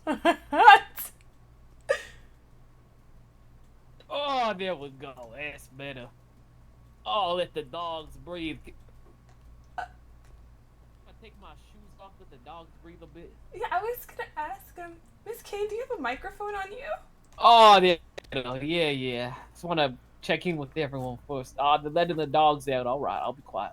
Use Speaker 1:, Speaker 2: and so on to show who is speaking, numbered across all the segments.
Speaker 1: What?
Speaker 2: Oh, there we go. That's better. Oh, let the dogs breathe. I take my shoes off, let the dogs breathe a bit.
Speaker 1: Yeah, I was gonna ask him, Miss Kane, do you have a microphone on you?
Speaker 2: Oh, there. Yeah, yeah. Just want to check in with everyone first. They're letting the dogs out. All right, I'll be quiet.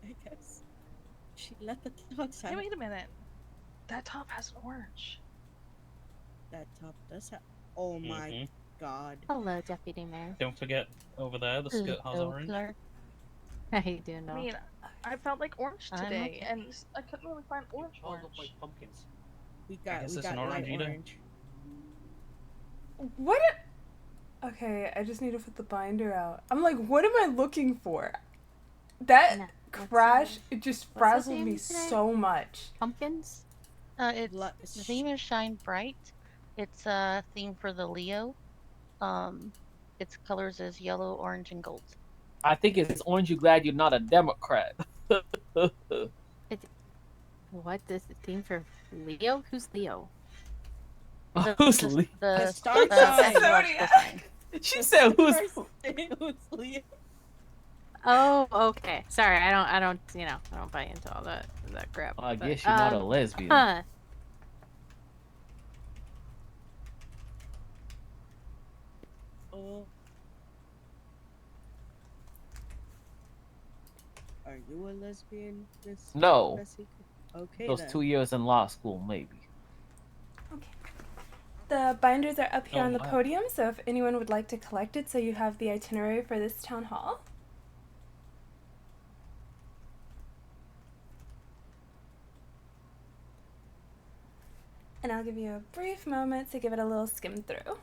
Speaker 3: I guess she let the dogs
Speaker 4: Hey,
Speaker 3: out.
Speaker 4: wait a minute. That top has an orange.
Speaker 3: That top does have. Oh my
Speaker 5: Mm-hmm.
Speaker 3: god.
Speaker 6: Hello, Deputy Mayor.
Speaker 5: Don't forget over there, the skirt has
Speaker 6: Hello,
Speaker 5: orange.
Speaker 6: Clark. How you doing,
Speaker 4: I
Speaker 6: doll?
Speaker 4: mean, I felt like orange
Speaker 6: I'm
Speaker 4: today,
Speaker 6: okay.
Speaker 4: and I couldn't really find orange.
Speaker 2: All look like pumpkins.
Speaker 3: We
Speaker 5: I
Speaker 3: got
Speaker 5: guess
Speaker 3: we
Speaker 5: it's
Speaker 3: got
Speaker 5: an orange
Speaker 3: light
Speaker 5: eater.
Speaker 3: orange.
Speaker 1: What? Okay, I just need to put the binder out. I'm like, what am I looking for? That
Speaker 6: No,
Speaker 1: crash, it just
Speaker 6: what's the
Speaker 1: frazzled me
Speaker 6: theme today?
Speaker 1: so much.
Speaker 6: Pumpkins? The theme is Shine Bright. It's a theme for the Leo. Its colors is yellow, orange, and gold.
Speaker 2: I think it's Orange You Glad You're Not a Democrat.
Speaker 6: What is the theme for Leo? Who's Leo?
Speaker 2: Who's Leo?
Speaker 3: The star sign.
Speaker 6: astrological sign.
Speaker 2: She said who's
Speaker 3: Who's Leo?
Speaker 6: Oh, okay. Sorry, I don't, I don't buy into all that crap.
Speaker 2: I
Speaker 6: But,
Speaker 2: guess you're not a lesbian.
Speaker 6: Huh.
Speaker 3: Oh. Are you a lesbian, Miss?
Speaker 2: No.
Speaker 3: Bessie? Okay.
Speaker 2: Those
Speaker 3: then.
Speaker 2: 2 years in law school, maybe.
Speaker 1: Okay. The binders are up here
Speaker 5: Oh,
Speaker 1: on the
Speaker 5: wow.
Speaker 1: podium, so if anyone would like to collect it, so you have the itinerary for this town hall. And I'll give you a brief moment to give it a little skim through.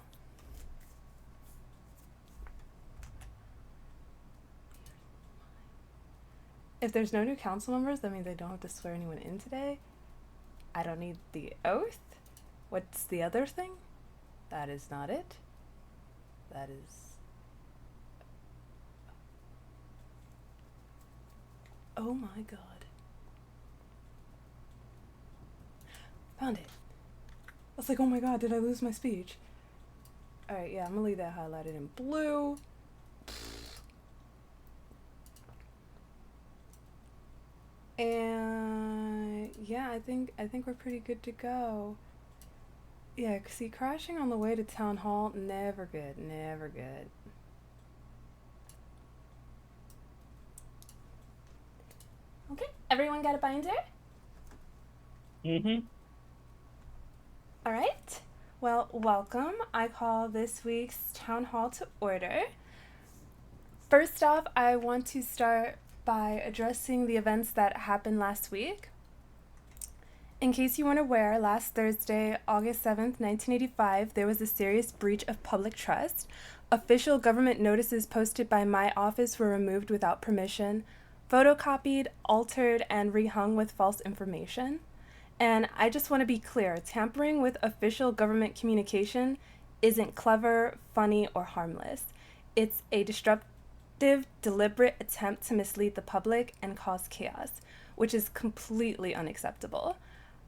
Speaker 1: If there's no new council members, that means I don't have to swear anyone in today. I don't need the oath. What's the other thing? That is not it. That is... Oh my god. Found it. I was like, oh my god, did I lose my speech? Alright, yeah, I'm gonna leave that highlighted in blue. And yeah, I think we're pretty good to go. Yeah, see, crashing on the way to town hall, never good, never good. Okay, everyone got a binder?
Speaker 5: Mm-hmm.
Speaker 1: All right. Well, welcome. I call this week's town hall to order. First off, I want to start by addressing the events that happened last week. In case you weren't aware, last Thursday, August 7th, 1985, there was a serious breach of public trust. Official government notices posted by my office were removed without permission, photocopied, altered, and rehung with false information. And I just want to be clear, tampering with official government communication isn't clever, funny, or harmless. It's a disruptive, deliberate attempt to mislead the public and cause chaos, which is completely unacceptable.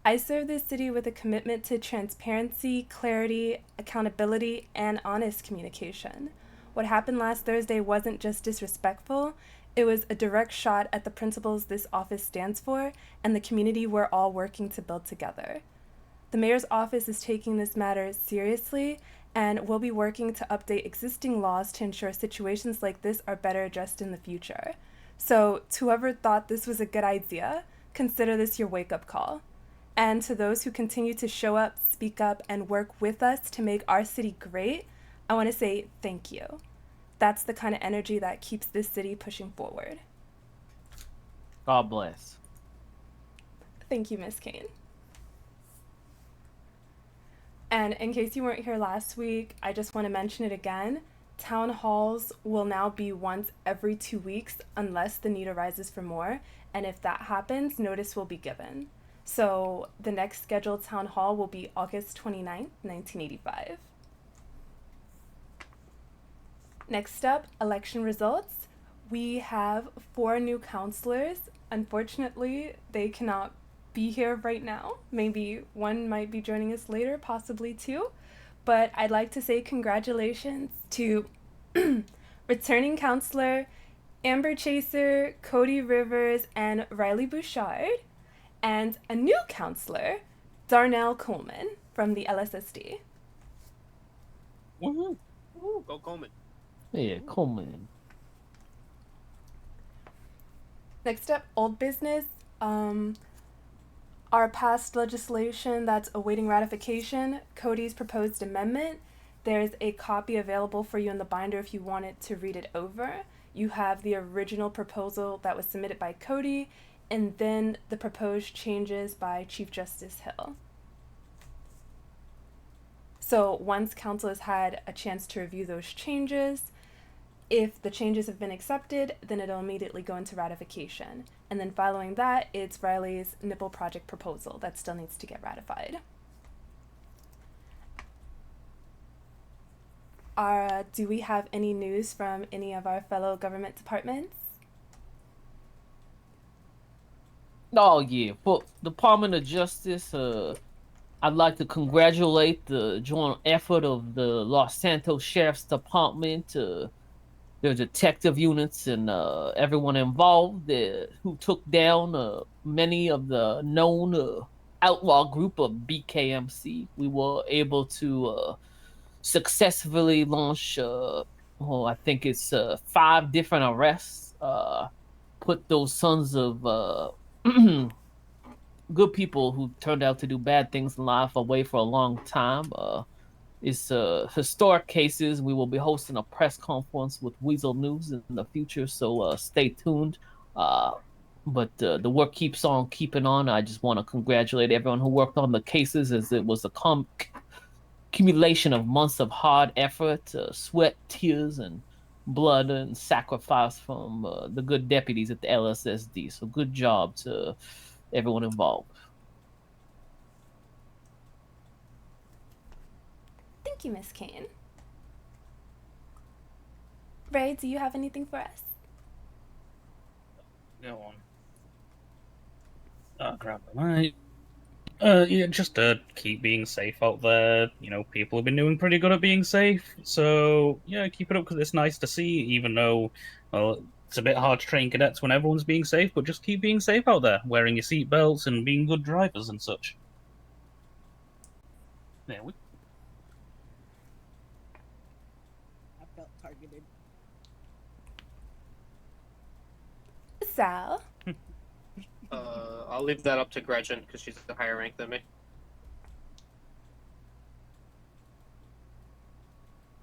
Speaker 1: I serve this city with a commitment to transparency, clarity, accountability, and honest communication. What happened last Thursday wasn't just disrespectful, it was a direct shot at the principles this office stands for and the community we're all working to build together. The mayor's office is taking this matter seriously and will be working to update existing laws to ensure situations like this are better addressed in the future. So, to whoever thought this was a good idea, consider this your wake-up call. And to those who continue to show up, speak up, and work with us to make our city great, I want to say thank you. That's the kind of energy that keeps this city pushing forward.
Speaker 2: God bless.
Speaker 1: Thank you, Miss Kane. And in case you weren't here last week, I just want to mention it again. Town halls will now be once every 2 weeks unless the need arises for more. And if that happens, notice will be given. So the next scheduled town hall will be August 29th, 1985. Next up, election results. we have 4 new counselors. Unfortunately, they cannot be here right now. Maybe one might be joining us later, possibly 2. But I'd like to say congratulations to returning counselor Amber Chaser, Cody Rivers, and Riley Bouchard, and a new counselor, Darnell Coleman from the LSSD.
Speaker 5: Woohoo!
Speaker 7: Ooh, go Coleman.
Speaker 2: Yeah, Coleman.
Speaker 1: Next up, old business. Our past legislation that's awaiting ratification, Cody's proposed amendment. There's a copy available for you in the binder if you wanted to read it over. You have the original proposal that was submitted by Cody, and then the proposed changes by Chief Justice Hill. So once council has had a chance to review those changes, if the changes have been accepted, then it'll immediately go into ratification. And then following that, it's Riley's nipple project proposal that still needs to get ratified. Do we have any news from any of our fellow government departments?
Speaker 2: Oh yeah, for Department of Justice, I'd like to congratulate the joint effort of the Los Santos Sheriff's Department, their detective units, and everyone involved who took down many of the known outlaw group of BKMC. We were able to successfully launch, I think it's 5 different arrests, put those sons of good people who turned out to do bad things in life away for a long time. It's historic cases. We will be hosting a press conference with Weasel News in the future, so stay tuned. But the work keeps on keeping on. I just want to congratulate everyone who worked on the cases, as it was a accumulation of months of hard effort, sweat, tears, and blood and sacrifice from the good deputies at the LSSD. So good job to everyone involved.
Speaker 1: Thank you, Miss Kane. Ray, do you have anything for us?
Speaker 5: Go on. Oh, grab the mic. Yeah, just keep being safe out there. You know, people have been doing pretty good at being safe. So, yeah, keep it up, because it's nice to see, even though, well, it's a bit hard to train cadets when everyone's being safe, but just keep being safe out there, wearing your seatbelts and being good drivers and such. There we
Speaker 3: I felt targeted.
Speaker 1: Sal?
Speaker 7: I'll leave that up to Gretchen because she's a higher rank than me.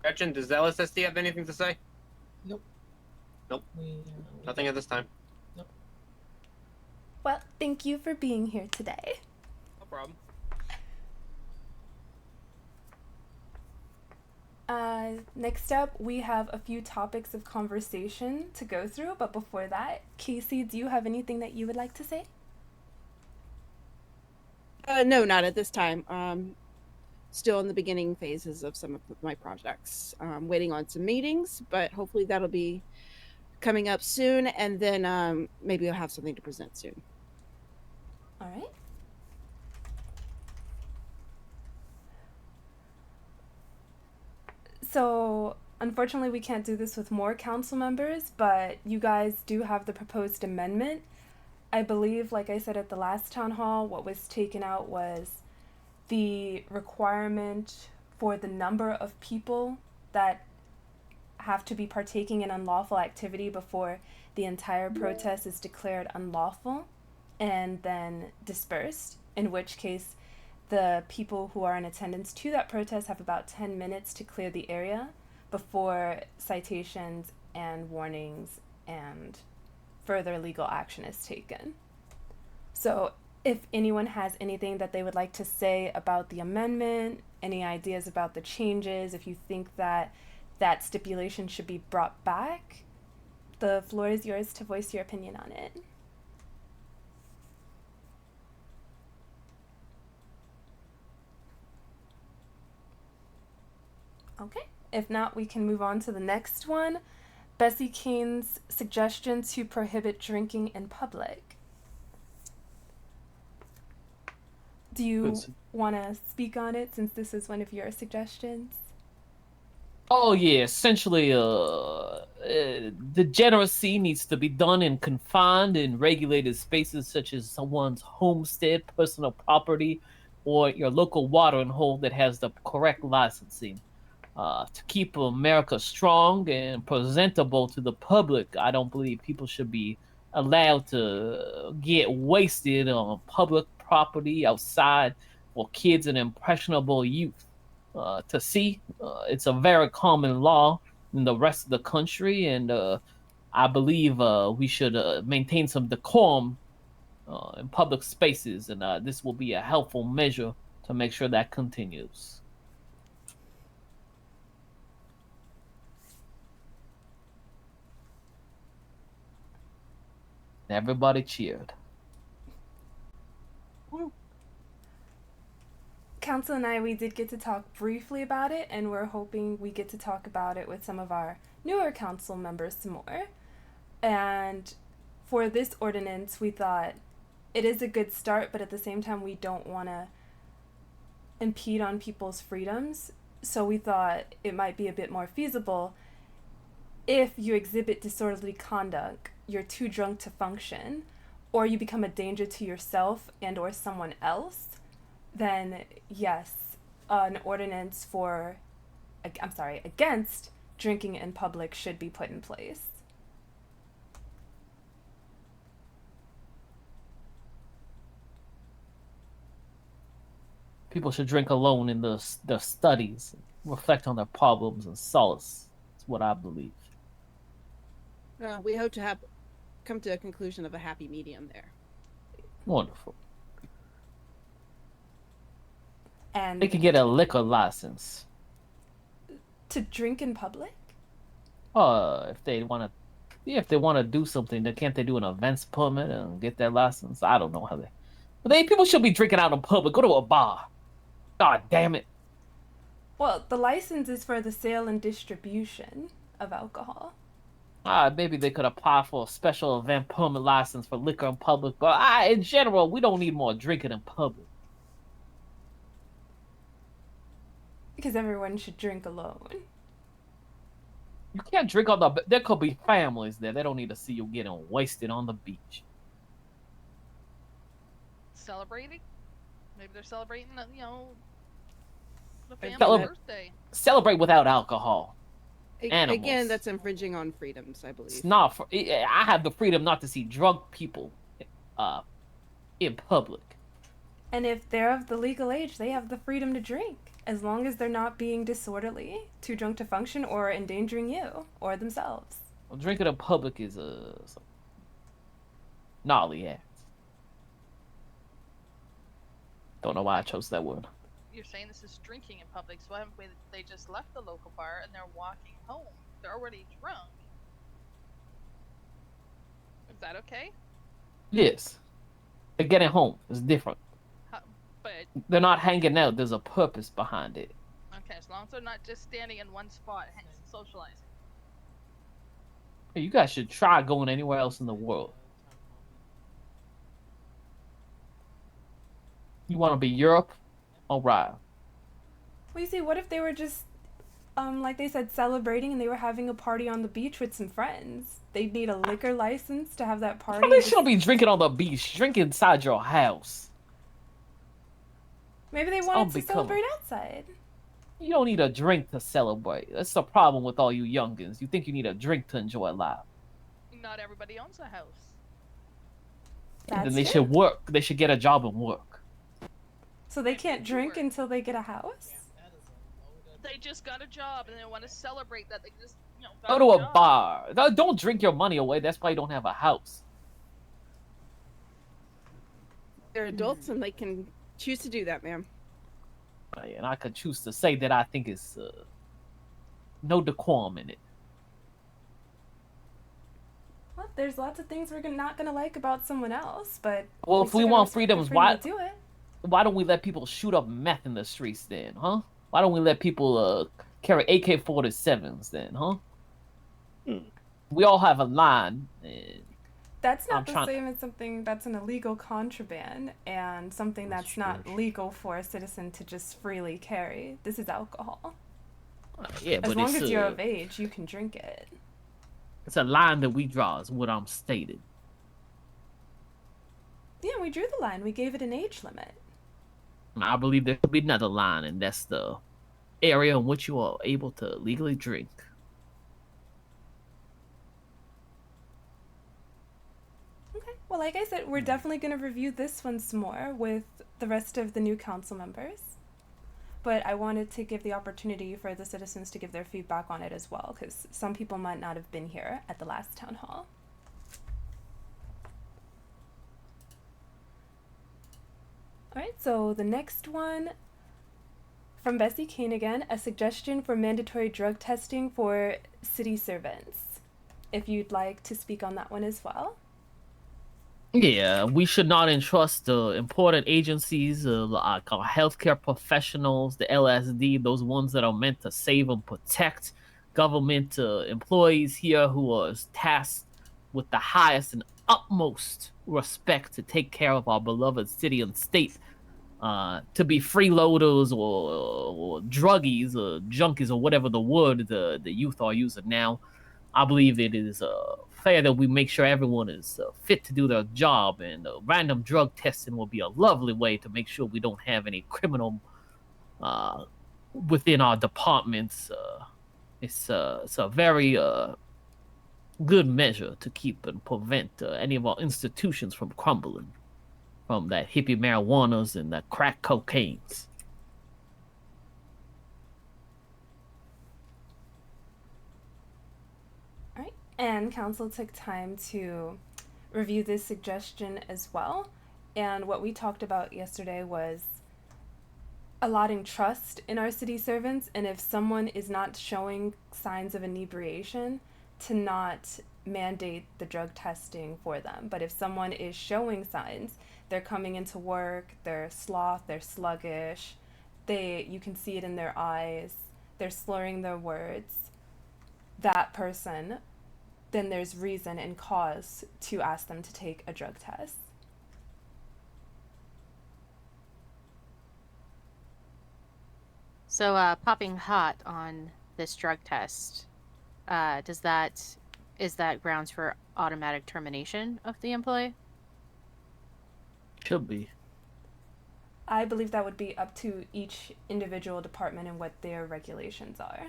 Speaker 7: Gretchen, does the LSSD have anything to say?
Speaker 8: Nope.
Speaker 7: Nope. Nothing at this time.
Speaker 8: Nope.
Speaker 1: Well, thank you for being here today.
Speaker 7: No problem.
Speaker 1: Next up, we have a few topics of conversation to go through, but before that, Casey, do you have anything that you would like to say?
Speaker 3: No, not at this time. Still in the beginning phases of some of my projects. Waiting on some meetings, but hopefully that'll be coming up soon, and then maybe I'll have something to present soon.
Speaker 1: All right. So, unfortunately, we can't do this with more council members, but you guys do have the proposed amendment. I believe, like I said at the last town hall, what was taken out was the requirement for the number of people that have to be partaking in unlawful activity before the entire protest is declared unlawful and then dispersed, in which case the people who are in attendance to that protest have about 10 minutes to clear the area before citations and warnings and further legal action is taken. So if anyone has anything that they would like to say about the amendment, any ideas about the changes, if you think that that stipulation should be brought back, the floor is yours to voice your opinion on it. Okay, if not, we can move on to the next one. Bessie Kane's suggestion to prohibit drinking in public. Do you
Speaker 2: Good.
Speaker 1: want to speak on it since this is one of your suggestions?
Speaker 2: Oh yeah, essentially, degeneracy needs to be done in confined and regulated spaces such as someone's homestead, personal property, or your local watering hole that has the correct licensing. To keep America strong and presentable to the public, I don't believe people should be allowed to get wasted on public property outside for kids and impressionable youth to see. It's a very common law in the rest of the country, and I believe we should maintain some decorum in public spaces, and this will be a helpful measure to make sure that continues. Everybody cheered.
Speaker 1: Council and I, we did get to talk briefly about it, and we're hoping we get to talk about it with some of our newer council members some more. And for this ordinance, we thought it is a good start, but at the same time, we don't want to impede on people's freedoms. So we thought it might be a bit more feasible if you exhibit disorderly conduct, you're too drunk to function, or you become a danger to yourself and or someone else, then yes, an ordinance against drinking in public should be put in place.
Speaker 2: People should drink alone in their studies, reflect on their problems, and solace. That's what I believe.
Speaker 3: We hope to come to a conclusion of a happy medium there.
Speaker 2: Wonderful.
Speaker 1: And
Speaker 2: They could get a liquor license.
Speaker 1: to drink in public?
Speaker 2: If they want to do something, then can't they do an events permit and get their license? I don't know how they. But people should be drinking out in public. Go to a bar. God damn it.
Speaker 1: Well, the license is for the sale and distribution of alcohol.
Speaker 2: Maybe they could apply for a special event permit license for liquor in public. But in general, we don't need more drinking in public.
Speaker 1: Because everyone should drink alone.
Speaker 2: You can't drink on the. There could be families there. They don't need to see you getting wasted on the beach.
Speaker 8: Celebrating? Maybe they're celebrating, the family
Speaker 2: Celebrate.
Speaker 8: birthday.
Speaker 2: Celebrate without alcohol. Animals.
Speaker 3: Again, that's infringing on freedoms, I believe.
Speaker 2: It's not. I have the freedom not to see drunk people, in public.
Speaker 1: And if they're of the legal age, they have the freedom to drink, as long as they're not being disorderly, too drunk to function, or endangering you or themselves.
Speaker 2: Well, drinking in public is some gnarly act. Don't know why I chose that word.
Speaker 8: You're saying this is drinking in public, so why haven't they just left the local bar and they're walking home? They're already drunk. Is that okay?
Speaker 2: Yes. They're getting home. It's different.
Speaker 8: But,
Speaker 2: They're not hanging out. There's a purpose behind it.
Speaker 8: okay, as long as they're not just standing in one spot socializing.
Speaker 2: Hey, you guys should try going anywhere else in the world. You want to be Europe? All right.
Speaker 1: Well, you see, what if they were just, like they said, celebrating and they were having a party on the beach with some friends? They'd need a liquor license to have that party.
Speaker 2: They shouldn't be drinking on the beach. Drink inside your house.
Speaker 1: Maybe they wanted to
Speaker 2: unbecoming.
Speaker 1: celebrate outside.
Speaker 2: You don't need a drink to celebrate. That's the problem with all you youngins. You think you need a drink to enjoy life.
Speaker 8: Not everybody owns a house.
Speaker 1: That's
Speaker 2: Then they
Speaker 1: true.
Speaker 2: should work. They should get a job and work.
Speaker 1: So they can't drink
Speaker 8: Work.
Speaker 1: until they get a house?
Speaker 8: They just got a job and they want to celebrate that they just, got
Speaker 2: Go to a
Speaker 8: job.
Speaker 2: bar. Don't drink your money away. That's why you don't have a house.
Speaker 3: They're adults and they can choose to do that, ma'am.
Speaker 2: And I could choose to say that I think it's no decorum in it.
Speaker 1: Well, there's lots of things we're not gonna like about someone else, but
Speaker 2: Well,
Speaker 1: we
Speaker 2: if we
Speaker 1: still gotta
Speaker 2: want
Speaker 1: respect their
Speaker 2: freedoms,
Speaker 1: freedom
Speaker 2: why
Speaker 1: to do it?
Speaker 2: why don't we let people shoot up meth in the streets then, huh? Why don't we let people carry AK-47s then, huh? we all have a line. And
Speaker 1: That's
Speaker 2: I'm
Speaker 1: not the
Speaker 2: trying.
Speaker 1: same as something that's an illegal contraband and something that's not legal for a citizen to just freely carry. This is alcohol.
Speaker 2: Yeah,
Speaker 1: As
Speaker 2: but
Speaker 1: long
Speaker 2: it's
Speaker 1: as you're of age, you can drink it.
Speaker 2: it's a line that we draw. Is what I'm stating.
Speaker 1: Yeah, we drew the line. We gave it an age limit.
Speaker 2: I believe there could be another line, and that's the area in which you are able to legally drink.
Speaker 1: Okay. Well, like I said, we're definitely going to review this one some more with the rest of the new council members. But I wanted to give the opportunity for the citizens to give their feedback on it as well, because some people might not have been here at the last town hall. Alright, so the next one from Bessie Kane again, a suggestion for mandatory drug testing for city servants. If you'd like to speak on that one as well.
Speaker 2: Yeah, we should not entrust the important agencies like our healthcare professionals, the LSD, those ones that are meant to save and protect government employees here who are tasked with the highest and utmost respect to take care of our beloved city and state. To be freeloaders or druggies or junkies or whatever the word the youth are using now, I believe it is fair that we make sure everyone is fit to do their job, and random drug testing will be a lovely way to make sure we don't have any criminal within our departments. It's a very good measure to keep and prevent any of our institutions from crumbling from that hippie marijuanas and that crack cocaines.
Speaker 1: Alright, and council took time to review this suggestion as well. And what we talked about yesterday was allotting trust in our city servants, and if someone is not showing signs of inebriation, to not mandate the drug testing for them. But if someone is showing signs, they're coming into work, they're sloth, they're sluggish, you can see it in their eyes, they're slurring their words, that person, then there's reason and cause to ask them to take a drug test.
Speaker 9: So, popping hot on this drug test, is that grounds for automatic termination of the employee?
Speaker 2: Should be.
Speaker 1: I believe that would be up to each individual department and what their regulations are.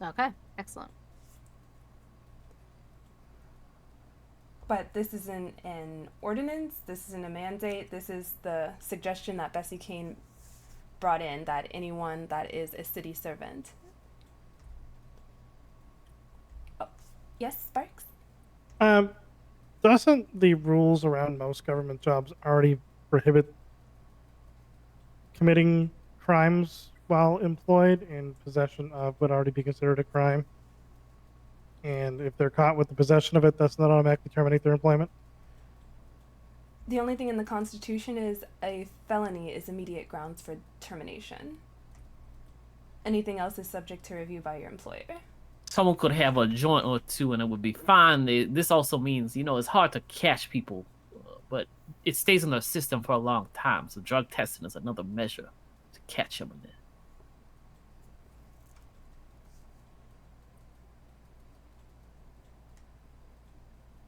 Speaker 9: Okay, excellent.
Speaker 1: But this isn't an ordinance, this isn't a mandate, this is the suggestion that Bessie Kane brought in, that anyone that is a city servant. Oh, yes, Sparks?
Speaker 10: Doesn't the rules around most government jobs already prohibit committing crimes while employed, and possession of would already be considered a crime? And if they're caught with the possession of it, that's not automatically terminate their employment?
Speaker 1: The only thing in the Constitution is a felony is immediate grounds for termination. Anything else is subject to review by your employer.
Speaker 2: Someone could have a joint or two and it would be fine. This also means, it's hard to catch people, but it stays in their system for a long time. So drug testing is another measure to catch them in it.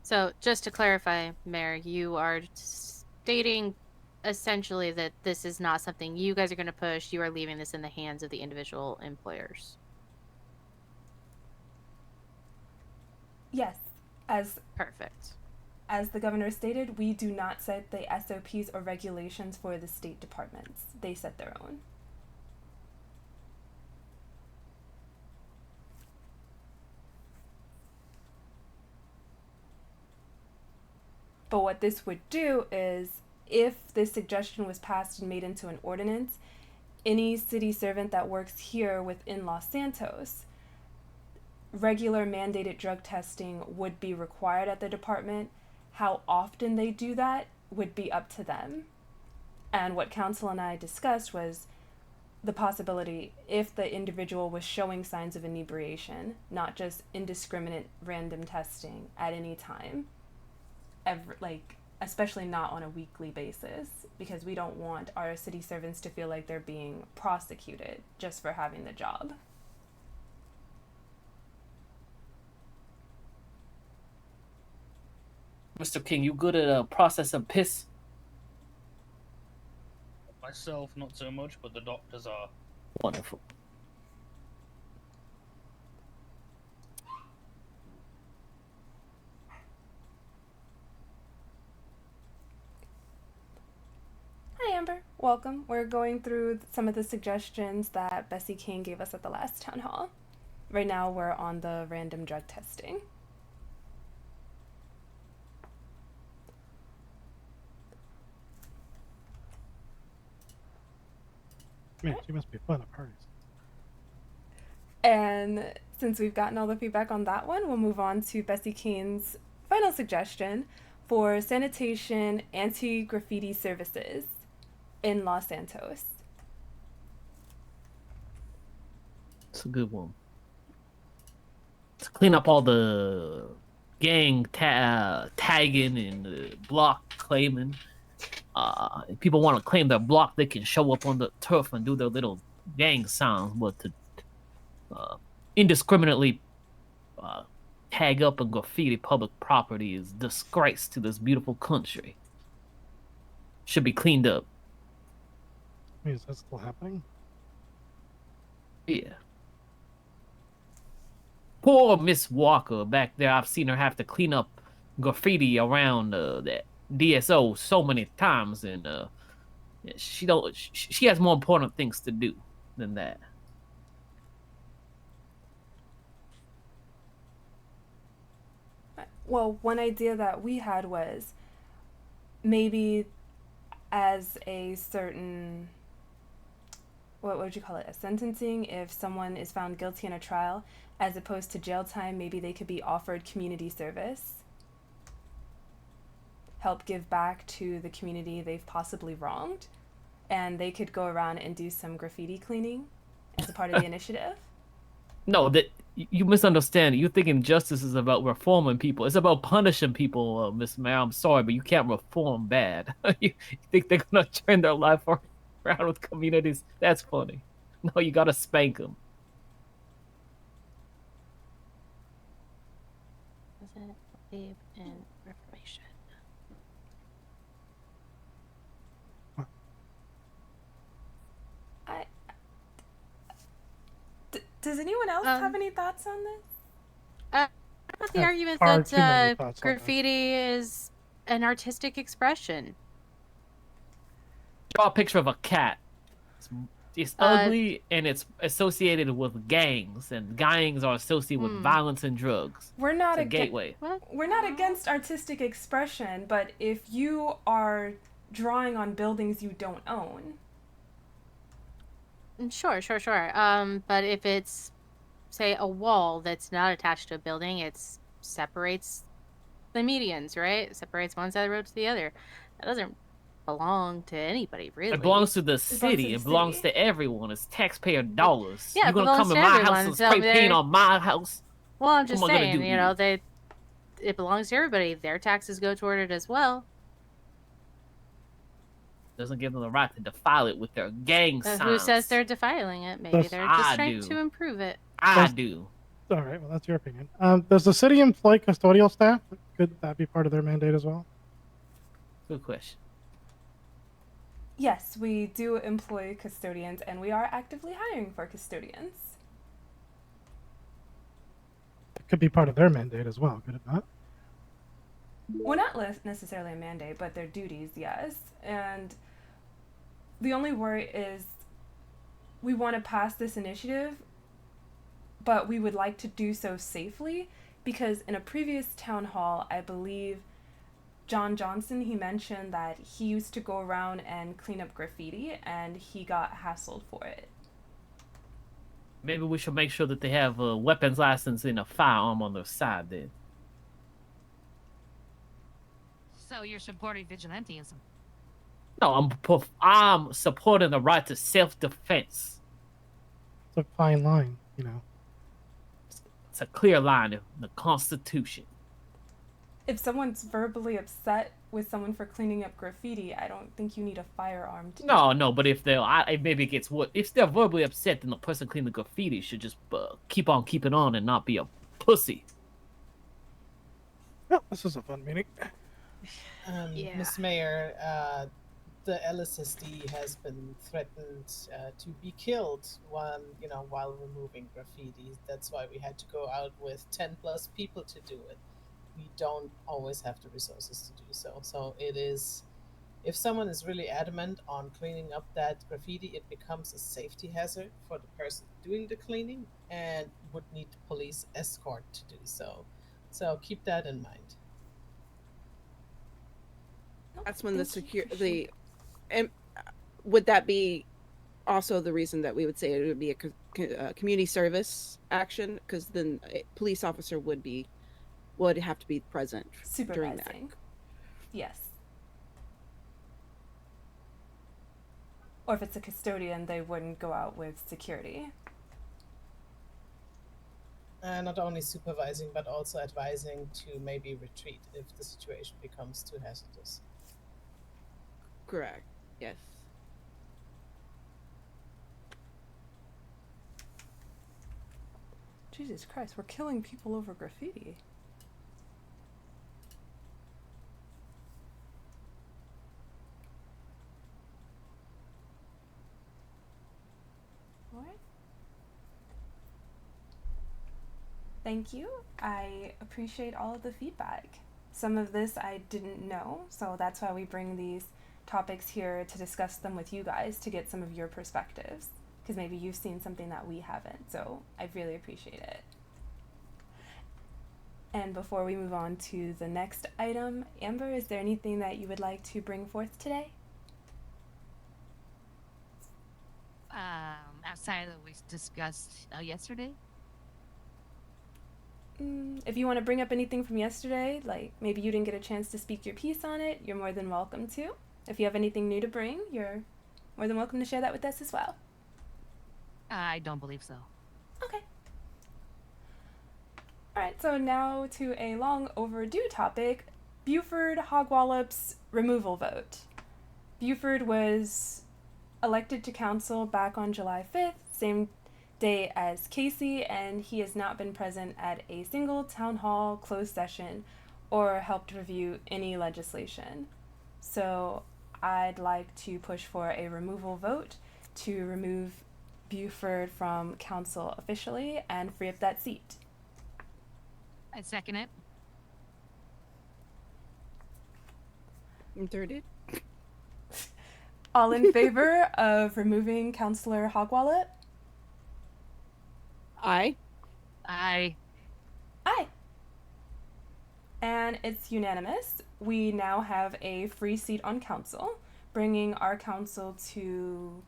Speaker 9: So, just to clarify, Mayor, you are stating essentially that this is not something you guys are going to push. You are leaving this in the hands of the individual employers.
Speaker 1: Yes, as
Speaker 9: Perfect.
Speaker 1: As the governor stated, we do not set the SOPs or regulations for the state departments. They set their own. But what this would do is, if this suggestion was passed and made into an ordinance, any city servant that works here within Los Santos, regular mandated drug testing would be required at the department. How often they do that would be up to them. And what council and I discussed was the possibility if the individual was showing signs of inebriation, not just indiscriminate random testing at any time, especially not on a weekly basis, because we don't want our city servants to feel like they're being prosecuted just for having the job.
Speaker 2: Mr. King, you good at processing piss?
Speaker 5: Myself, not so much, but the doctors are.
Speaker 2: Wonderful.
Speaker 1: Hi, Amber. Welcome. We're going through some of the suggestions that Bessie King gave us at the last town hall. Right now, we're on the random drug testing.
Speaker 10: Man, she must be fun at parties.
Speaker 1: And since we've gotten all the feedback on that one, we'll move on to Bessie King's final suggestion for sanitation anti-graffiti services in Los Santos.
Speaker 2: It's a good one. To clean up all the gang tagging and block claiming. If people want to claim their block, they can show up on the turf and do their little gang sounds, but to indiscriminately tag up and graffiti public property is disgrace to this beautiful country. Should be cleaned up.
Speaker 10: Wait, is that still happening?
Speaker 2: Yeah. Poor Miss Walker back there. I've seen her have to clean up graffiti around that DSO so many times, and she has more important things to do than that.
Speaker 1: Well, one idea that we had was maybe as a certain, what would you call it, a sentencing, if someone is found guilty in a trial, as opposed to jail time, maybe they could be offered community service. Help give back to the community they've possibly wronged, and they could go around and do some graffiti cleaning as a part of the initiative.
Speaker 2: No, that you misunderstand. You're thinking justice is about reforming people. It's about punishing people, Miss Mayor. I'm sorry, but you can't reform bad. You think they're gonna turn their life around with communities? That's funny. No, you gotta spank them.
Speaker 9: Doesn't believe in reformation.
Speaker 1: Does anyone else have any thoughts on this?
Speaker 9: About the
Speaker 10: Have
Speaker 9: argument
Speaker 10: far too many
Speaker 9: that
Speaker 10: thoughts on this.
Speaker 9: graffiti is an artistic expression.
Speaker 2: Draw a picture of a cat. It's ugly and it's associated with gangs, and gangs are associated with violence and drugs.
Speaker 1: We're not
Speaker 2: It's a gateway.
Speaker 1: We're not against artistic expression, but if you are drawing on buildings you don't own.
Speaker 9: Sure. But if it's, say, a wall that's not attached to a building, it separates the medians, right? It separates one side of the road to the other. That doesn't belong to anybody, really.
Speaker 2: It belongs to the city. It belongs to everyone. It's taxpayer dollars.
Speaker 9: Yeah,
Speaker 2: You're
Speaker 9: it
Speaker 2: gonna come
Speaker 9: belongs
Speaker 2: in
Speaker 9: to
Speaker 2: my house
Speaker 9: everyone,
Speaker 2: and
Speaker 9: so
Speaker 2: spray paint on my house.
Speaker 9: Well, I'm just
Speaker 2: What am I gonna
Speaker 9: saying,
Speaker 2: do
Speaker 9: you know, it belongs to everybody. Their taxes go toward it as well.
Speaker 2: Doesn't give them the right to defile it with their gang
Speaker 9: But
Speaker 2: signs.
Speaker 9: who says they're defiling it? Maybe
Speaker 10: Does-
Speaker 9: they're just
Speaker 2: I
Speaker 9: trying
Speaker 2: do.
Speaker 9: to improve it.
Speaker 2: I do.
Speaker 10: All right, well, that's your opinion. Does the city employ custodial staff? Could that be part of their mandate as well?
Speaker 2: Good question.
Speaker 1: Yes, we do employ custodians, and we are actively hiring for custodians.
Speaker 10: It could be part of their mandate as well, could it not?
Speaker 1: Well, not necessarily a mandate, but their duties, yes. And the only worry is we want to pass this initiative, but we would like to do so safely, because in a previous town hall, I believe John Johnson, he mentioned that he used to go around and clean up graffiti, and he got hassled for it.
Speaker 2: Maybe we should make sure that they have a weapons license and a firearm on their side then.
Speaker 11: So you're supporting vigilantism?
Speaker 2: No, I'm supporting the right to self-defense.
Speaker 10: It's a fine line, you know.
Speaker 2: It's a clear line in the Constitution.
Speaker 1: If someone's verbally upset with someone for cleaning up graffiti, I don't think you need a firearm to.
Speaker 2: No, but if maybe it gets what if they're verbally upset, then the person cleaning the graffiti should just keep on keeping on and not be a pussy.
Speaker 10: Well, this is a fun meeting.
Speaker 9: Yeah.
Speaker 11: Miss Mayor, the LSSD has been threatened to be killed while removing graffiti. That's why we had to go out with 10 plus people to do it. We don't always have the resources to do so. So it is, if someone is really adamant on cleaning up that graffiti, it becomes a safety hazard for the person doing the cleaning and would need police escort to do so. So keep that in mind.
Speaker 3: That's when and would that be also the reason that we would say it would be a community service action? Because then a police officer would have to be present during that.
Speaker 1: Supervising. Yes. Or if it's a custodian, they wouldn't go out with security.
Speaker 11: Not only supervising, but also advising to maybe retreat if the situation becomes too hazardous.
Speaker 3: Correct. Yes.
Speaker 1: Jesus Christ, we're killing people over graffiti. Alright. Thank you. I appreciate all of the feedback. Some of this I didn't know, so that's why we bring these topics here to discuss them with you guys to get some of your perspectives. Because maybe you've seen something that we haven't, so I really appreciate it. And before we move on to the next item, Amber, is there anything that you would like to bring forth today?
Speaker 12: Outside of what we discussed yesterday?
Speaker 1: If you want to bring up anything from yesterday, like maybe you didn't get a chance to speak your piece on it, you're more than welcome to. If you have anything new to bring, you're more than welcome to share that with us as well.
Speaker 12: I don't believe so.
Speaker 1: Okay. Alright, so now to a long overdue topic, Buford Hogwallop's removal vote. Buford was elected to council back on July 5th, same day as Casey, and he has not been present at a single town hall closed session or helped review any legislation. So I'd like to push for a removal vote to remove Buford from council officially and free up that seat.
Speaker 12: I second it.
Speaker 3: I'm thirded.
Speaker 1: All in favor of removing Councillor Hogwallop?
Speaker 3: Aye.
Speaker 12: Aye.
Speaker 1: Aye. And it's unanimous. We now have a free seat on council, bringing our council to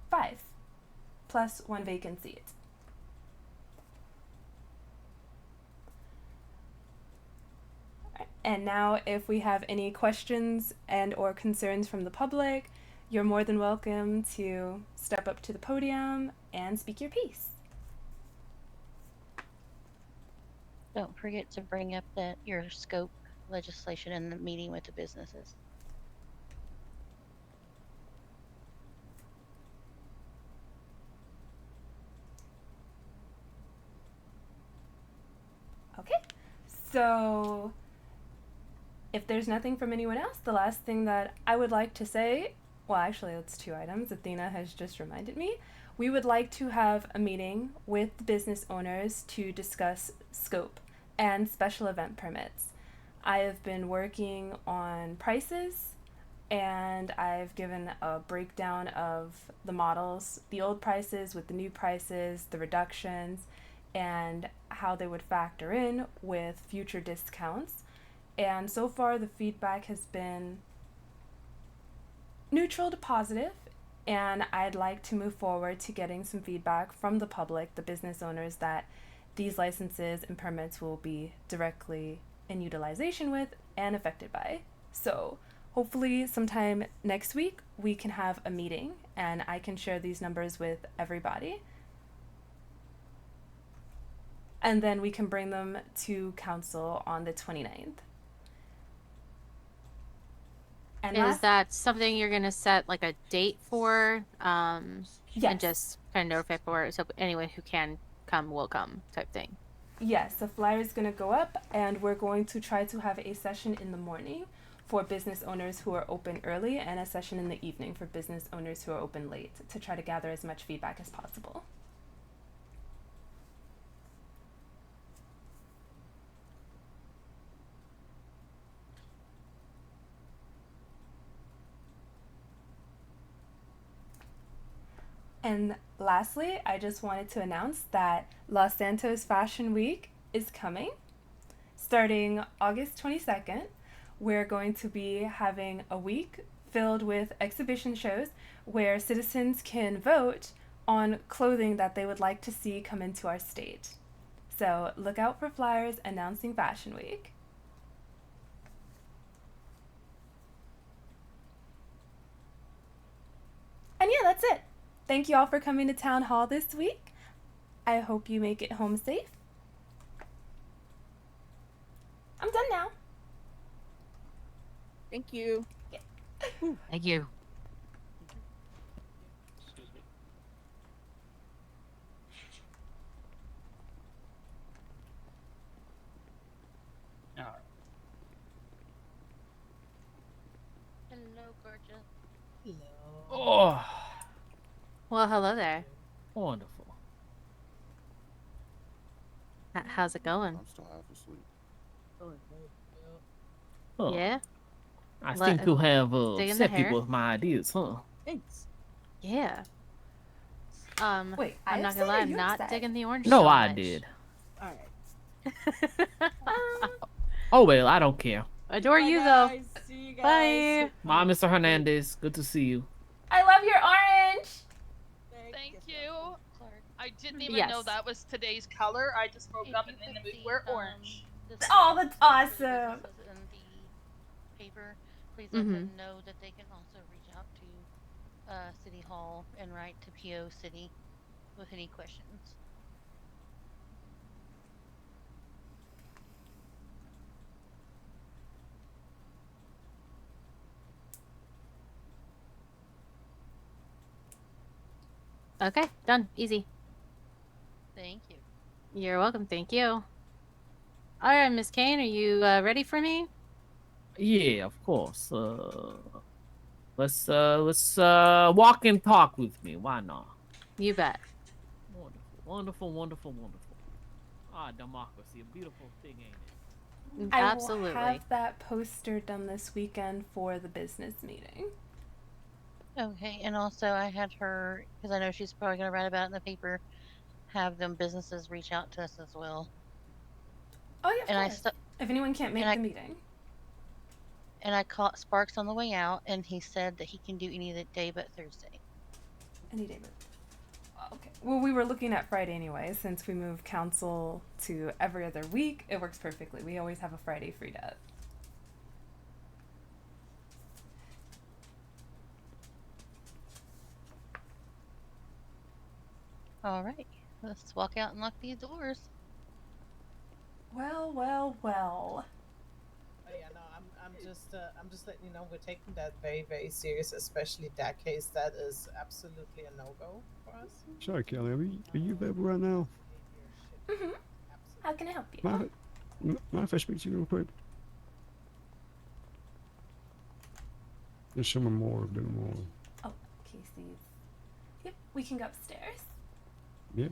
Speaker 1: 5, plus 1 vacant seat. And now if we have any questions and or concerns from the public, you're more than welcome to step up to the podium and speak your piece.
Speaker 6: Don't forget to bring up your scope legislation in the meeting with the businesses.
Speaker 1: Okay, so if there's nothing from anyone else, the last thing that I would like to say, well, actually, it's 2 items. Athena has just reminded me. We would like to have a meeting with the business owners to discuss scope and special event permits. I have been working on prices, and I've given a breakdown of the models, the old prices with the new prices, the reductions, and how they would factor in with future discounts. And so far, the feedback has been neutral to positive, and I'd like to move forward to getting some feedback from the public, the business owners, that these licenses and permits will be directly in utilization with and affected by. So hopefully sometime next week we can have a meeting and I can share these numbers with everybody. And then we can bring them to council on the 29th. And
Speaker 9: Is that something you're gonna set like a date for?
Speaker 1: Yes.
Speaker 9: And just kind of notify for it so anyone who can come will come type thing.
Speaker 1: Yes, the flyer is going to go up, and we're going to try to have a session in the morning for business owners who are open early and a session in the evening for business owners who are open late to try to gather as much feedback as possible. And lastly, I just wanted to announce that Los Santos Fashion Week is coming. Starting August 22nd, we're going to be having a week filled with exhibition shows where citizens can vote on clothing that they would like to see come into our state. So look out for flyers announcing Fashion Week. And yeah, that's it. Thank you all for coming to Town Hall this week. I hope you make it home safe. I'm done now.
Speaker 3: Thank you.
Speaker 12: Thank you.
Speaker 7: Excuse me. All right.
Speaker 6: Hello, gorgeous.
Speaker 11: Hello.
Speaker 2: Oh,
Speaker 9: Well, hello there.
Speaker 2: wonderful.
Speaker 9: How's it going?
Speaker 13: I'm still half asleep.
Speaker 2: Huh.
Speaker 9: Yeah?
Speaker 2: I
Speaker 9: Let-
Speaker 2: seem to have
Speaker 9: dig in the
Speaker 2: set
Speaker 9: hair.
Speaker 2: people with my ideas, huh?
Speaker 3: Thanks.
Speaker 9: Yeah.
Speaker 1: Wait,
Speaker 9: I'm not gonna lie, I'm not digging the orange
Speaker 2: No,
Speaker 9: so
Speaker 2: I
Speaker 9: much.
Speaker 2: did.
Speaker 3: All right.
Speaker 2: Oh well, I don't care.
Speaker 9: Adore you though.
Speaker 3: See you guys.
Speaker 9: Bye.
Speaker 2: Bye, Mr. Hernandez. Good to see you.
Speaker 1: I love your orange.
Speaker 8: Thank you. I didn't even
Speaker 9: Yes.
Speaker 8: know that was today's color. I just woke up and in the mood wear orange.
Speaker 1: Oh, that's awesome.
Speaker 6: In the paper, please let them know that they can also reach out to City Hall and write to PO City with any questions.
Speaker 9: Okay, done. Easy.
Speaker 6: Thank you.
Speaker 9: You're welcome. Thank you. All right, Miss Kane, are you ready for me?
Speaker 2: Yeah, of course. Let's walk and talk with me. Why not?
Speaker 9: You bet.
Speaker 2: Wonderful, wonderful, wonderful. Ah, democracy, a beautiful thing, ain't it?
Speaker 9: Absolutely.
Speaker 1: I will have that poster done this weekend for the business meeting.
Speaker 6: Okay, and also I had her, because I know she's probably going to write about it in the paper, have them businesses reach out to us as well.
Speaker 1: Oh yeah, of
Speaker 6: And
Speaker 1: course. If anyone can't make the meeting.
Speaker 6: And I caught Sparks on the way out, and he said that he can do any day but Thursday.
Speaker 1: Any day but. Okay. Well, we were looking at Friday anyway, since we moved council to every other week. It works perfectly. We always have a Friday freed up.
Speaker 6: All right, let's walk out and lock these doors.
Speaker 1: Well, well, well.
Speaker 11: Oh, yeah, no, I'm just letting you know we're taking that very, very serious, especially that case. That is absolutely a no-go for us.
Speaker 13: Sorry, Kelly, are you available right now?
Speaker 1: Mm-hmm. How can I help you?
Speaker 13: Mind if I speak to you real quick? There's someone more of them more.
Speaker 1: Oh, Casey's. Yep, we can go upstairs.
Speaker 13: Yep.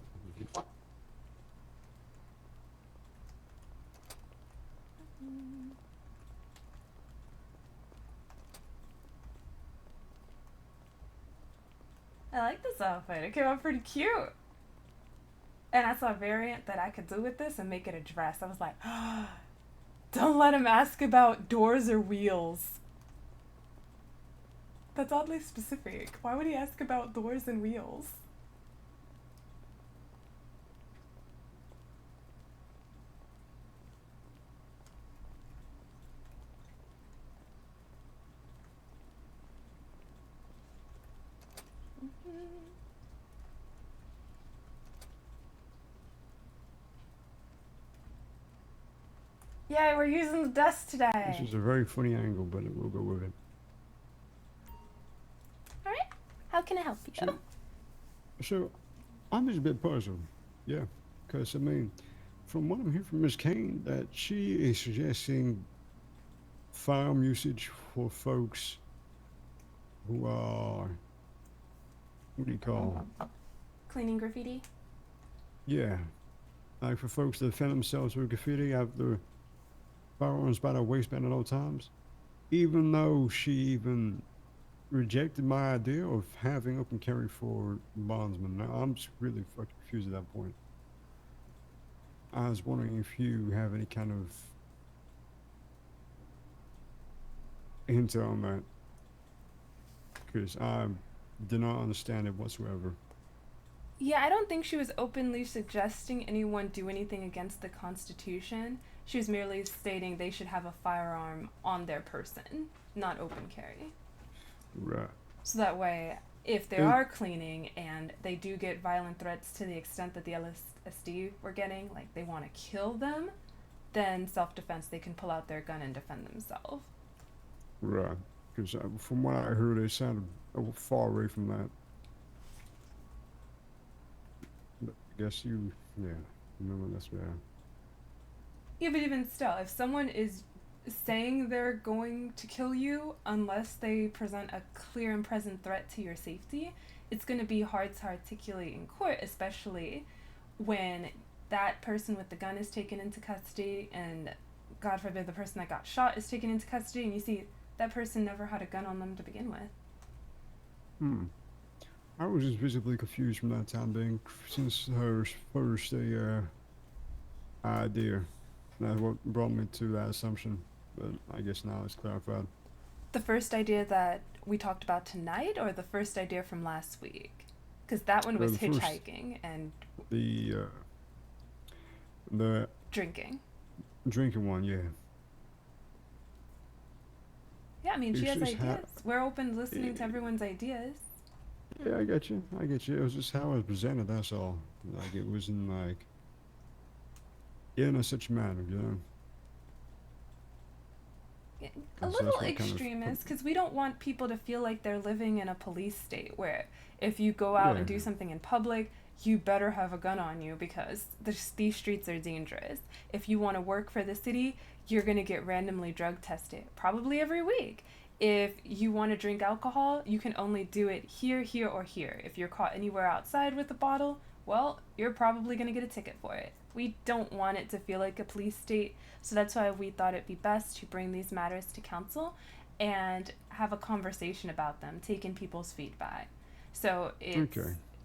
Speaker 1: I like this outfit. It came out pretty cute. And I saw a variant that I could do with this and make it a dress. I was like, don't let him ask about doors or wheels. That's oddly specific. Why would he ask about doors and wheels? Yeah, we're using the desk
Speaker 13: This
Speaker 1: today.
Speaker 13: is a very funny angle, but we'll go with it.
Speaker 1: All right. How can I help you?
Speaker 13: So, I'm just a bit puzzled. Yeah, because I mean, from what I'm hearing from Miss Kane, that she is suggesting firearm usage for folks who are, what do you call?
Speaker 1: Cleaning graffiti?
Speaker 13: Yeah, like for folks that defend themselves with graffiti, have their firearms by their waistband at all times. Even though she even rejected my idea of having open carry for bondsmen. Now, I'm just really fucking confused at that point. I was wondering if you have any kind of hint on that, because I did not understand it whatsoever.
Speaker 1: Yeah, I don't think she was openly suggesting anyone do anything against the Constitution. She was merely stating they should have a firearm on their person, not open carry.
Speaker 13: Right.
Speaker 1: So that way, if they are cleaning and they do get violent threats to the extent that the LSD were getting, like they want to kill them, then self-defense, they can pull out their gun and defend themselves.
Speaker 13: Right. Because from what I heard, they sounded far away from that. But I guess you, yeah, remember that's bad.
Speaker 1: Yeah, but even still, if someone is saying they're going to kill you unless they present a clear and present threat to your safety, it's going to be hard to articulate in court, especially when that person with the gun is taken into custody and, God forbid, the person that got shot is taken into custody, and you see that person never had a gun on them to begin with.
Speaker 13: I was just visibly confused from that time being since her first idea. That's what brought me to that assumption, but I guess now it's clarified.
Speaker 1: The first idea that we talked about tonight, or the first idea from last week? Because that one was
Speaker 13: the first-
Speaker 1: hitchhiking and
Speaker 13: The
Speaker 1: drinking.
Speaker 13: drinking one, yeah.
Speaker 1: Yeah, I mean, she
Speaker 13: It's
Speaker 1: has
Speaker 13: just
Speaker 1: ideas. We're open to listening to everyone's ideas.
Speaker 13: Yeah, I get you. I get you. It was just how it was presented, that's all. Like, it wasn't like in such a manner, you know?
Speaker 1: A
Speaker 13: That's
Speaker 1: little
Speaker 13: what kind of-
Speaker 1: extremist, because we don't want people to feel like they're living in a police state where if you go out and do something in public, you better have a gun on you because these streets are dangerous. If you want to work for the city, you're going to get randomly drug tested, probably every week. If you want to drink alcohol, you can only do it here, here, or here. If you're caught anywhere outside with a bottle, well, you're probably going to get a ticket for it. We don't want it to feel like a police state, so that's why we thought it'd be best to bring these matters to council and have a conversation about them, take in people's feedback. So it's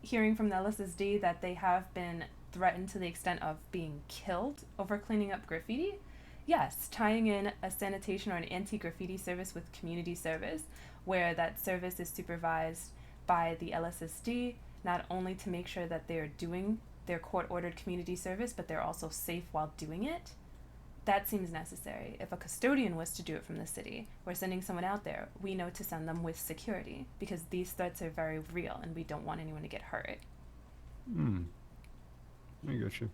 Speaker 1: hearing from the LSSD that they have been threatened to the extent of being killed over cleaning up graffiti. Yes, tying in a sanitation or an anti-graffiti service with community service, where that service is supervised by the LSSD, not only to make sure that they're doing their court-ordered community service, but they're also safe while doing it. That seems necessary. If a custodian was to do it from the city, we're sending someone out there, we know to send them with security, because these threats are very real and we don't want anyone to get hurt.
Speaker 13: I get you.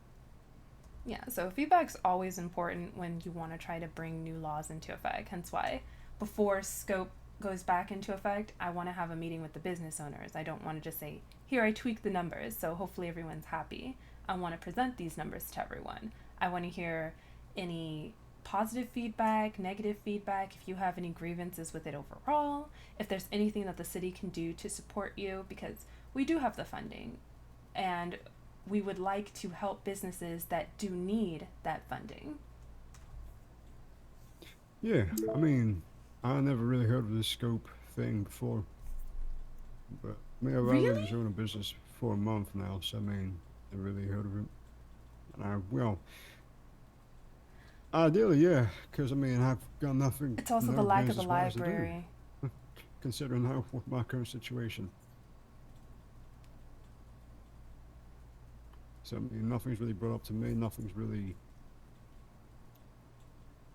Speaker 1: Yeah, so feedback's always important when you want to try to bring new laws into effect. Hence why, before scope goes back into effect, I want to have a meeting with the business owners. I don't want to just say, here, I tweaked the numbers, so hopefully everyone's happy. I want to present these numbers to everyone. I want to hear any positive feedback, negative feedback, if you have any grievances with it overall, if there's anything that the city can do to support you, because we do have the funding, and we would like to help businesses that do need that funding.
Speaker 13: Yeah, I mean, I never really heard of this scope thing before. But I mean, I've
Speaker 1: Really?
Speaker 13: been doing a business for a month now, so I mean, I really heard of it. And ideally, yeah, because I mean, I've got nothing.
Speaker 1: It's also
Speaker 13: no
Speaker 1: the lack of a
Speaker 13: business-wise to do,
Speaker 1: library.
Speaker 13: considering how my current situation. So I mean, nothing's really brought up to me. Nothing's really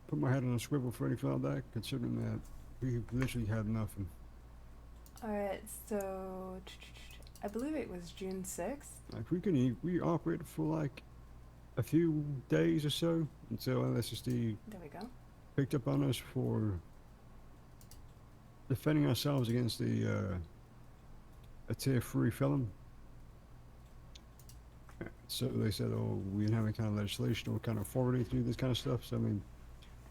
Speaker 13: put my head on a swivel for anything like that. Considering that we literally had nothing.
Speaker 1: Alright, so I believe it was June 6th.
Speaker 13: Like we operated for like a few days or so until LSSD
Speaker 1: There we go.
Speaker 13: picked up on us for defending ourselves against a tier 3 felon. So they said, oh, we didn't have any kind of legislation or kind of authority to do this kind of stuff. So, I mean,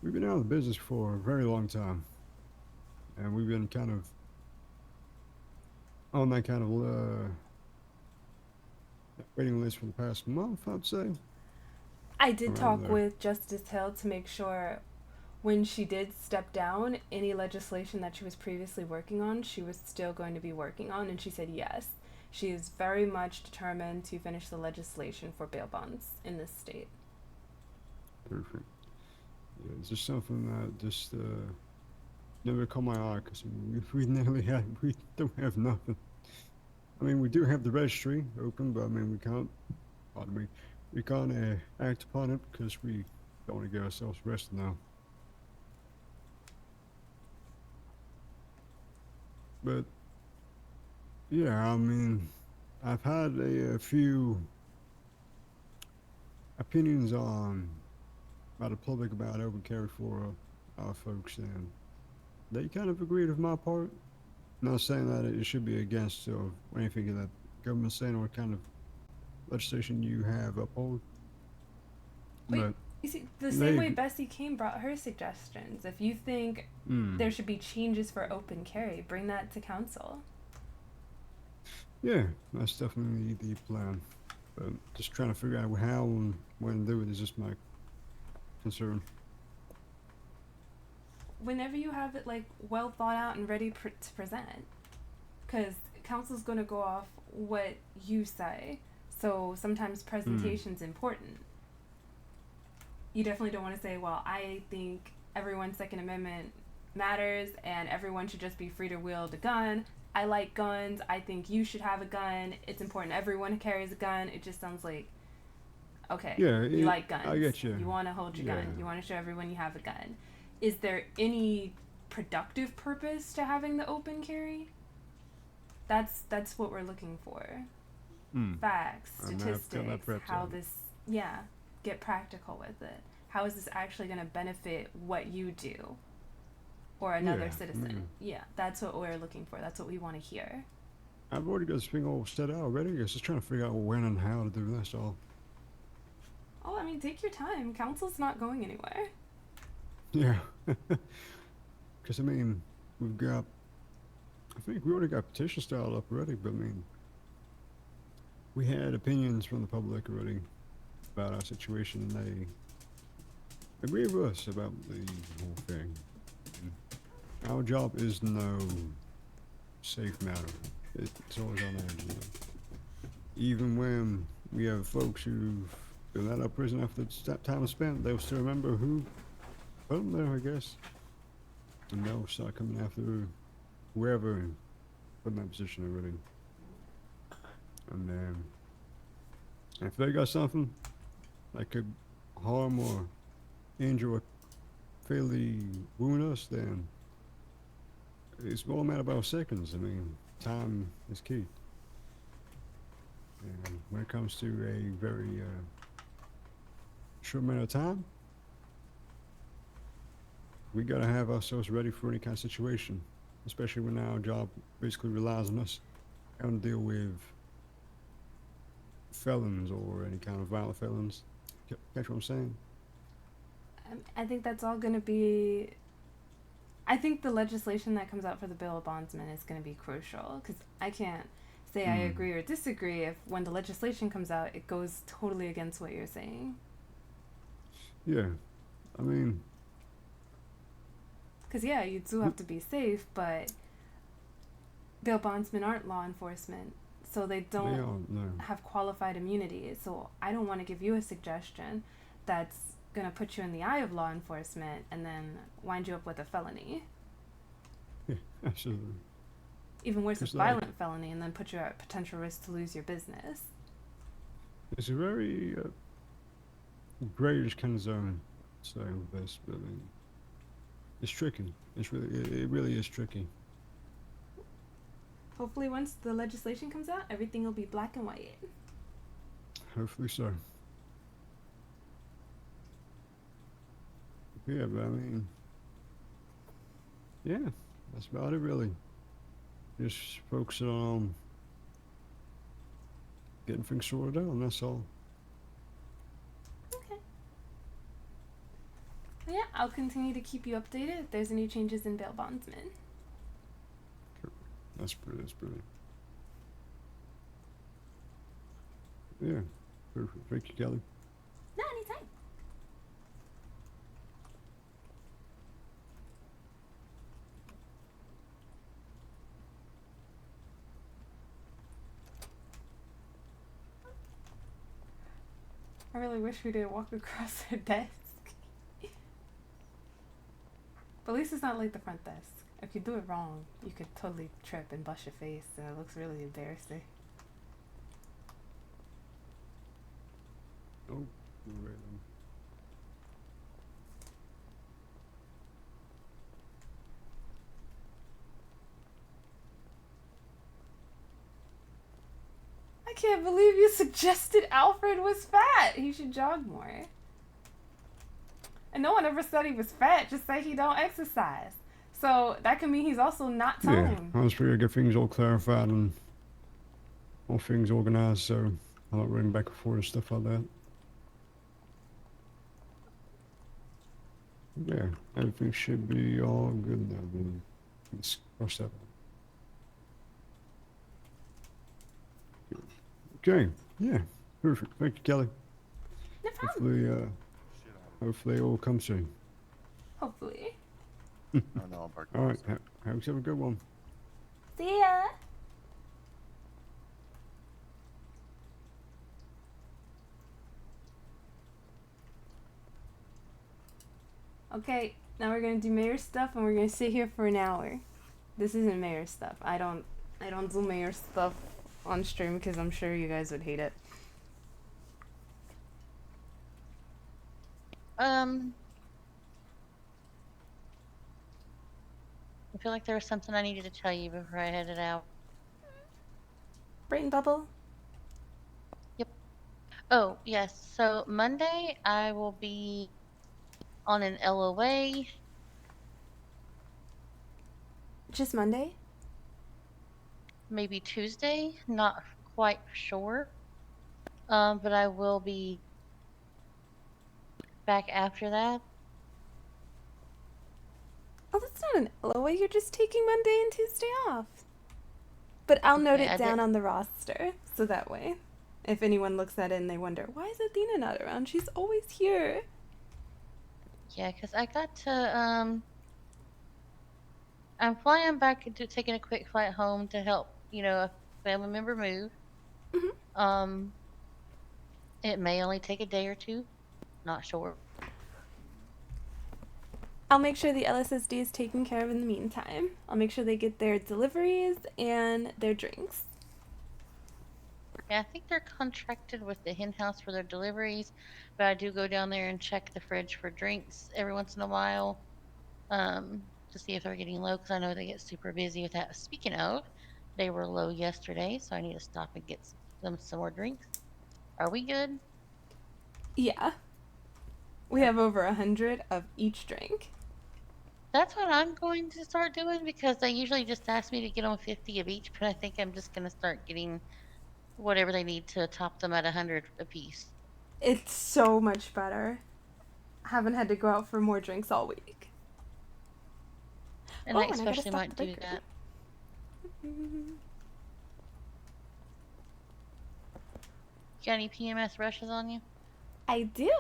Speaker 13: we've been out of the business for a very long time. And we've been kind of on that kind of waiting list for the past month, I'd say.
Speaker 1: I did
Speaker 13: Around
Speaker 1: talk
Speaker 13: there.
Speaker 1: with Justice Hill to make sure when she did step down, any legislation that she was previously working on, she was still going to be working on, and she said yes. She is very much determined to finish the legislation for bail bonds in this state.
Speaker 13: Perfect. Yeah, it's just something that just never caught my eye because we don't have nothing. I mean, we do have the registry open, but I mean, we can't, pardon me, we can't act upon it because we don't want to get ourselves arrested now. But yeah, I mean, I've had a few opinions by the public about open carry for our folks, and they kind of agreed with my part. Not saying that it should be against or anything that government's saying or kind of legislation you have uphold.
Speaker 1: Wait,
Speaker 13: But
Speaker 1: you see, the same way Bessie Kane brought her suggestions. If you think there should be changes for open carry, bring that to council.
Speaker 13: yeah, that's definitely the plan. But just trying to figure out how and when to do it is just my concern.
Speaker 1: Whenever you have it like well thought out and ready to present, because council's going to go off what you say, so sometimes presentation's important. You definitely don't want to say, well, I think everyone's Second Amendment matters and everyone should just be free to wield a gun. I like guns. I think you should have a gun. It's important everyone carries a gun. It just sounds like, okay,
Speaker 13: Yeah,
Speaker 1: you like guns.
Speaker 13: I get you.
Speaker 1: You want to hold your gun.
Speaker 13: Yeah.
Speaker 1: You want to show everyone you have a gun. Is there any productive purpose to having the open carry? That's what we're looking for. Facts,
Speaker 13: I may have to get that
Speaker 1: statistics,
Speaker 13: prepped
Speaker 1: how
Speaker 13: out.
Speaker 1: this, get practical with it. How is this actually going to benefit what you do or another
Speaker 13: Yeah,
Speaker 1: citizen? Yeah, that's what we're looking for. That's what we want to hear.
Speaker 13: I've already got this thing all set out already. I was just trying to figure out when and how to do this all.
Speaker 1: Oh, I mean, take your time. Council's not going anywhere.
Speaker 13: Yeah. Because, I mean, I think we already got petition style up already, but I mean, we had opinions from the public already about our situation, and they agree with us about the whole thing. And our job is no safe matter. It's always on edge. You know? Even when we have folks who've been out of prison after time spent, they'll still remember who put them there, I guess. And they'll start coming after whoever and put in that position already. And then, if they got something that could harm or injure or fatally wound us, then it's all a matter of seconds. I mean, time is key. And when it comes to a very short amount of time, we gotta have ourselves ready for any kind of situation, especially when our job basically relies on us having to deal with felons or any kind of violent felons. Catch what I'm saying?
Speaker 1: I think that's all going to be. I think the legislation that comes out for the Bill of Bondsmen is going to be crucial because I can't say I agree or disagree if when the legislation comes out it goes totally against what you're saying.
Speaker 13: Yeah, I mean,
Speaker 1: because you do have to be safe, but bail bondsmen aren't law enforcement, so they don't have qualified immunity. So I don't want to give you a suggestion that's going to put you in the eye of law enforcement and then wind you up with a felony.
Speaker 13: Yeah, absolutely.
Speaker 1: Even worse, a
Speaker 13: It's
Speaker 1: violent felony, and then put you at potential risk to lose your business.
Speaker 13: It's a very grayish kind of zone, so with this, but I mean, it's tricky. It really is tricky.
Speaker 1: Hopefully once the legislation comes out, everything will be black and white.
Speaker 13: Hopefully so. Yeah, but I mean, yeah, that's about it really. Just focusing on getting things sorted out, and that's all.
Speaker 1: Okay. Well, yeah, I'll continue to keep you updated if there's any changes in bail bondsman.
Speaker 13: That's brilliant. Yeah, perfect. Thank you, Kelly.
Speaker 1: No, anytime. I really wish we didn't walk across her desk. But at least it's not like the front desk. If you do it wrong, you could totally trip and bust your face, and it looks really embarrassing.
Speaker 13: Oh, right.
Speaker 1: I can't believe you suggested Alfred was fat. He should jog more. And no one ever said he was fat, just say he don't exercise. So that could mean he's also not
Speaker 13: Yeah,
Speaker 1: toned.
Speaker 13: I was figuring to get things all clarified and all things organized, so I'm not running back and forth and stuff like that. Yeah, everything should be all good now. Then let's cross that. Okay, yeah, perfect. Thank you, Kelly.
Speaker 1: No problem.
Speaker 13: Hopefully it all comes soon.
Speaker 1: Hopefully.
Speaker 14: Oh no, I'm parked.
Speaker 13: All right, have yourself a good one.
Speaker 1: See ya. Okay, now we're gonna do mayor stuff, and we're gonna sit here for an hour. This isn't mayor stuff. I don't do mayor stuff on stream because I'm sure you guys would hate it.
Speaker 6: I feel like there was something I needed to tell you before I headed out.
Speaker 1: Brain bubble.
Speaker 6: Yep. Oh, yes. So Monday I will be on an LOA.
Speaker 1: Just Monday?
Speaker 6: Maybe Tuesday, not quite sure. But I will be back after that.
Speaker 1: Oh, that's not an LOA. You're just taking Monday and Tuesday off. But I'll note
Speaker 6: Okay,
Speaker 1: it down on the roster, so that way, if anyone looks at it and they wonder, why is Athena not around? She's always here.
Speaker 6: Yeah, because I got to, I'm flying back into taking a quick flight home to help, a family member move. It may only take a day or two. Not sure.
Speaker 1: I'll make sure the LSSD is taken care of in the meantime. I'll make sure they get their deliveries and their drinks.
Speaker 6: Yeah, I think they're contracted with the hen house for their deliveries, but I do go down there and check the fridge for drinks every once in a while, to see if they're getting low, because I know they get super busy with that. Speaking of, they were low yesterday, so I need to stop and get them some more drinks. Are we good?
Speaker 1: Yeah. We have over 100 of each drink.
Speaker 6: That's what I'm going to start doing, because they usually just ask me to get them 50 of each, but I think I'm just going to start getting whatever they need to top them at 100 apiece.
Speaker 1: It's so much better. I haven't had to go out for more drinks all week.
Speaker 6: And I especially might do that. Got any PMS rushes on you?
Speaker 1: I do.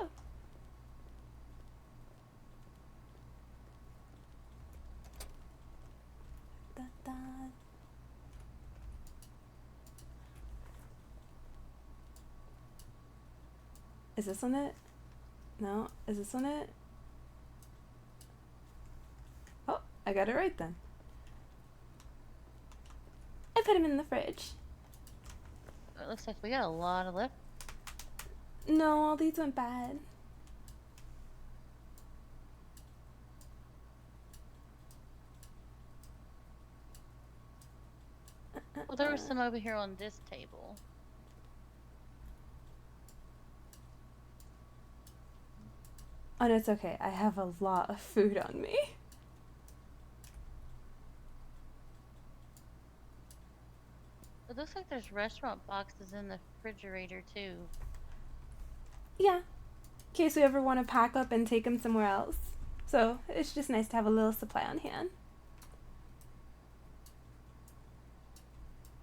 Speaker 1: Is this on it? No? Is this on it? Oh, I got it right then. I put him in the fridge.
Speaker 6: It looks like we got a lot of left.
Speaker 1: No, all these went bad.
Speaker 6: Well, there was some over here on this table.
Speaker 1: Oh, no, it's okay. I have a lot of food on me.
Speaker 6: It looks like there's restaurant boxes in the refrigerator too.
Speaker 1: Yeah. In case we ever want to pack up and take them somewhere else. So it's just nice to have a little supply on hand.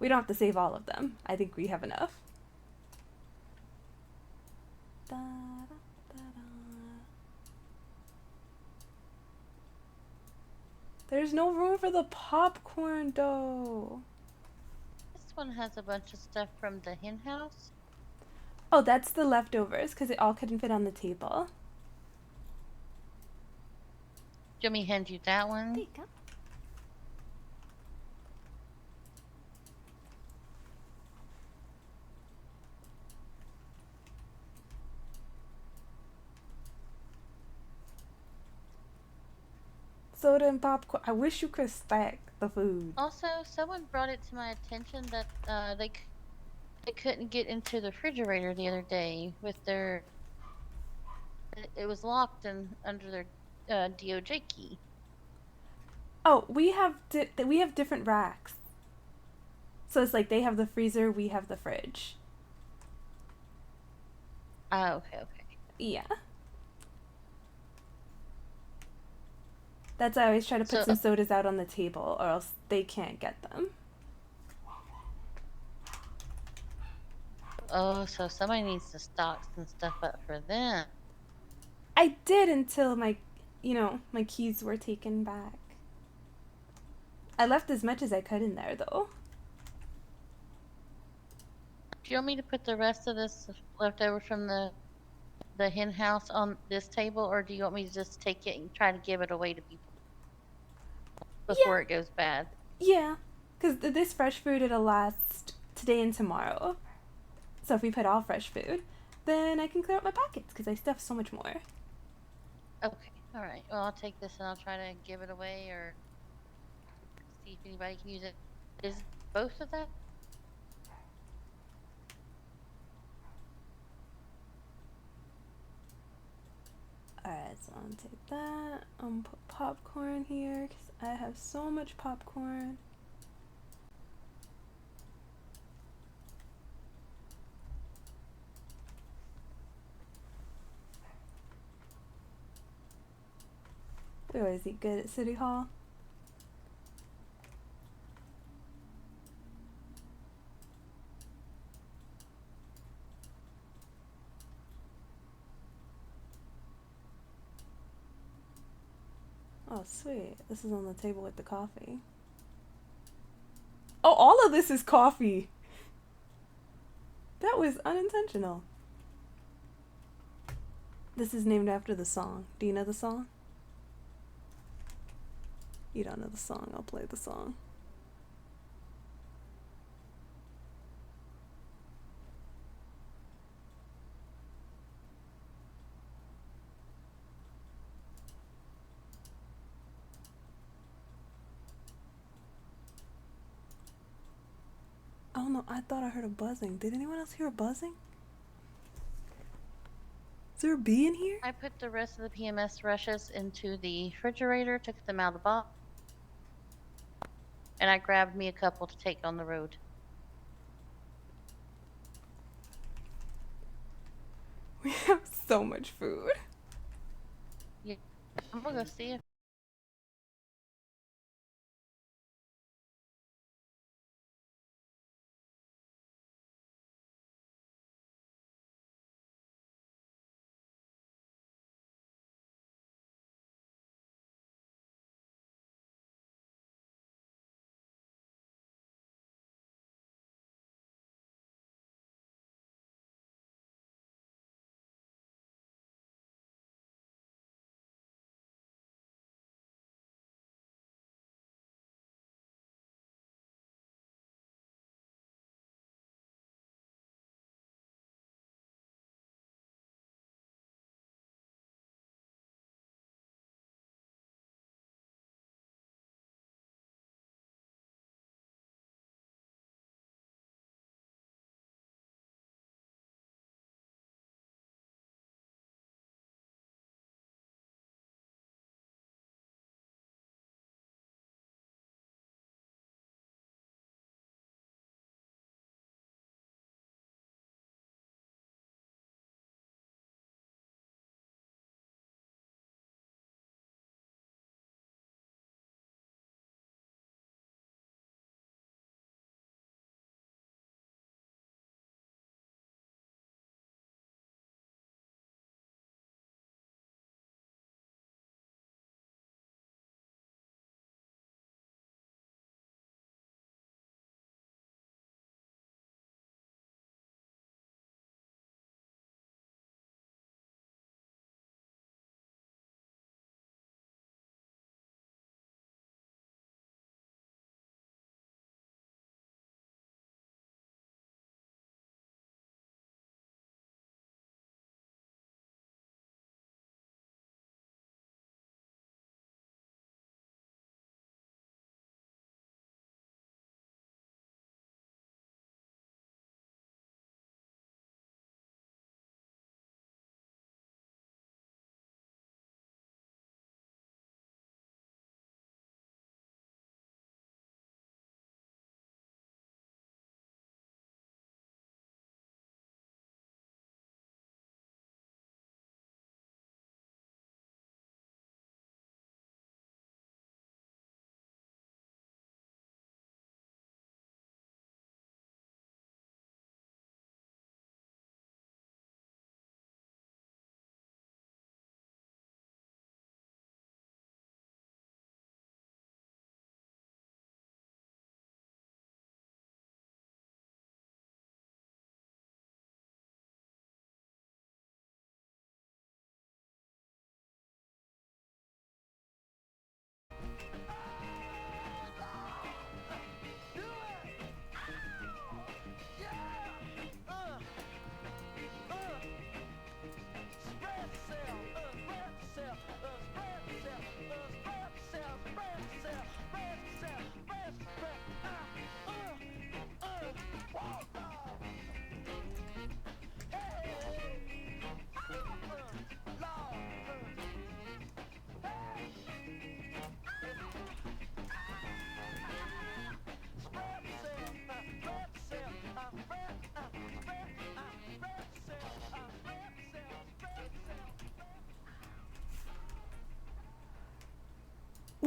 Speaker 1: We don't have to save all of them. I think we have enough. Da, da, da, da. There's no room for the popcorn dough.
Speaker 6: This one has a bunch of stuff from the hen house.
Speaker 1: Oh, that's the leftovers because it all couldn't fit on the table.
Speaker 6: Do you want me to hand you that one?
Speaker 1: There you go. Soda and popcorn. I wish you could stack the food.
Speaker 6: Also, someone brought it to my attention that they couldn't get into the refrigerator the other day with their. It was locked and under their DOJ key.
Speaker 1: Oh, we have different racks. So it's like they have the freezer, we have the fridge.
Speaker 6: Oh, okay.
Speaker 1: Yeah. That's why I always try to put some sodas out on the table, or else they can't get them.
Speaker 6: Oh, so somebody needs to stock some stuff up for them.
Speaker 1: I did until my keys were taken back. I left as much as I could in there, though.
Speaker 6: Do you want me to put the rest of this leftover from the hen house on this table, or do you want me to just take it and try to give it away to people before it goes bad?
Speaker 1: Yeah, because this fresh food, it'll last today and tomorrow. So if we put all fresh food, then I can clear out my pockets, because I still have so much more.
Speaker 6: Okay, alright. Well, I'll take this and I'll try to give it away or see if anybody can use it. Is both of that?
Speaker 1: Alright, so I'm gonna take that. I'm gonna put popcorn here, because I have so much popcorn. We always eat good at City Hall. Oh, sweet. This is on the table with the coffee. Oh, all of this is coffee! That was unintentional. This is named after the song. Do you know the song? You don't know the song. I'll play the song. I don't know. I thought I heard a buzzing. Did anyone else hear a buzzing? Is there a bee in here?
Speaker 6: I put the rest of the PMS rushes into the refrigerator, took them out of the box, and I grabbed me a couple to take on the road.
Speaker 1: We have so much food.
Speaker 6: Yeah. I'm gonna go see if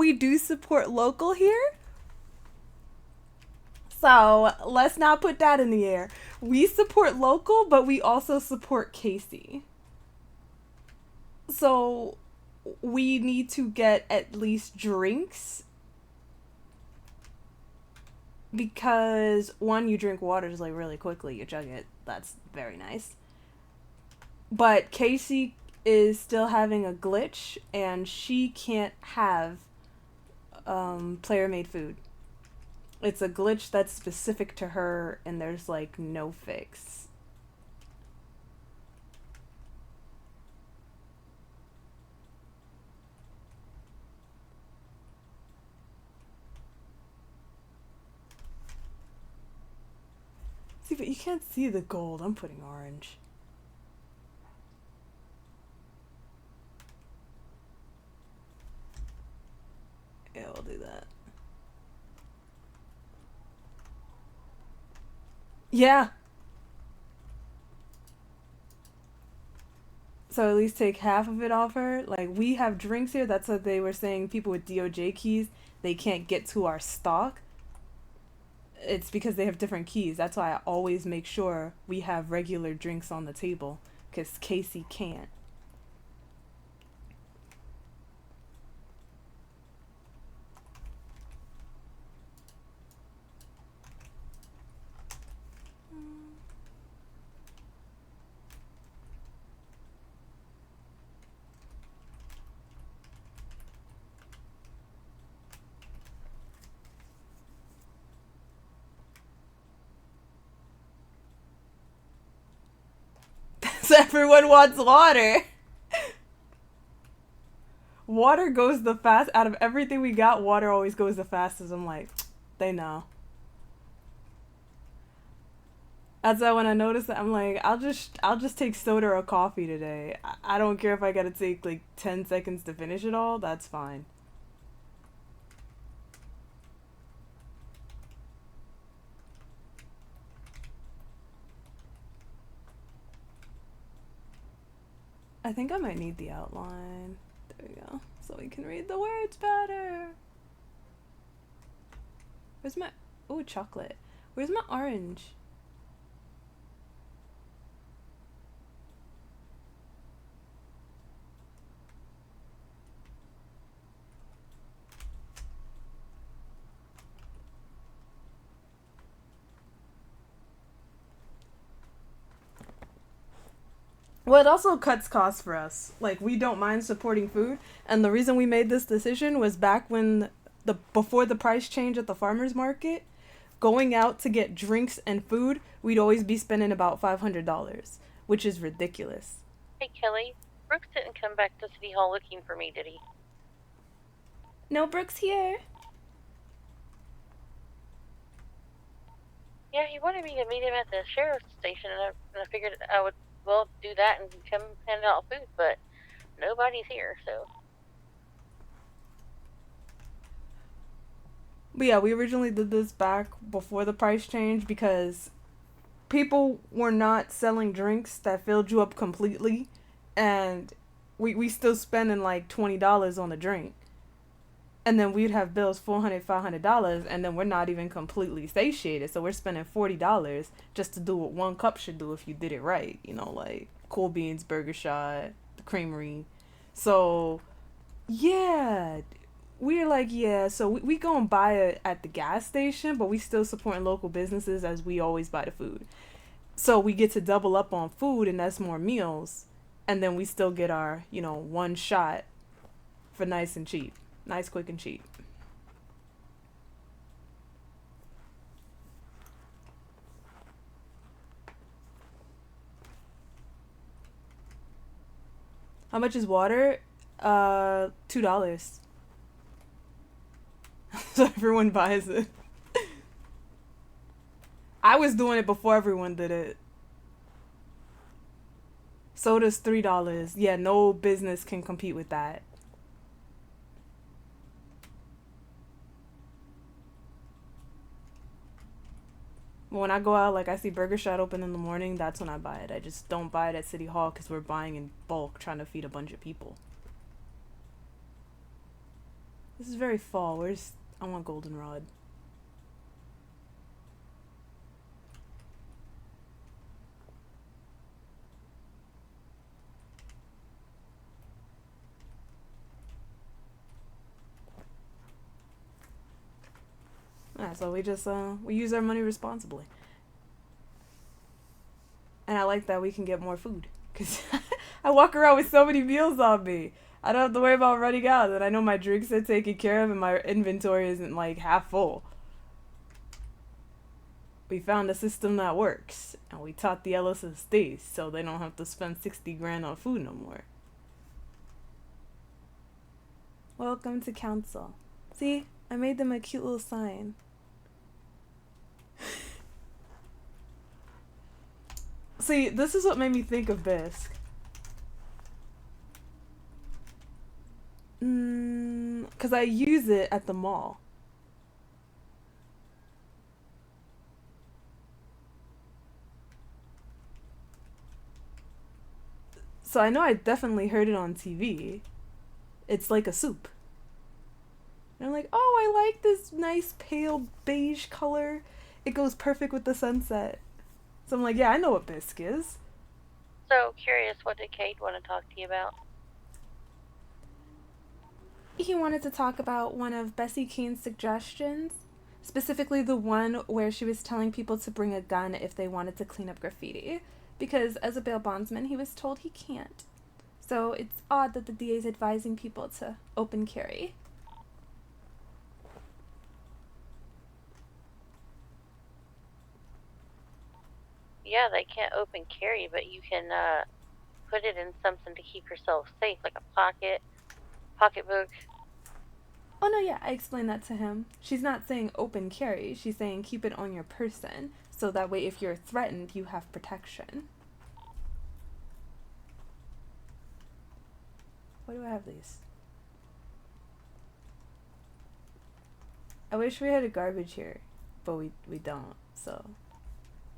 Speaker 1: we do support local here. So let's not put that in the air. We support local, but we also support Casey. So we need to get at least drinks. Because, one, you drink water just like really quickly. You chug it. That's very nice. But Casey is still having a glitch, and she can't have player-made food. It's a glitch that's specific to her, and there's like no fix. See, but you can't see the gold. I'm putting orange. Yeah, we'll do that. Yeah. So at least take half of it off her. Like, we have drinks here. That's what they were saying. People with DOJ keys, they can't get to our stock. It's because they have different keys. That's why I always make sure we have regular drinks on the table. Because Casey can't. So everyone wants water. Water goes the fast. Out of everything we got, water always goes the fastest. I'm like, they know. That's why when I noticed that, I'm like, I'll just take soda or coffee today. I don't care if I gotta take like 10 seconds to finish it all. That's fine. I think I might need the outline. There we go. So we can read the words better. Where's my... Oh, chocolate. Where's my orange? Well, it also cuts costs for us. Like, we don't mind supporting food, and the reason we made this decision was back when before the price change at the farmers market, going out to get drinks and food, we'd always be spending about $500, which is ridiculous.
Speaker 6: Hey, Kelly. Brooks didn't come back to City Hall looking for me, did he?
Speaker 1: No, Brooks here.
Speaker 6: Yeah, he wanted me to meet him at the sheriff's station, and I figured I would, well, do that and come hand out food, but nobody's here, so.
Speaker 1: But yeah, we originally did this back before the price change because people were not selling drinks that filled you up completely, and we still spending like $20 on a drink. And then we'd have bills $400, $500, and then we're not even completely satiated. So we're spending $40 just to do what one cup should do if you did it right. You know, like Cool Beans, Burger Shot, the Creamery. So, yeah, we're like, yeah, so we go and buy it at the gas station, but we still supporting local businesses as we always buy the food. So we get to double up on food, and that's more meals. And then we still get our, you know, one shot for nice and cheap. Nice, quick, and cheap. How much is water? $2. So everyone buys it. I was doing it before everyone did it. Soda's $3. Yeah, no business can compete with that. When I go out, like, I see Burger Shot open in the morning, that's when I buy it. I just don't buy it at City Hall because we're buying in bulk, trying to feed a bunch of people. This is very fall. Where's... I want goldenrod. Yeah, so we just, we use our money responsibly. And I like that we can get more food. Because I walk around with so many meals on me. I don't have to worry about running out. And I know my drinks are taken care of and my inventory isn't, like, half full. We found a system that works. And we taught the LSSD so they don't have to spend 60 grand on food no more. Welcome to council. See? I made them a cute little sign. See, this is what made me think of Bisque. Because I use it at the mall. So I know I definitely heard it on TV. It's like a soup. And I'm like, oh, I like this nice pale beige color. It goes perfect with the sunset. So I'm like, yeah, I know what Bisque is.
Speaker 6: So curious, what did Kate want to talk to you about?
Speaker 1: He wanted to talk about one of Bessie Keene's suggestions. Specifically the one where she was telling people to bring a gun if they wanted to clean up graffiti. Because as a bail bondsman, he was told he can't. So it's odd that the DA is advising people to open carry.
Speaker 6: Yeah, they can't open carry, but you can put it in something to keep yourself safe, like a pocketbook.
Speaker 1: Oh no, yeah, I explained that to him. She's not saying open carry, she's saying keep it on your person, so that way if you're threatened, you have protection. Why do I have these? I wish we had a garbage here, but we don't, so...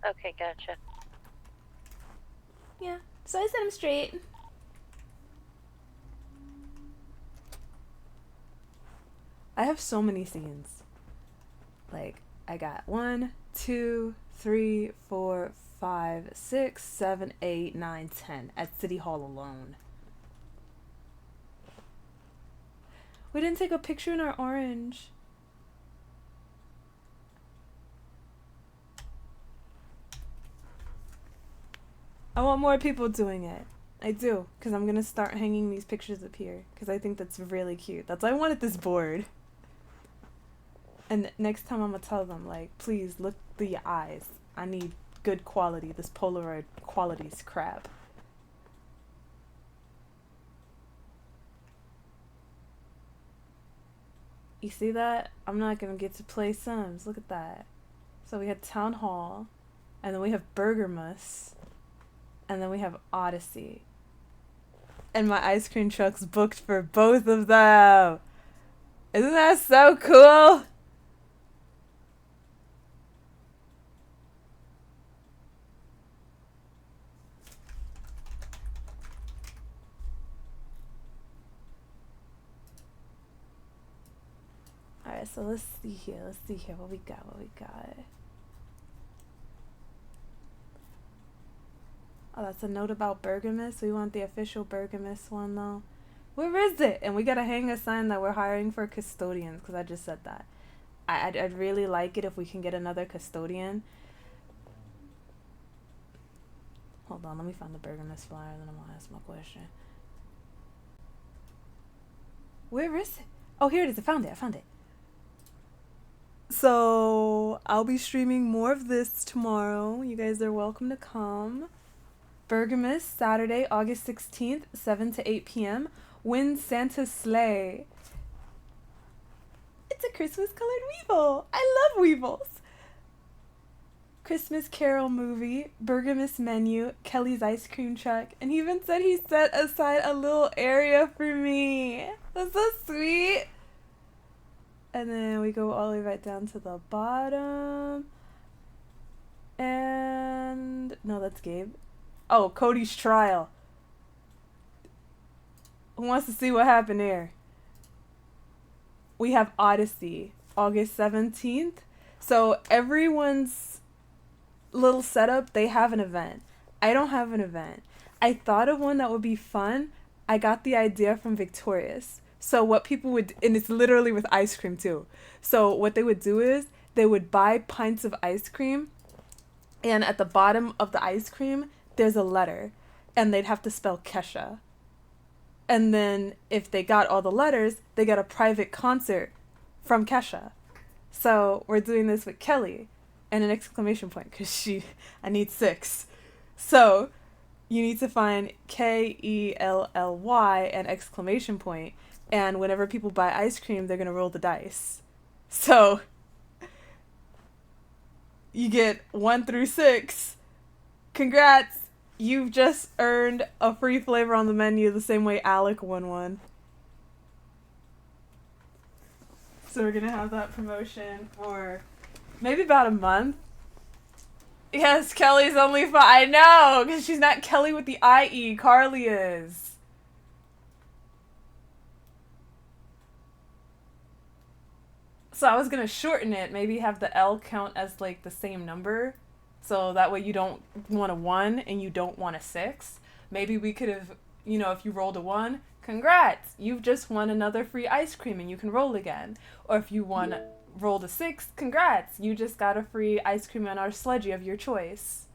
Speaker 6: Okay, gotcha.
Speaker 1: Yeah, so I set him straight. I have so many scenes. Like, I got 1, 2, 3, 4, 5, 6, 7, 8, 9, 10 at City Hall alone. We didn't take a picture in our orange. I want more people doing it. I do, because I'm going to start hanging these pictures up here, because I think that's really cute. That's why I wanted this board. And next time I'm going to tell them, like, please look through your eyes. I need good quality. This Polaroid quality's crap. You see that? I'm not going to get to play Sims. Look at that. So we had Town Hall, and then we have Burgermus. And then we have Odyssey. And my ice cream truck's booked for both of them. Isn't that so cool? Alright, so let's see here. Let's see here what we got. Oh, that's a note about Burgermus. We want the official Burgermus one, though. Where is it? And we gotta hang a sign that we're hiring for custodians, because I just said that. I'd really like it if we can get another custodian. Hold on, let me find the Burgermus flyer, then I'm gonna ask my question. Where is it? Oh, here it is. I found it. So, I'll be streaming more of this tomorrow. You guys are welcome to come. Burgermus, Saturday, August 16th, 7 to 8 p.m. Win Santa's Sleigh. It's a Christmas-colored Weevil. I love Weevils. Christmas Carol movie, Burgermus menu, Kelly's ice cream truck, and he even said he set aside a little area for me. That's so sweet. And then we go all the way right down to the bottom. And... no, that's Gabe. Oh, Cody's trial. Who wants to see what happened here? we have Odyssey, August 17th. So everyone's little setup, they have an event. I don't have an event. I thought of one that would be fun. I got the idea from Victorious. So what people would, and it's literally with ice cream too. So what they would do is they would buy pints of ice cream, and at the bottom of the ice cream, there's a letter, and they'd have to spell Kesha. And then if they got all the letters, they got a private concert from Kesha. So we're doing this with Kelly and an exclamation point because I need 6. So you need to find Kelly and exclamation point. And whenever people buy ice cream, they're going to roll the dice. So you get 1 through 6. Congrats. You've just earned a free flavor on the menu the same way Alec won one. So we're going to have that promotion for maybe about a month. Yes, Kelly's only 5. I know, because she's not Kelly with the IE. Carly is. So I was going to shorten it. Maybe have the L count as like the same number. So that way you don't want a 1 and you don't want a 6. Maybe we could have, if you rolled a 1, congrats. You've just won another free ice cream and you can roll again. Or if you rolled a 6, congrats. You just got a free ice cream on our sledgy of your choice.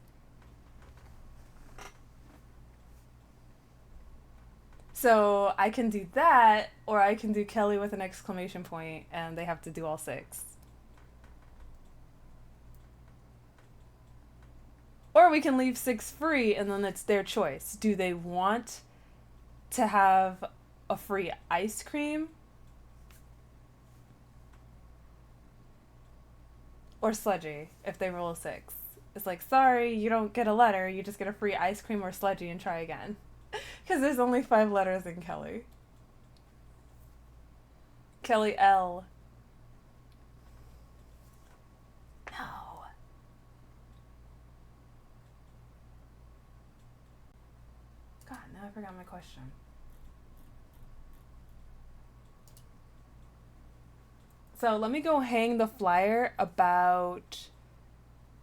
Speaker 1: So I can do that, or I can do Kelly with an exclamation point and they have to do all 6. Or we can leave 6 free and then it's their choice. Do they want to have a free ice cream? Or sledgy if they roll a 6. It's like, sorry, you don't get a letter. You just get a free ice cream or sledgy and try again. Because there's only 5 letters in Kelly. Kelly L. No. God, now I forgot my question. So let me go hang the flyer about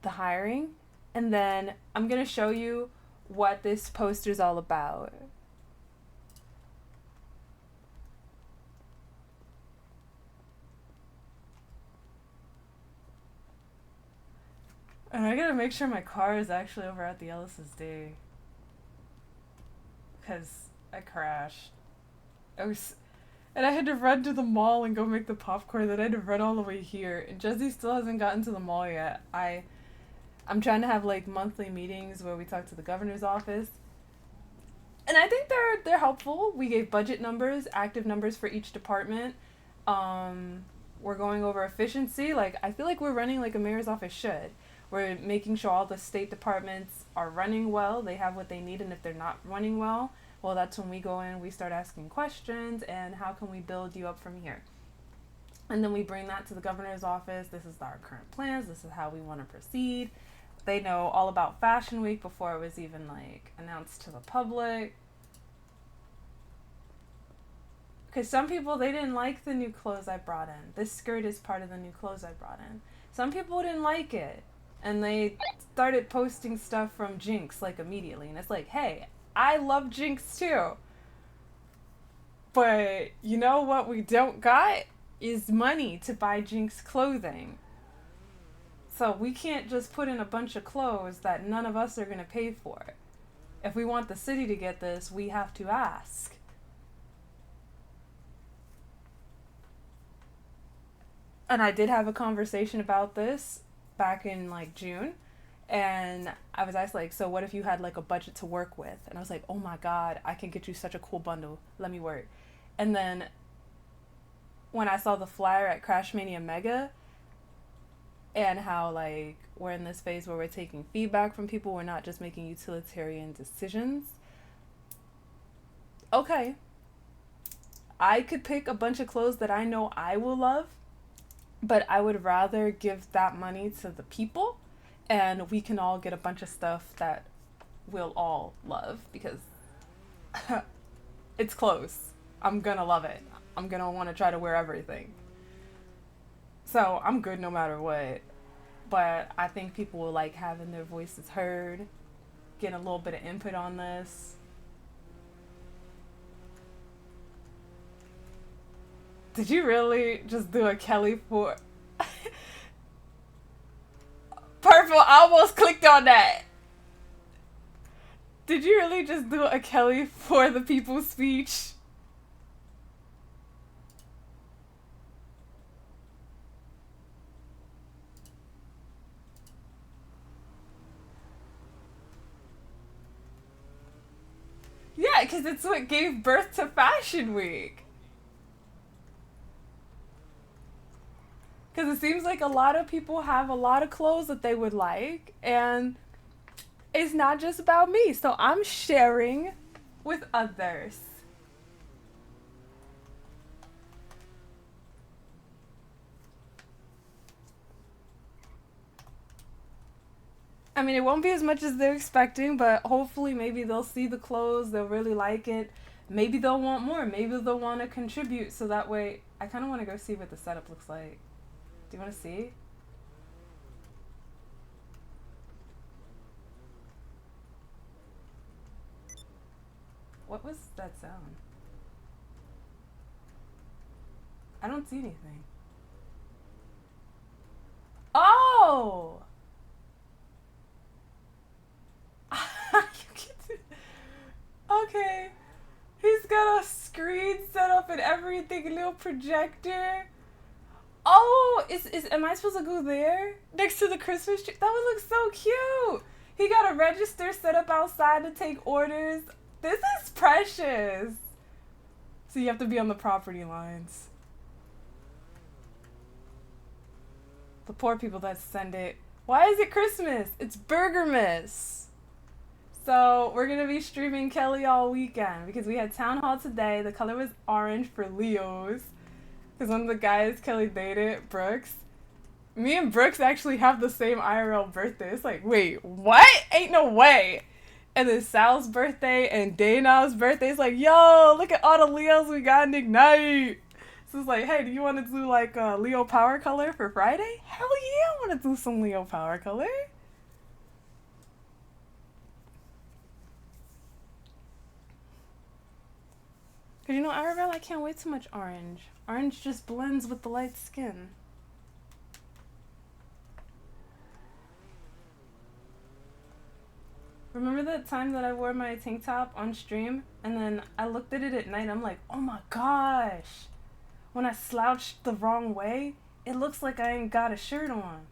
Speaker 1: the hiring, and then I'm going to show you what this poster's all about. And I gotta make sure my car is actually over at the LSSD. Because I crashed. And I had to run to the mall and go make the popcorn, then I had to run all the way here. And Jesse still hasn't gotten to the mall yet. I'm trying to have like monthly meetings where we talk to the governor's office. And I think they're helpful. We gave budget numbers, active numbers for each department. We're going over efficiency. Like, I feel like we're running like a mayor's office should. We're making sure all the state departments are running well. They have what they need, and if they're not running well, that's when we go in, we start asking questions, and how can we build you up from here? And then we bring that to the governor's office. This is our current plans. This is how we want to proceed. They know all about Fashion Week before it was even like announced to the public. Because some people, they didn't like the new clothes I brought in. This skirt is part of the new clothes I brought in. Some people didn't like it. And they started posting stuff from Jinx like immediately. And it's like, hey, I love Jinx too. But you know what we don't got is money to buy Jinx clothing. So we can't just put in a bunch of clothes that none of us are going to pay for. If we want the city to get this, we have to ask. And I did have a conversation about this back in like June. And I was asked like, so what if you had like a budget to work with? And I was like, oh my God, I can get you such a cool bundle. Let me work. And then when I saw the flyer at Crash Mania Mega and how like we're in this phase where we're taking feedback from people, we're not just making utilitarian decisions. Okay. I could pick a bunch of clothes that I know I will love, but I would rather give that money to the people and we can all get a bunch of stuff that we'll all love because it's clothes. I'm gonna love it. I'm gonna want to try to wear everything. So I'm good no matter what. But I think people will like having their voices heard, getting a little bit of input on this. Did you really just do a Kelly for... Purple, I almost clicked on that. Did you really just do a Kelly for the people speech? Yeah, because it's what gave birth to Fashion Week. Because it seems like a lot of people have a lot of clothes that they would like, and it's not just about me, so I'm sharing with others. I mean, it won't be as much as they're expecting, but hopefully maybe they'll see the clothes, they'll really like it. Maybe they'll want more. Maybe they'll want to contribute, so that way... I kind of want to go see what the setup looks like. Do you want to see? What was that sound? I don't see anything. Oh! Okay. He's got a screen set up and everything, a little projector. Oh, am I supposed to go there? Next to the Christmas tree? That would look so cute. He got a register set up outside to take orders. This is precious. So you have to be on the property lines. The poor people that send it. Why is it Christmas? It's Burgermas. So we're going to be streaming Kelly all weekend because we had town hall today. The color was orange for Leos. Because one of the guys Kelly dated, Brooks, me and Brooks actually have the same IRL birthday. It's like, wait, what? Ain't no way. And then Sal's birthday and Dana's birthday. It's like, yo, look at all the Leos we got in Ignite. So it's like, hey, do you want to do like a Leo power color for Friday? Hell yeah, I want to do some Leo power color. Because, you know, IRL, I can't wait too much orange. Orange just blends with the light skin. Remember that time that I wore my tank top on stream? And then I looked at it at night and I'm like, oh my gosh. When I slouched the wrong way, it looks like I ain't got a shirt on.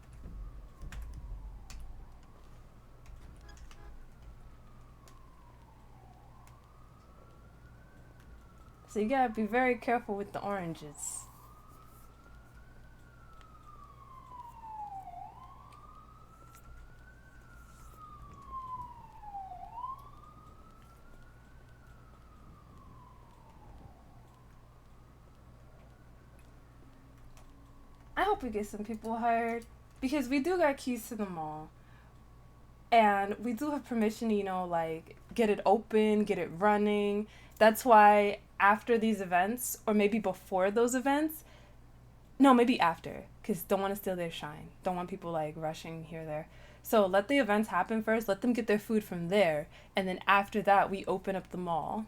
Speaker 1: So you gotta be very careful with the oranges. I hope we get some people hired because we do got keys to the mall. And we do have permission to, you know, like, get it open, get it running. That's why after these events, or maybe before those events, no, maybe after, because don't want to steal their shine. Don't want people, like, rushing here or there. So let the events happen first. Let them get their food from there. And then after that, we open up the mall.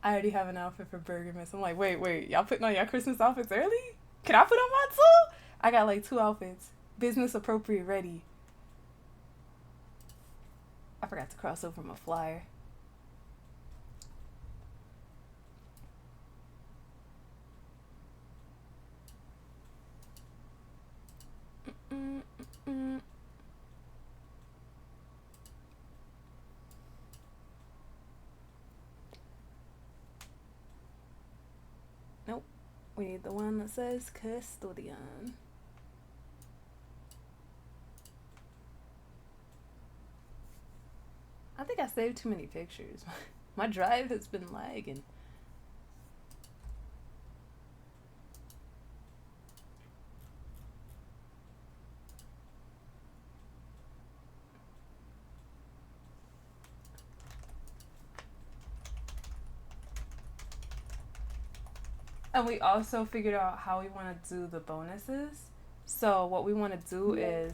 Speaker 1: I already have an outfit for Burgermas. I'm like, wait, y'all putting on y'all Christmas outfits early? Can I put on mine too? I got, like, 2 outfits. Business appropriate ready. I forgot to cross over my flyer. Nope. We need the one that says custodian. I think I saved too many pictures. My drive has been lagging. And we also figured out how we want to do the bonuses. So what we want to do is,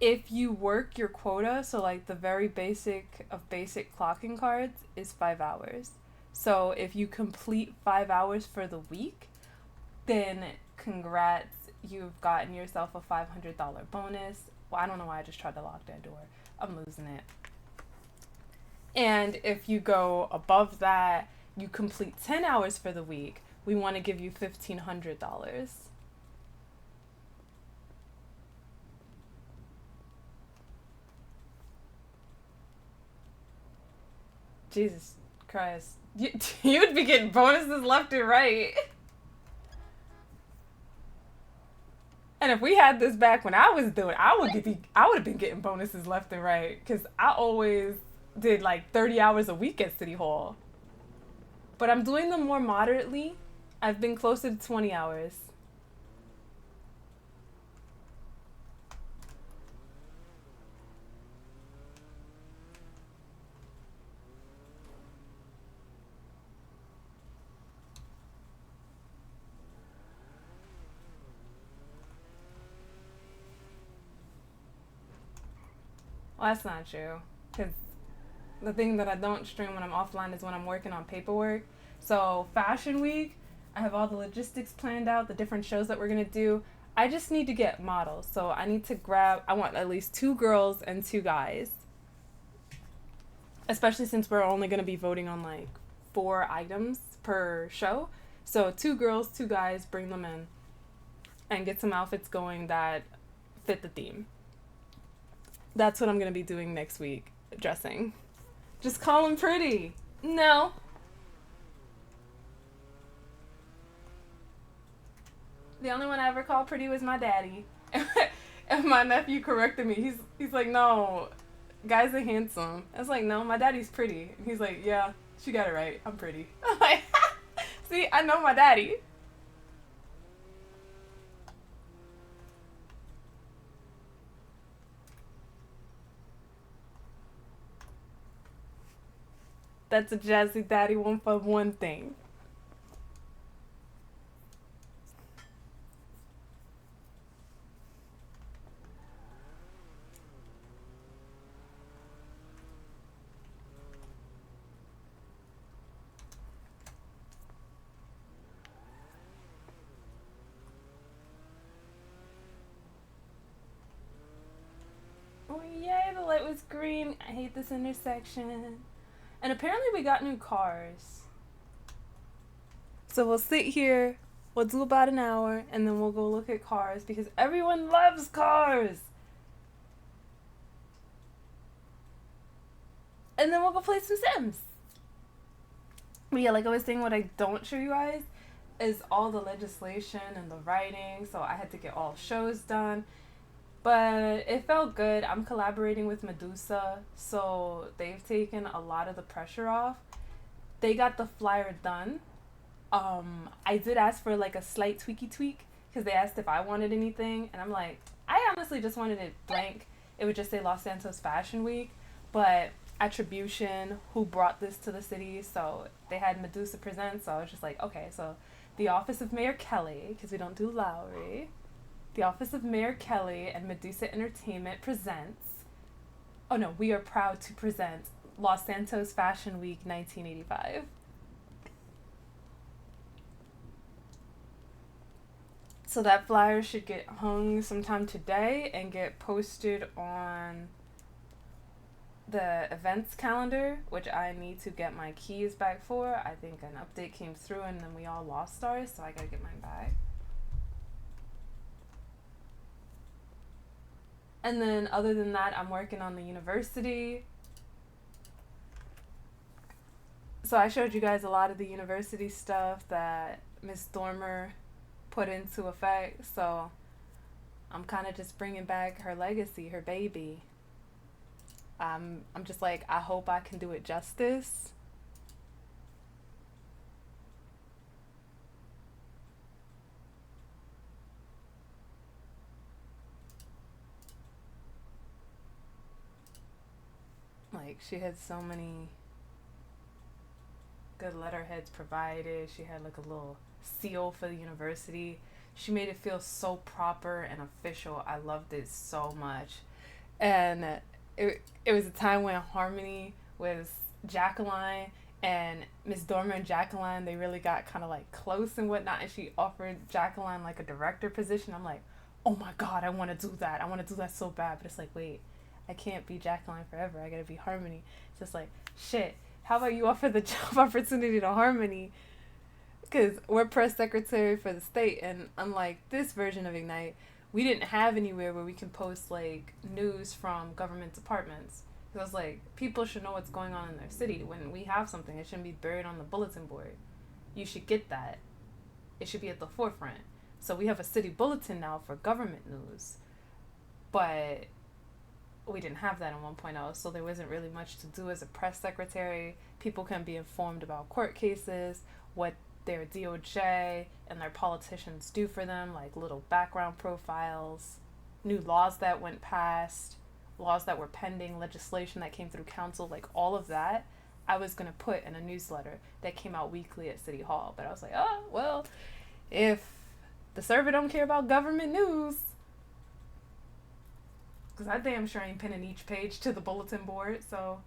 Speaker 1: if you work your quota, so like the very basic of basic clocking cards is 5 hours. So if you complete 5 hours for the week, then congrats, you've gotten yourself a $500 bonus. Well, I don't know why I just tried to lock that door. I'm losing it. And if you go above that, you complete 10 hours for the week, we want to give you $1,500. Jesus Christ. You'd be getting bonuses left and right. And if we had this back when I was doing, I would have been getting bonuses left and right, because I always did like 30 hours a week at City Hall. But I'm doing them more moderately. I've been closer to 20 hours. Well, that's not true, because the thing that I don't stream when I'm offline is when I'm working on paperwork. So Fashion Week, I have all the logistics planned out, the different shows that we're going to do. I just need to get models. So I need to I want at least 2 girls and 2 guys. Especially since we're only going to be voting on like 4 items per show. So 2 girls, 2 guys, bring them in. And get some outfits going that fit the theme. That's what I'm going to be doing next week, dressing. Just call them pretty. No. The only one I ever called pretty was my daddy. And my nephew corrected me. He's like, no, guys are handsome. I was like, no, my daddy's pretty. And he's like, yeah, she got it right. I'm pretty. I'm like, see, I know my daddy. That's a Jazzy Daddy 1 for 1 thing. Oh yay, the light was green. I hate this intersection. And apparently we got new cars. So we'll sit here, we'll do about an hour, and then we'll go look at cars because everyone loves cars. And then we'll go play some Sims. But yeah, like I was saying, what I don't show you guys is all the legislation and the writing. So I had to get all shows done. But it felt good. I'm collaborating with Medusa, so they've taken a lot of the pressure off. They got the flyer done. I did ask for like a slight tweak because they asked if I wanted anything, and I'm like, I honestly just wanted it blank. It would just say Los Santos Fashion Week, but attribution, who brought this to the city, so they had Medusa present, so I was just like, okay, so the Office of Mayor Kelly, because we don't do Lowry. The Office of Mayor Kelly and Medusa Entertainment presents, oh no, we are proud to present Los Santos Fashion Week 1985. So that flyer should get hung sometime today and get posted on the events calendar, which I need to get my keys back for. I think an update came through and then we all lost ours, so I gotta get mine back. And then other than that, I'm working on the university. So I showed you guys a lot of the university stuff that Miss Stormer put into effect. So I'm kind of just bringing back her legacy, her baby. I'm just like, I hope I can do it justice. Like, she had so many good letterheads provided. She had like a little seal for the university. She made it feel so proper and official. I loved it so much. And it was a time when Harmony was Jacqueline, and Miss Dormer and Jacqueline, they really got kind of like close and whatnot, and she offered Jacqueline like a director position. I'm like, oh my god, I want to do that. I want to do that so bad. But it's like, wait, I can't be Jacqueline forever. I gotta be Harmony. It's just like, shit, how about you offer the job opportunity to Harmony? Because we're press secretary for the state, and unlike this version of Ignite, we didn't have anywhere where we can post like news from government departments. So I was like, people should know what's going on in their city. When we have something, it shouldn't be buried on the bulletin board. You should get that. It should be at the forefront. So we have a city bulletin now for government news. But we didn't have that in 1.0, so there wasn't really much to do as a press secretary. People can be informed about court cases, what their DOJ and their politicians do for them, like little background profiles, new laws that went past, laws that were pending, legislation that came through council, like all of that I was going to put in a newsletter that came out weekly at City Hall. But I was like, oh, well, if the server don't care about government news, because I damn sure ain't pinning each page to the bulletin board, so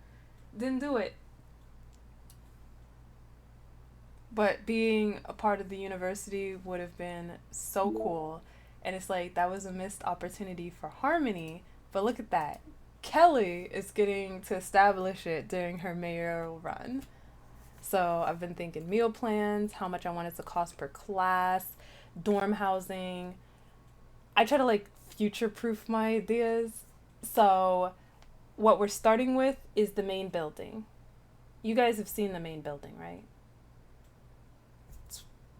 Speaker 1: didn't do it. But being a part of the university would have been so cool. And it's like, that was a missed opportunity for Harmony. But look at that. Kelly is getting to establish it during her mayoral run. So I've been thinking meal plans, how much I want it to cost per class, dorm housing. I try to like future-proof my ideas. So what we're starting with is the main building. You guys have seen the main building, right?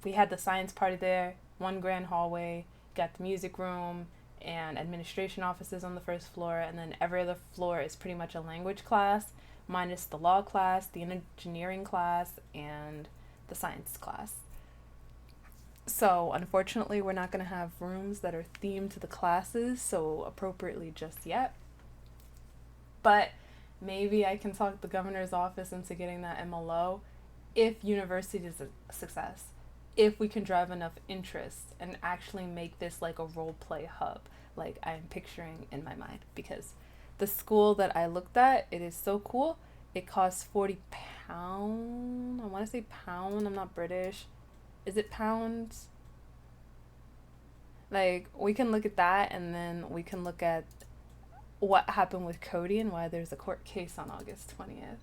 Speaker 1: We had the science party there, one grand hallway, got the music room and administration offices on the first floor, and then every other floor is pretty much a language class, minus the law class, the engineering class, and the science class. So unfortunately, we're not going to have rooms that are themed to the classes so appropriately just yet. But maybe I can talk the governor's office into getting that MLO if university is a success. If we can drive enough interest and actually make this like a role play hub, like I'm picturing in my mind. Because the school that I looked at, it is so cool. It costs £40. I want to say pound. I'm not British. Is it pounds? Like, we can look at that, and then we can look at what happened with Cody and why there's a court case on August 20th.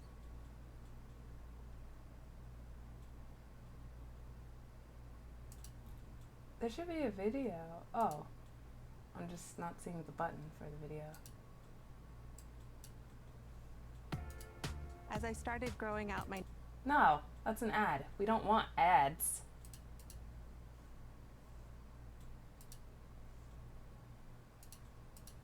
Speaker 1: There should be a video. Oh. I'm just not seeing the button for the video.
Speaker 15: As I started growing out my...
Speaker 1: No, that's an ad. We don't want ads.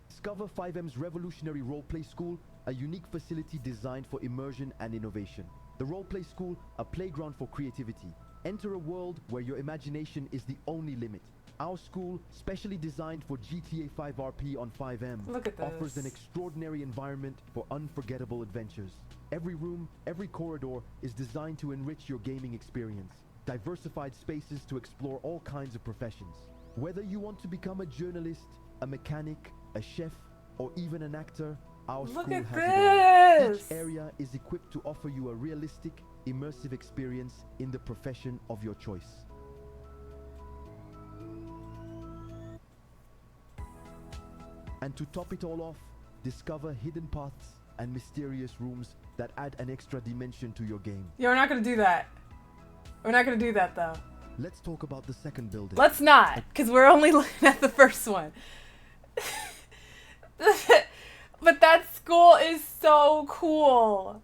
Speaker 16: Discover 5M's revolutionary roleplay school, a unique facility designed for immersion and innovation. The roleplay school, a playground for creativity. Enter a world where your imagination is the only limit. Our school, specially designed for GTA 5 RP on 5M, offers an extraordinary environment for unforgettable adventures. Every room, every corridor is designed to enrich your gaming experience. Diversified spaces to explore all kinds of professions. Whether you want to become a journalist, a mechanic, a chef, or even an actor, our school has it all. Each area is equipped to offer you a realistic, immersive experience in the profession of your choice. And to top it all off, discover hidden paths and mysterious rooms that add an extra dimension to your game.
Speaker 1: Yeah, we're not gonna do that. We're not gonna do that though.
Speaker 16: Let's talk about the second building.
Speaker 1: Let's not, because we're only looking at the first one. But that school is so cool.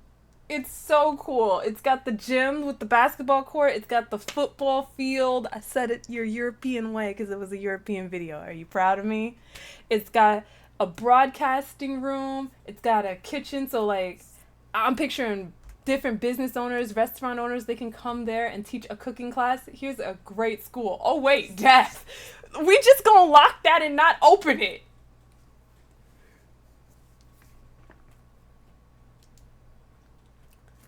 Speaker 1: It's so cool. It's got the gym with the basketball court. It's got the football field. I said it your European way because it was a European video. Are you proud of me? It's got a broadcasting room. It's got a kitchen. So, like, I'm picturing different business owners, restaurant owners. They can come there and teach a cooking class. Here's a great school. Oh, wait, Death. We just gonna lock that and not open it.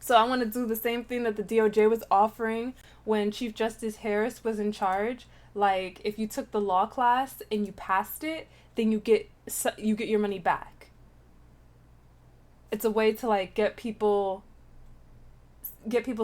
Speaker 1: So I want to do the same thing that the DOJ was offering when Chief Justice Harris was in charge. Like, if you took the law class and you passed it, then you get your money back. It's a way to like get people's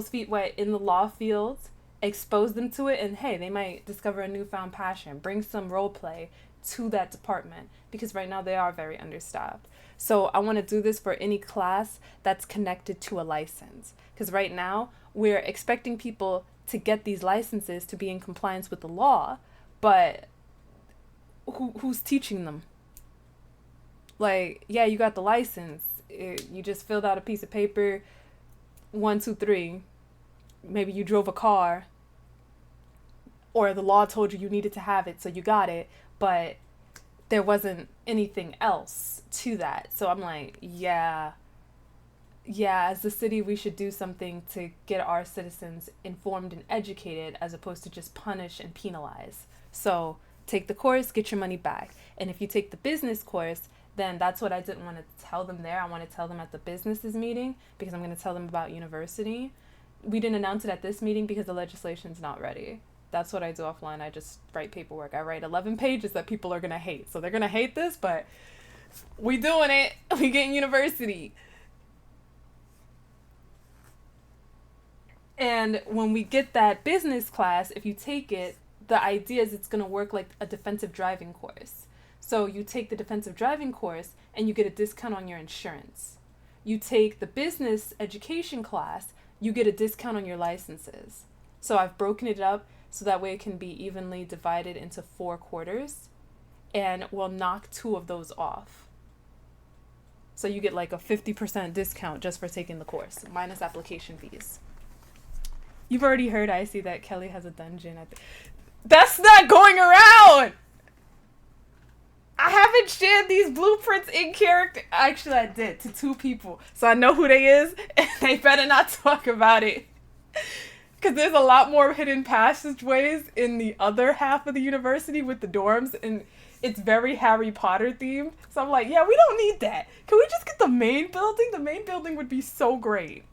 Speaker 1: feet wet in the law field, expose them to it, and hey, they might discover a newfound passion. Bring some role play to that department, because right now they are very understaffed. So I want to do this for any class that's connected to a license, because right now we're expecting people to get these licenses to be in compliance with the law, but who's teaching them? Like, yeah, you got the license. You just filled out a piece of paper, 1, 2, 3. Maybe you drove a car, or the law told you needed to have it, so you got it, but there wasn't anything else to that. So I'm like, yeah, as the city, we should do something to get our citizens informed and educated as opposed to just punish and penalize. So take the course, get your money back. And if you take the business course, then that's what I didn't want to tell them there. I want to tell them at the businesses meeting, because I'm going to tell them about university. We didn't announce it at this meeting because the legislation's not ready. That's what I do offline. I just write paperwork. I write 11 pages that people are going to hate. So they're going to hate this, but we doing it. We getting university. And when we get that business class, if you take it, the idea is it's going to work like a defensive driving course. So you take the defensive driving course and you get a discount on your insurance. You take the business education class, you get a discount on your licenses. So I've broken it up so that way it can be evenly divided into 4 quarters, and we'll knock 2 of those off. So you get like a 50% discount just for taking the course, minus application fees. You've already heard, I see that Kelly has a dungeon. That's not going around! I haven't shared these blueprints in character. Actually, I did, to 2 people. So I know who they is, and they better not talk about it. Because there's a lot more hidden passageways in the other half of the university with the dorms, and it's very Harry Potter themed. So I'm like, yeah, we don't need that. Can we just get the main building? The main building would be so great.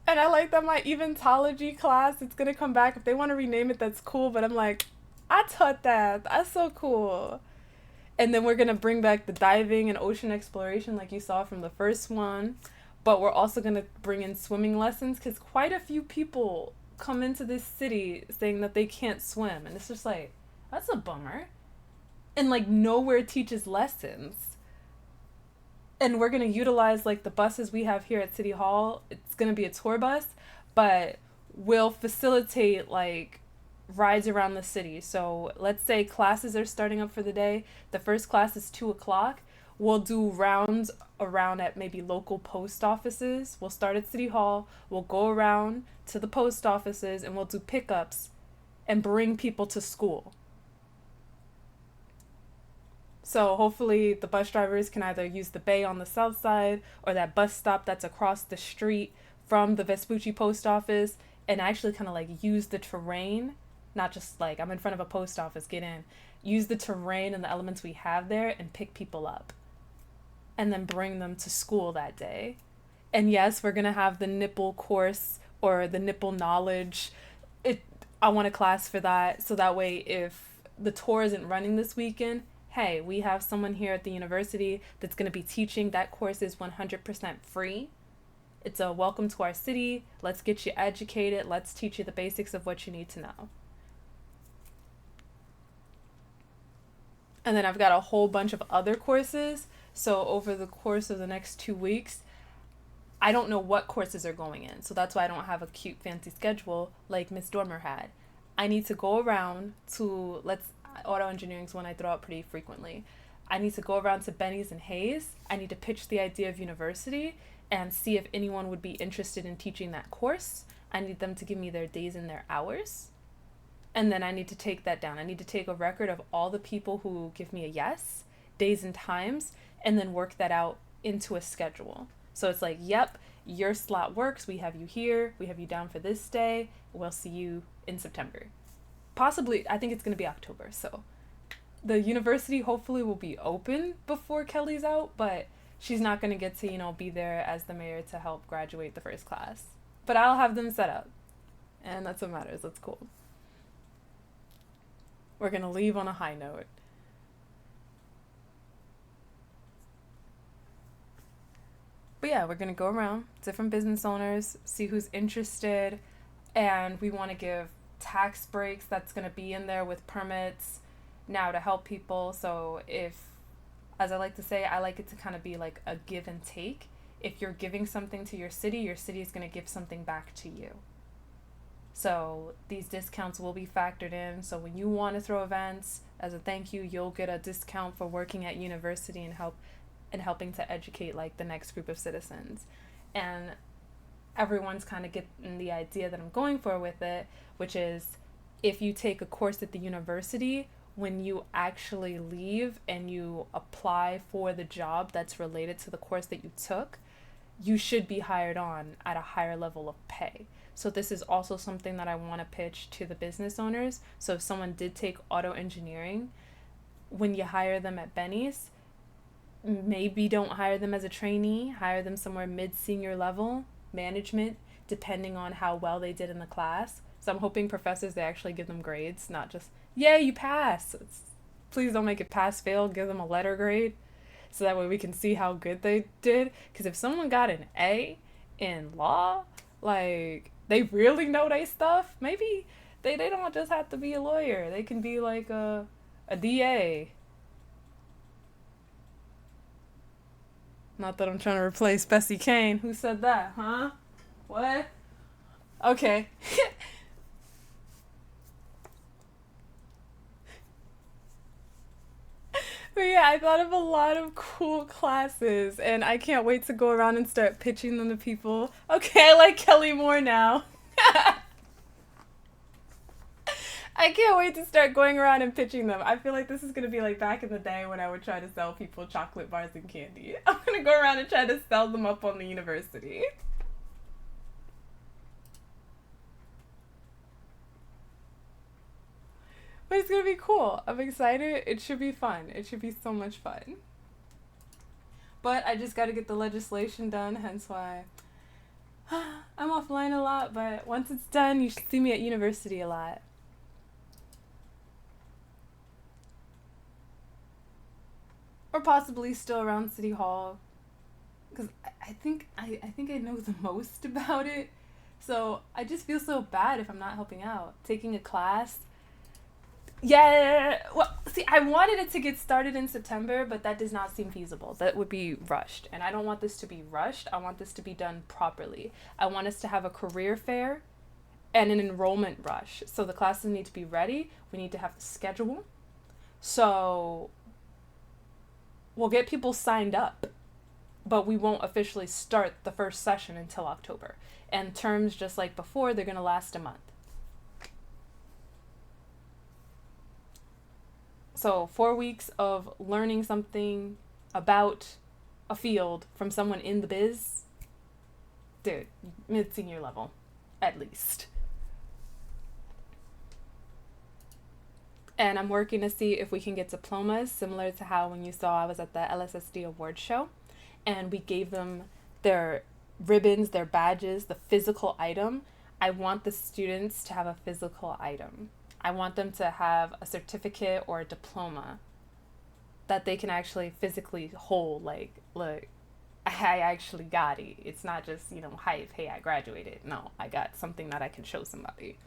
Speaker 1: And I like that my eventology class, it's gonna come back. If they want to rename it, that's cool. But I'm like, I taught that. That's so cool. And then we're gonna bring back the diving and ocean exploration like you saw from the first one. But we're also gonna bring in swimming lessons, because quite a few people come into this city saying that they can't swim. And it's just like, that's a bummer. And like nowhere teaches lessons. And we're going to utilize like the buses we have here at City Hall. It's going to be a tour bus, but we'll facilitate like rides around the city. So let's say classes are starting up for the day. The first class is 2:00. We'll do rounds around at maybe local post offices. We'll start at City Hall. We'll go around to the post offices and we'll do pickups and bring people to school. So hopefully the bus drivers can either use the bay on the south side or that bus stop that's across the street from the Vespucci post office, and actually kind of like use the terrain, not just like I'm in front of a post office, get in. Use the terrain and the elements we have there and pick people up. And then bring them to school that day. And yes, we're going to have the nipple course or the nipple knowledge. I want a class for that, so that way if the tour isn't running this weekend, hey, we have someone here at the university that's going to be teaching. That course is 100% free. It's a welcome to our city. Let's get you educated. Let's teach you the basics of what you need to know. And then I've got a whole bunch of other courses. So over the course of the next 2 weeks, I don't know what courses are going in. So that's why I don't have a cute fancy schedule like Miss Dormer had. I need to go around to, auto engineering is one I throw out pretty frequently. I need to go around to Benny's and Hayes. I need to pitch the idea of university and see if anyone would be interested in teaching that course. I need them to give me their days and their hours. And then I need to take that down. I need to take a record of all the people who give me a yes, days and times, and then work that out into a schedule. So it's like, yep, your slot works. We have you here. We have you down for this day. We'll see you in September. Possibly, I think it's going to be October. So the university hopefully will be open before Kelly's out, but she's not going to get to, you know, be there as the mayor to help graduate the first class. But I'll have them set up. And that's what matters. That's cool. We're going to leave on a high note. But yeah, we're going to go around different business owners, see who's interested, and we want to give tax breaks that's going to be in there with permits now to help people. So if, as I like to say, I like it to kind of be like a give and take. If you're giving something to your city is going to give something back to you. So these discounts will be factored in. So when you want to throw events, as a thank you, you'll get a discount for working at university and helping to educate like the next group of citizens. And everyone's kind of getting the idea that I'm going for with it, which is if you take a course at the university, when you actually leave and you apply for the job that's related to the course that you took, you should be hired on at a higher level of pay. So this is also something that I want to pitch to the business owners. So if someone did take auto engineering, when you hire them at Benny's, maybe don't hire them as a trainee, hire them somewhere mid-senior level, management, depending on how well they did in the class. So I'm hoping professors, they actually give them grades, not just, yeah, you pass. Please don't make it pass-fail, give them a letter grade, so that way we can see how good they did. Because if someone got an A in law, like, they really know their stuff, maybe they don't just have to be a lawyer. They can be like a DA. Not that I'm trying to replace Bessie Kane. Who said that, huh? What? Okay. But yeah, I thought of a lot of cool classes, and I can't wait to go around and start pitching them to people. Okay, I like Kelly Moore now. I can't wait to start going around and pitching them. I feel like this is going to be like back in the day when I would try to sell people chocolate bars and candy. I'm going to go around and try to sell them up on the university. But it's going to be cool. I'm excited. It should be fun. It should be so much fun. But I just got to get the legislation done, hence why I'm offline a lot. But once it's done, you should see me at university a lot. Or possibly still around City Hall. Because I think I know the most about it. So I just feel so bad if I'm not helping out. Taking a class. Yeah, well, see, I wanted it to get started in September, but that does not seem feasible. That would be rushed, and I don't want this to be rushed. I want this to be done properly. I want us to have a career fair and an enrollment rush. So the classes need to be ready. We need to have the schedule. So we'll get people signed up, but we won't officially start the first session until October. And terms, just like before, they're going to last a month. So 4 weeks of learning something about a field from someone in the biz. Dude, mid-senior level, at least. And I'm working to see if we can get diplomas, similar to how when you saw I was at the LSSD awards show, and we gave them their ribbons, their badges, the physical item. I want the students to have a physical item. I want them to have a certificate or a diploma that they can actually physically hold, like, look, I actually got it. It's not just, you know, hype, hey, I graduated. No, I got something that I can show somebody.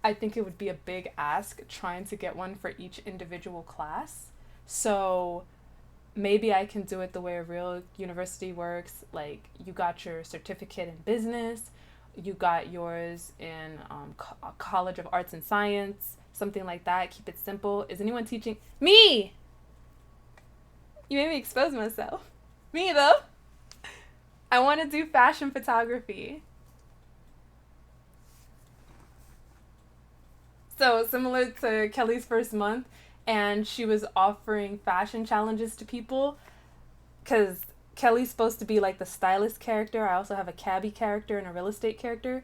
Speaker 1: I think it would be a big ask trying to get one for each individual class. So maybe I can do it the way a real university works. Like, you got your certificate in business, you got yours in College of Arts and Science, something like that. Keep it simple. Is anyone teaching? Me! You made me expose myself. Me, though. I want to do fashion photography. So similar to Kelly's first month, and she was offering fashion challenges to people because Kelly's supposed to be like the stylist character. I also have a cabbie character and a real estate character.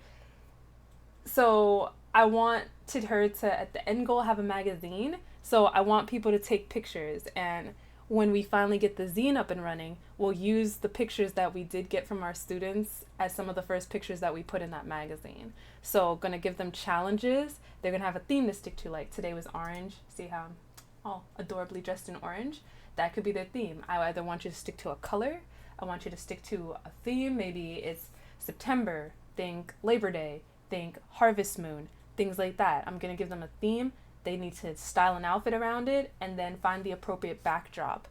Speaker 1: So I wanted her to, at the end goal, have a magazine. So I want people to take pictures, and when we finally get the zine up and running, we'll use the pictures that we did get from our students as some of the first pictures that we put in that magazine. So gonna give them challenges. They're gonna have a theme to stick to, like today was orange. See how I'm all adorably dressed in orange? That could be their theme. I either want you to stick to a color, I want you to stick to a theme. Maybe it's September, think Labor Day, think Harvest Moon, things like that. I'm gonna give them a theme. They need to style an outfit around it and then find the appropriate backdrop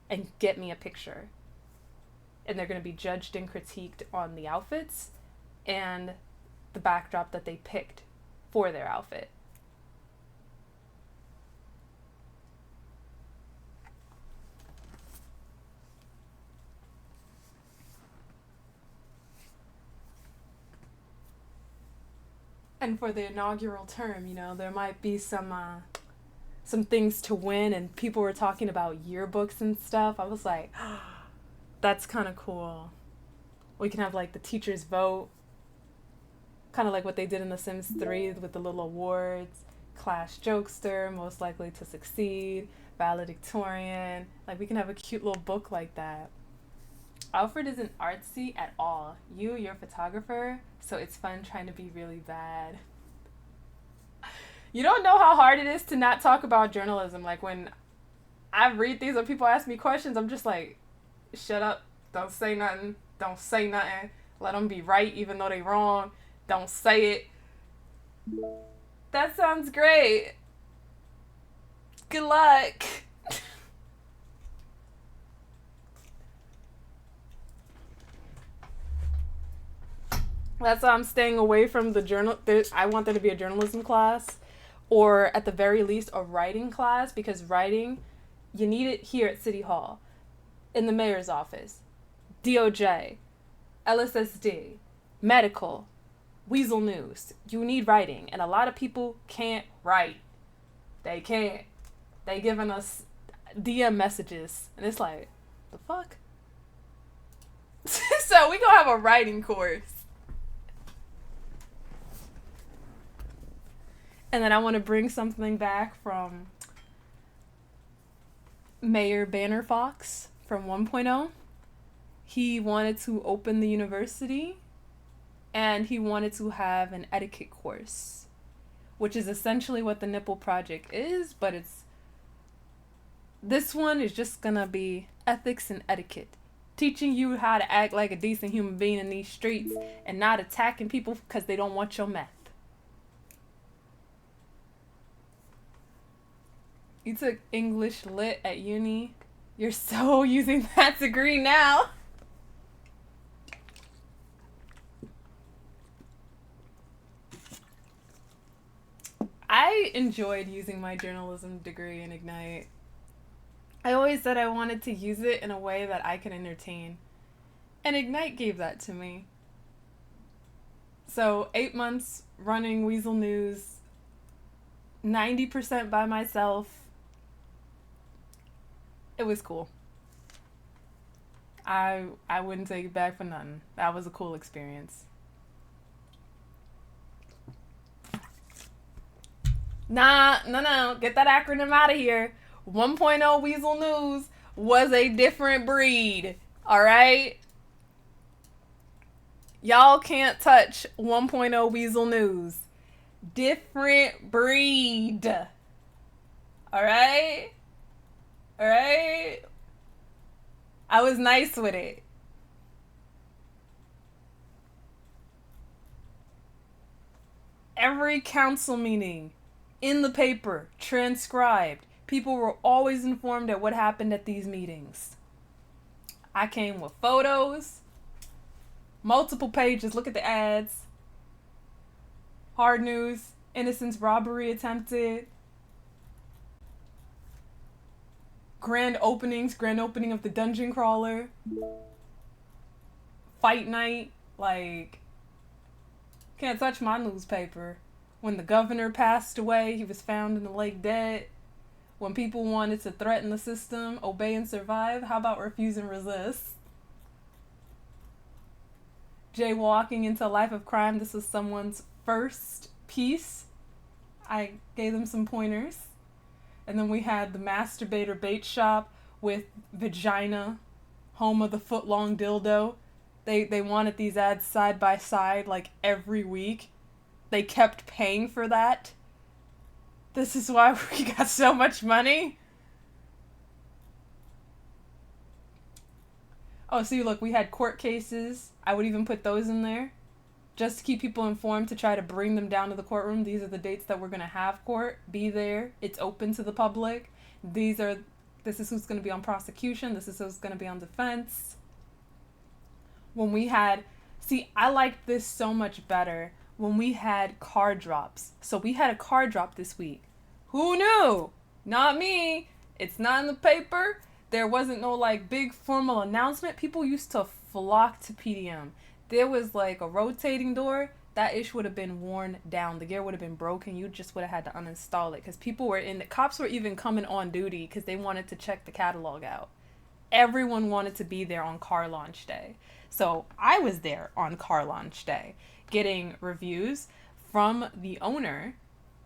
Speaker 1: and get me a picture. And they're going to be judged and critiqued on the outfits and the backdrop that they picked for their outfit. And for the inaugural term, you know, there might be some things to win, and people were talking about yearbooks and stuff. I was like, oh, that's kind of cool. We can have like the teachers vote, kind of like what they did in The Sims 3 with the little awards. Class jokester, most likely to succeed, valedictorian. Like we can have a cute little book like that. Alfred isn't artsy at all. You're a photographer, so it's fun trying to be really bad. You don't know how hard it is to not talk about journalism. Like when I read these or people ask me questions, I'm just like, shut up, don't say nothing, let them be right even though they wrong, don't say it. That sounds great. Good luck. That's why I'm staying away from the journal. I want there to be a journalism class, or at the very least a writing class, because writing, you need it here at City Hall, in the mayor's office, DOJ, LSSD, medical, Weasel News. You need writing, and a lot of people can't write. They can't. They giving us DM messages, and it's like, the fuck? So we gonna have a writing course. And then I want to bring something back from Mayor Banner Fox from 1.0. He wanted to open the university and he wanted to have an etiquette course, which is essentially what the Nipple Project is, but this one is just gonna be ethics and etiquette. Teaching you how to act like a decent human being in these streets and not attacking people because they don't want your meth. You took English Lit at uni. You're so using that degree now. I enjoyed using my journalism degree in Ignite. I always said I wanted to use it in a way that I could entertain. And Ignite gave that to me. So 8 months running Weasel News, 90% by myself. It was cool. I wouldn't take it back for nothing. That was a cool experience. No. Get that acronym out of here. 1.0 Weasel News was a different breed. Alright? Y'all can't touch 1.0 Weasel News. Different breed. Alright? Alright? I was nice with it. Every council meeting in the paper, transcribed. People were always informed of what happened at these meetings. I came with photos, multiple pages. Look at the ads. Hard news, Innocence robbery attempted. Grand opening of the Dungeon Crawler. Fight night, like, can't touch my newspaper. When the governor passed away, he was found in the lake dead. When people wanted to threaten the system, obey and survive, how about refuse and resist? Jaywalking into a life of crime, this was someone's first piece. I gave them some pointers. And then we had the masturbator bait shop, with vagina, home of the foot-long dildo. They wanted these ads side by side like every week. They kept paying for that. This is why we got so much money. Oh, see, look, we had court cases. I would even put those in there just to keep people informed, to try to bring them down to the courtroom. These are the dates that we're going to have court. Be there. It's open to the public. This is who's going to be on prosecution. This is who's going to be on defense. When we had, see, I liked this so much better when we had card drops. So we had a card drop this week. Who knew? Not me. It's not in the paper. There wasn't no like big formal announcement. People used to flock to PDM. There was like a rotating door. That ish would have been worn down. The gear would have been broken. You just would have had to uninstall it because people were in. The cops were even coming on duty because they wanted to check the catalog out. Everyone wanted to be there on car launch day. So I was there on car launch day getting reviews from the owner,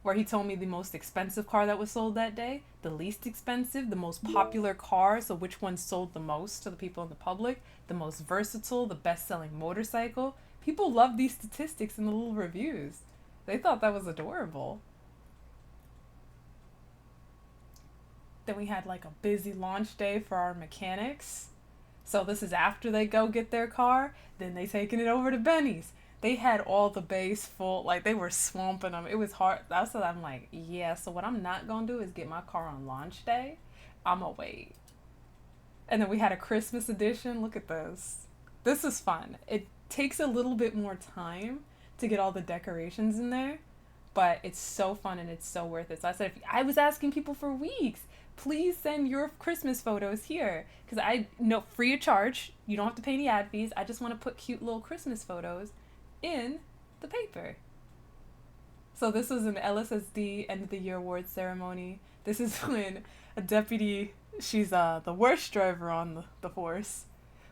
Speaker 1: where he told me the most expensive car that was sold that day, the least expensive, the most popular car, so which one sold the most to the people in the public, the most versatile, the best-selling motorcycle. People love these statistics in the little reviews. They thought that was adorable. Then we had like a busy launch day for our mechanics. So this is after they go get their car, then they taking it over to Benny's. They had all the bays full, like they were swamping them. It was hard. That's what I'm like, yeah, so what I'm not gonna do is get my car on launch day. I'ma wait. And then we had a Christmas edition. Look at this. This is fun. It takes a little bit more time to get all the decorations in there, but it's so fun and it's so worth it. So I said, I was asking people for weeks, please send your Christmas photos here, because I know, free of charge. You don't have to pay any ad fees. I just want to put cute little Christmas photos in the paper. So this was an LSSD end of the year award ceremony. This is when a deputy, she's the worst driver on the force,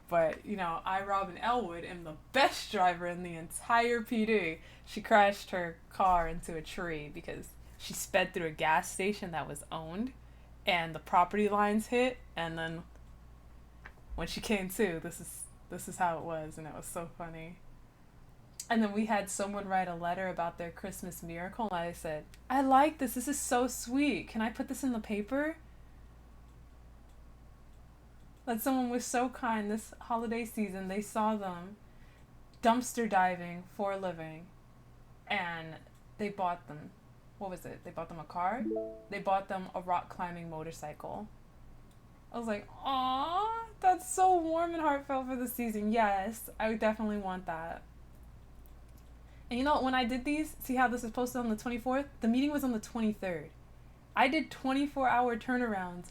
Speaker 1: but you know, I, Robin Elwood, am the best driver in the entire PD. She crashed her car into a tree because she sped through a gas station that was owned, and the property lines hit, and then when she came to, this is how it was, and it was so funny. And then we had someone write a letter about their Christmas miracle, and I said, I like this. This is so sweet. Can I put this in the paper? That someone was so kind this holiday season. They saw them dumpster diving for a living, and they bought them. What was it? They bought them a car? They bought them a rock climbing motorcycle. I was like, aw, that's so warm and heartfelt for the season. Yes, I would definitely want that. And you know, when I did these, see how this is posted on the 24th? The meeting was on the 23rd. I did 24-hour turnarounds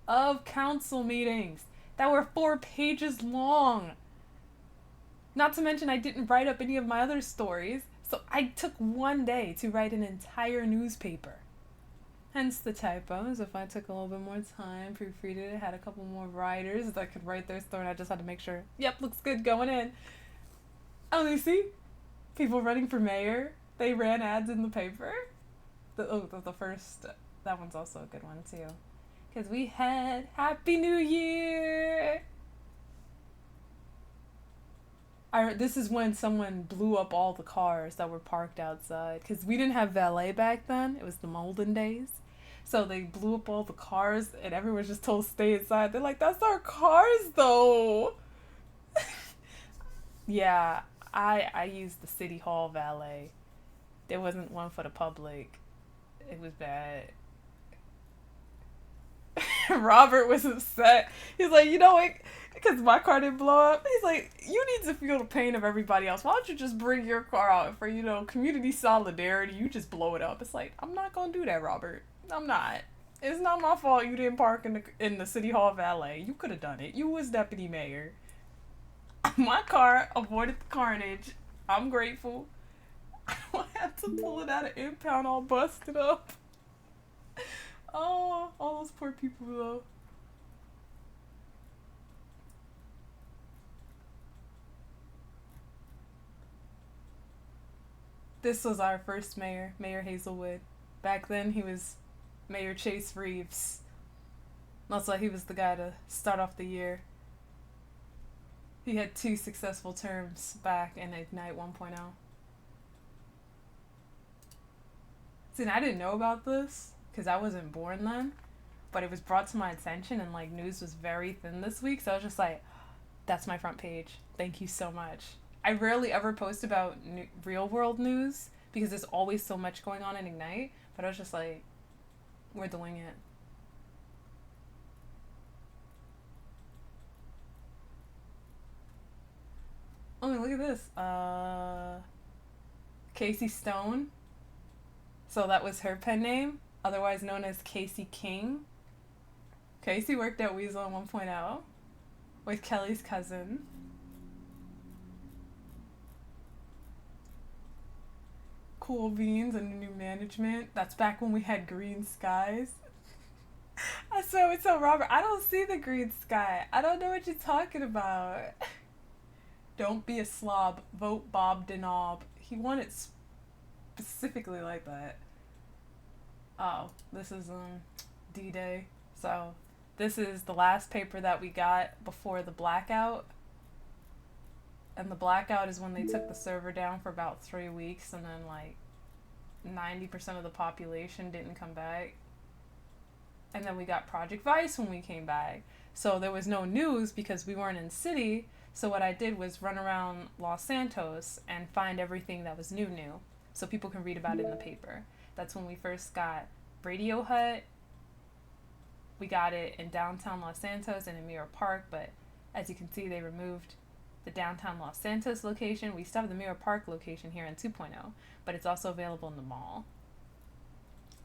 Speaker 1: of council meetings that were 4 pages long. Not to mention I didn't write up any of my other stories, so I took one day to write an entire newspaper. Hence the typos. If I took a little bit more time, proofreaded it, had a couple more writers that could write their story, and I just had to make sure, yep, looks good going in. Oh, you see? People running for mayor, they ran ads in the paper. The first, that one's also a good one too. Because we had Happy New Year! This is when someone blew up all the cars that were parked outside. Because we didn't have valet back then. It was the Molden days. So they blew up all the cars and everyone was just told to stay inside. They're like, that's our cars though! Yeah. I used the City Hall valet. There wasn't one for the public. It was bad. Robert was upset. He's like, you know what? Because my car didn't blow up. He's like, you need to feel the pain of everybody else. Why don't you just bring your car out for, you know, community solidarity? You just blow it up. It's like, I'm not going to do that, Robert. I'm not. It's not my fault you didn't park in the City Hall valet. You could have done it. You was deputy mayor. My car avoided the carnage. I'm grateful. I don't have to pull it out of impound all busted up. Oh, all those poor people though. This was our first mayor, Mayor Hazelwood. Back then he was Mayor Chase Reeves. That's why he was the guy to start off the year. He had 2 successful terms back in Ignite 1.0. See, and I didn't know about this because I wasn't born then, but it was brought to my attention and like news was very thin this week, so I was just like, that's my front page. Thank you so much. I rarely ever post about real world news because there's always so much going on in Ignite, but I was just like, we're doing it. Oh, look at this. Casey Stone. So that was her pen name, otherwise known as Casey King. Casey worked at Weasel 1.0 with Kelly's cousin. Cool beans and new management. That's back when we had green skies. So it's so Robert, I don't see the green sky. I don't know what you're talking about. Don't be a slob. Vote Bob Denob. He won it specifically like that. Oh, this is D-Day. So this is the last paper that we got before the blackout. And the blackout is when they took the server down for about 3 weeks and then like 90% of the population didn't come back. And then we got Project Vice when we came back. So there was no news because we weren't in the city. So what I did was run around Los Santos and find everything that was new, so people can read about it in the paper. That's when we first got Radio Hut. We got it in downtown Los Santos and in Mirror Park, but as you can see, they removed the downtown Los Santos location. We still have the Mirror Park location here in 2.0, but it's also available in the mall.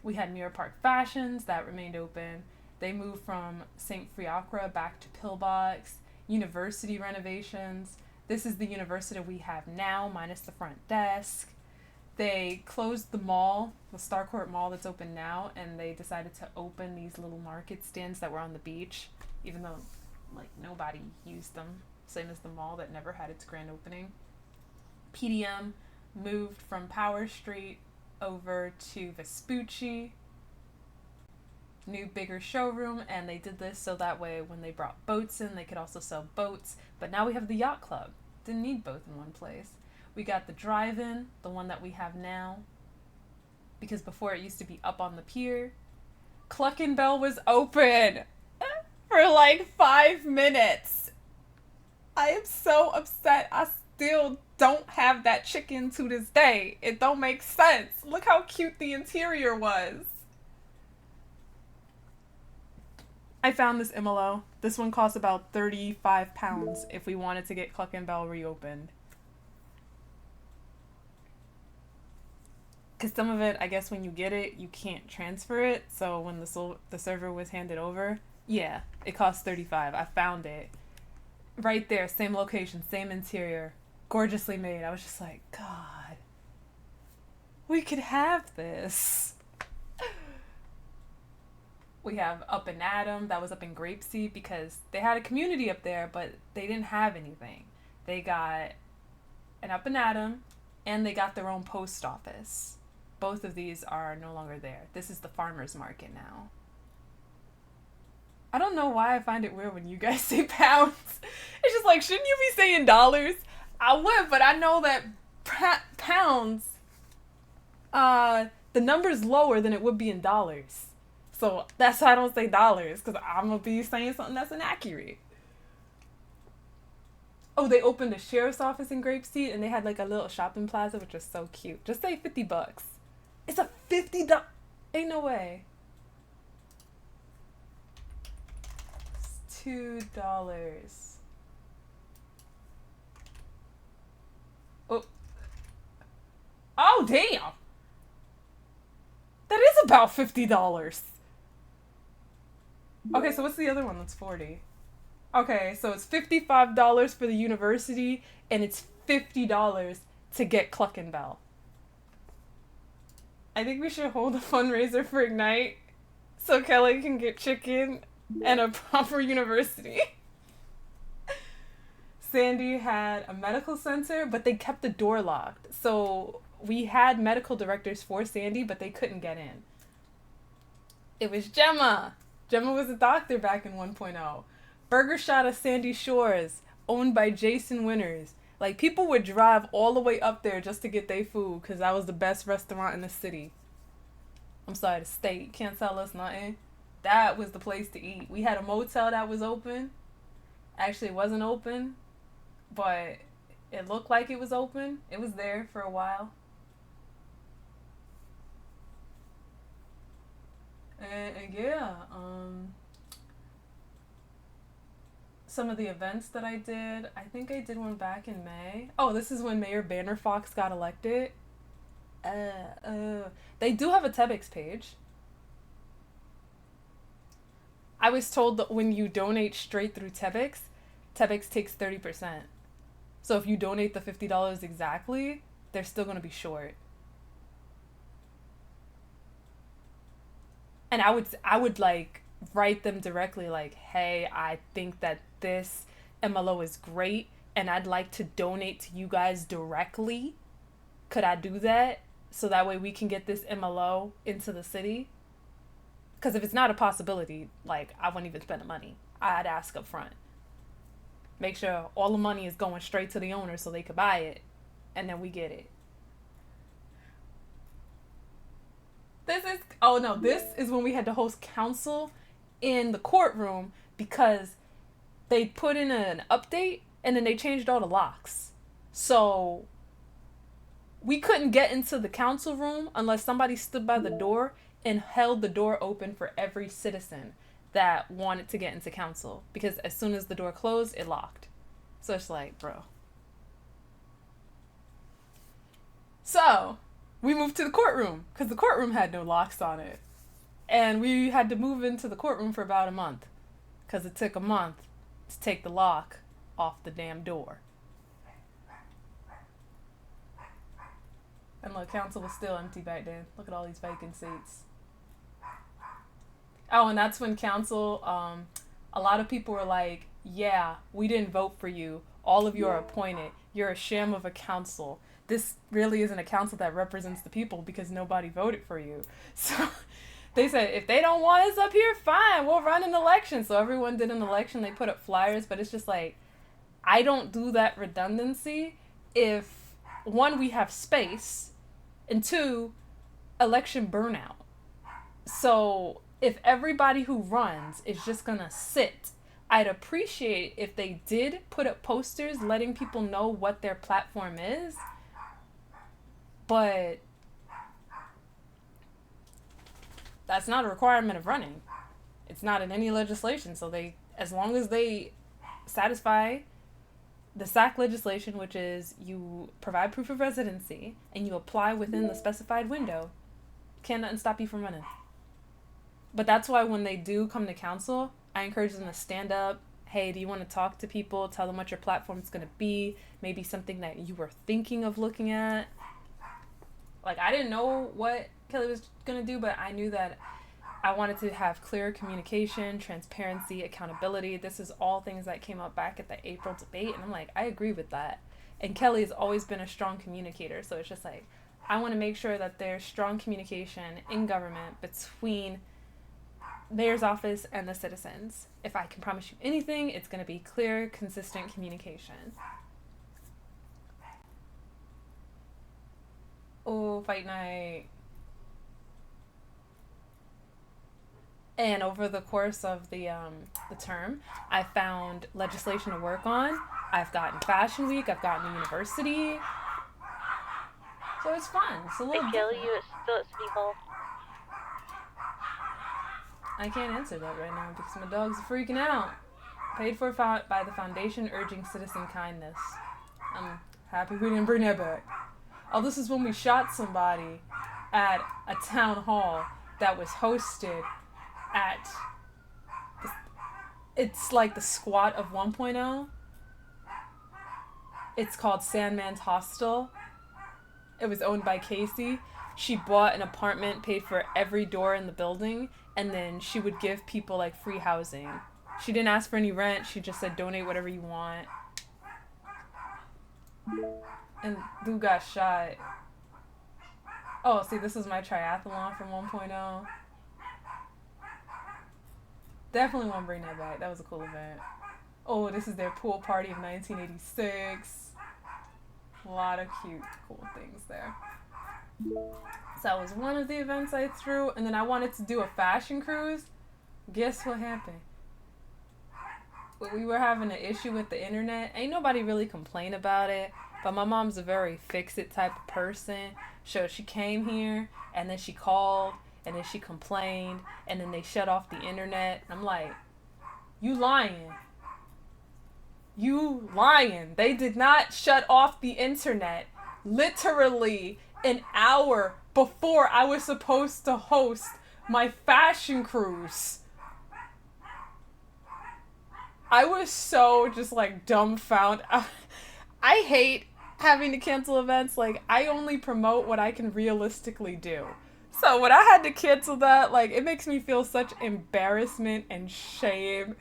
Speaker 1: We had Mirror Park Fashions, that remained open. They moved from St. Fiacre back to Pillbox. University renovations. This is the university we have now, minus the front desk. They closed the mall, the Starcourt Mall that's open now, and they decided to open these little market stands that were on the beach, even though like nobody used them. Same as the mall that never had its grand opening. PDM moved from Power Street over to Vespucci. New bigger showroom, and they did this so that way when they brought boats in, they could also sell boats. But now we have the yacht club. Didn't need both in one place. We got the drive-in, the one that we have now, because before it used to be up on the pier. Cluckin' Bell was open for like 5 minutes. I am so upset. I still don't have that chicken to this day. It don't make sense. Look how cute the interior was. I found this MLO. This one costs about 35 pounds if we wanted to get Cluckin' Bell reopened. Because some of it, I guess when you get it, you can't transfer it. So when the server was handed over, yeah, it cost 35. I found it. Right there, same location, same interior. Gorgeously made. I was just like, God. We could have this. We have Up and Adam, that was up in Grapeseed, because they had a community up there, but they didn't have anything. They got an Up and Adam, and they got their own post office. Both of these are no longer there. This is the farmer's market now. I don't know why I find it weird when you guys say pounds. It's just like, shouldn't you be saying dollars? I would, but I know that pounds, the number's lower than it would be in dollars. So that's why I don't say dollars, because I'm going to be saying something that's inaccurate. Oh, they opened a sheriff's office in Grapeseed, and they had like a little shopping plaza, which was so cute. Just say $50. It's a $50. Ain't no way. It's $2. Oh. Oh, damn. That is about $50. Okay, so what's the other one that's 40? Okay, so it's $55 for the university, and it's $50 to get Cluckin' Bell. I think we should hold a fundraiser for Ignite so Kelly can get chicken and a proper university. Sandy had a medical center, but they kept the door locked. So we had medical directors for Sandy, but they couldn't get in. It was Gemma. Gemma was a doctor back in 1.0. Burger Shot of Sandy Shores, owned by Jason Winters. Like, people would drive all the way up there just to get their food because that was the best restaurant in the city. I'm sorry, the state can't tell us nothing. That was the place to eat. We had a motel that was open. Actually, it wasn't open, but it looked like it was open. It was there for a while. And yeah, some of the events that I did, I think I did one back in May. Oh, this is when Mayor Banner Fox got elected. They do have a TEBX page. I was told that when you donate straight through TEBX, TEBX takes 30%. So if you donate the $50 exactly, they're still going to be short. And I would like write them directly like, hey, I think that this MLO is great and I'd like to donate to you guys directly. Could I do that? So that way we can get this MLO into the city? Because if it's not a possibility, like, I wouldn't even spend the money. I'd ask up front. Make sure all the money is going straight to the owner so they could buy it. And then we get it. This is when we had to host council in the courtroom because they put in an update and then they changed all the locks. So we couldn't get into the council room unless somebody stood by the door and held the door open for every citizen that wanted to get into council. Because as soon as the door closed, it locked. So it's like, bro. So we moved to the courtroom because the courtroom had no locks on it. And we had to move into the courtroom for about a month because it took a month to take the lock off the damn door. And look, council was still empty back then. Look at all these vacant seats. Oh, and that's when council, a lot of people were like, yeah, we didn't vote for you. All of you are appointed. You're a sham of a council. This really isn't a council that represents the people because nobody voted for you. So they said, if they don't want us up here, fine, we'll run an election. So everyone did an election. They put up flyers, but it's just like, I don't do that redundancy if, one, we have space, and two, election burnout. So if everybody who runs is just gonna sit, I'd appreciate if they did put up posters letting people know what their platform is. But that's not a requirement of running. It's not in any legislation. So they, as long as they satisfy the SAC legislation, which is you provide proof of residency and you apply within the specified window, can't nothing stop you from running. But that's why when they do come to council, I encourage them to stand up. Hey, do you want to talk to people? Tell them what your platform is going to be. Maybe something that you were thinking of looking at. Like, I didn't know what Kelly was going to do, but I knew that I wanted to have clear communication, transparency, accountability. This is all things that came up back at the April debate. And I'm like, I agree with that. And Kelly has always been a strong communicator. So it's just like, I want to make sure that there's strong communication in government between mayor's office and the citizens. If I can promise you anything, it's going to be clear, consistent communication. Oh, fight night. And over the course of the term, I found legislation to work on. I've gotten Fashion Week. I've gotten the university. So it's fun. It's a little
Speaker 15: Kelly, you still at City Hall?
Speaker 1: I can't answer that right now because my dogs are freaking out. Paid for by the foundation urging citizen kindness. I'm happy we didn't bring that back. Oh, this is when we shot somebody at a town hall that was hosted at... It's like the squat of 1.0. It's called Sandman's Hostel. It was owned by Casey. She bought an apartment, paid for every door in the building, and then she would give people like free housing. She didn't ask for any rent. She just said donate whatever you want. And dude got shot. Oh, see, this is my triathlon from 1.0. Definitely want to bring that back. That was a cool event. Oh, this is their pool party of 1986. A lot of cute, cool things there. So that was one of the events I threw, and then I wanted to do a fashion cruise. Guess what happened? We were having an issue with the internet. Ain't nobody really complain about it, but my mom's a very fix-it type of person. So she came here, and then she called, and then she complained, and then they shut off the internet. I'm like, you lying. You lying. They did not shut off the internet literally an hour before I was supposed to host my fashion cruise. I was so just like dumbfounded. I hate having to cancel events. Like, I only promote what I can realistically do. So when I had to cancel that, like, it makes me feel such embarrassment and shame.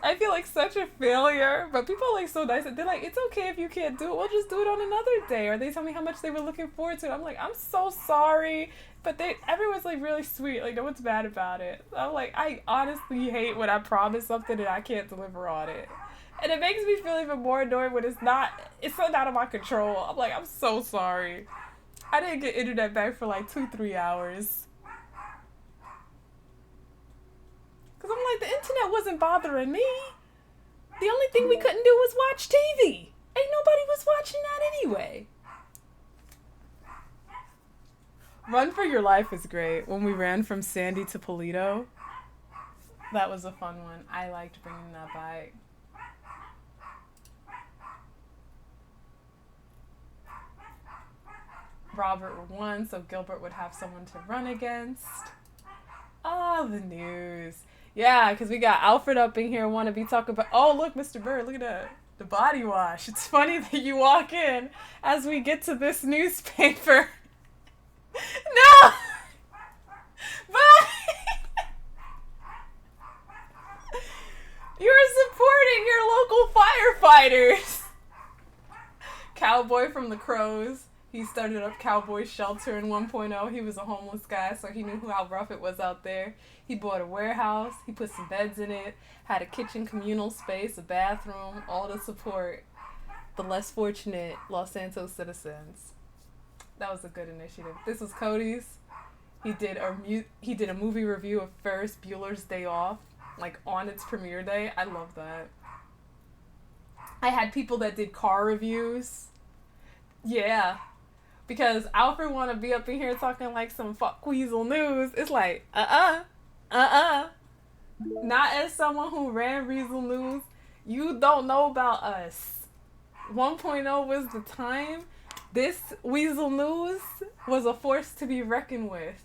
Speaker 1: I feel like such a failure, but people are like so nice. They're like, it's okay if you can't do it. We'll just do it on another day. Or they tell me how much they were looking forward to it. I'm like, I'm so sorry. But everyone's like really sweet. Like, no one's bad about it. I'm like, I honestly hate when I promise something and I can't deliver on it. And it makes me feel even more annoyed when it's so out of my control. I'm like, I'm so sorry. I didn't get internet back for like 2-3 hours. Because I'm like, the internet wasn't bothering me. The only thing we couldn't do was watch TV. Ain't nobody was watching that anyway. Run for Your Life is great. When we ran from Sandy to Polito, that was a fun one. I liked bringing that back. Robert won, so Gilbert would have someone to run against. Oh, the news. Yeah, because we got Alfred up in here want to be talking about, oh, look, Mr. Bird, look at that. The body wash. It's funny that you walk in as we get to this newspaper. No! But you're supporting your local firefighters. Cowboy from the Crows. He started up Cowboy Shelter in 1.0. He was a homeless guy, so he knew how rough it was out there. He bought a warehouse. He put some beds in it, had a kitchen communal space, a bathroom, all to support the less fortunate Los Santos citizens. That was a good initiative. This was Cody's. He did a movie review of Ferris Bueller's Day Off, like on its premiere day. I love that. I had people that did car reviews. Yeah. Because Alfred want to be up in here talking like some fuck Weasel News. It's like, Not as someone who ran Weasel News. You don't know about us. 1.0 was the time. This Weasel News was a force to be reckoned with.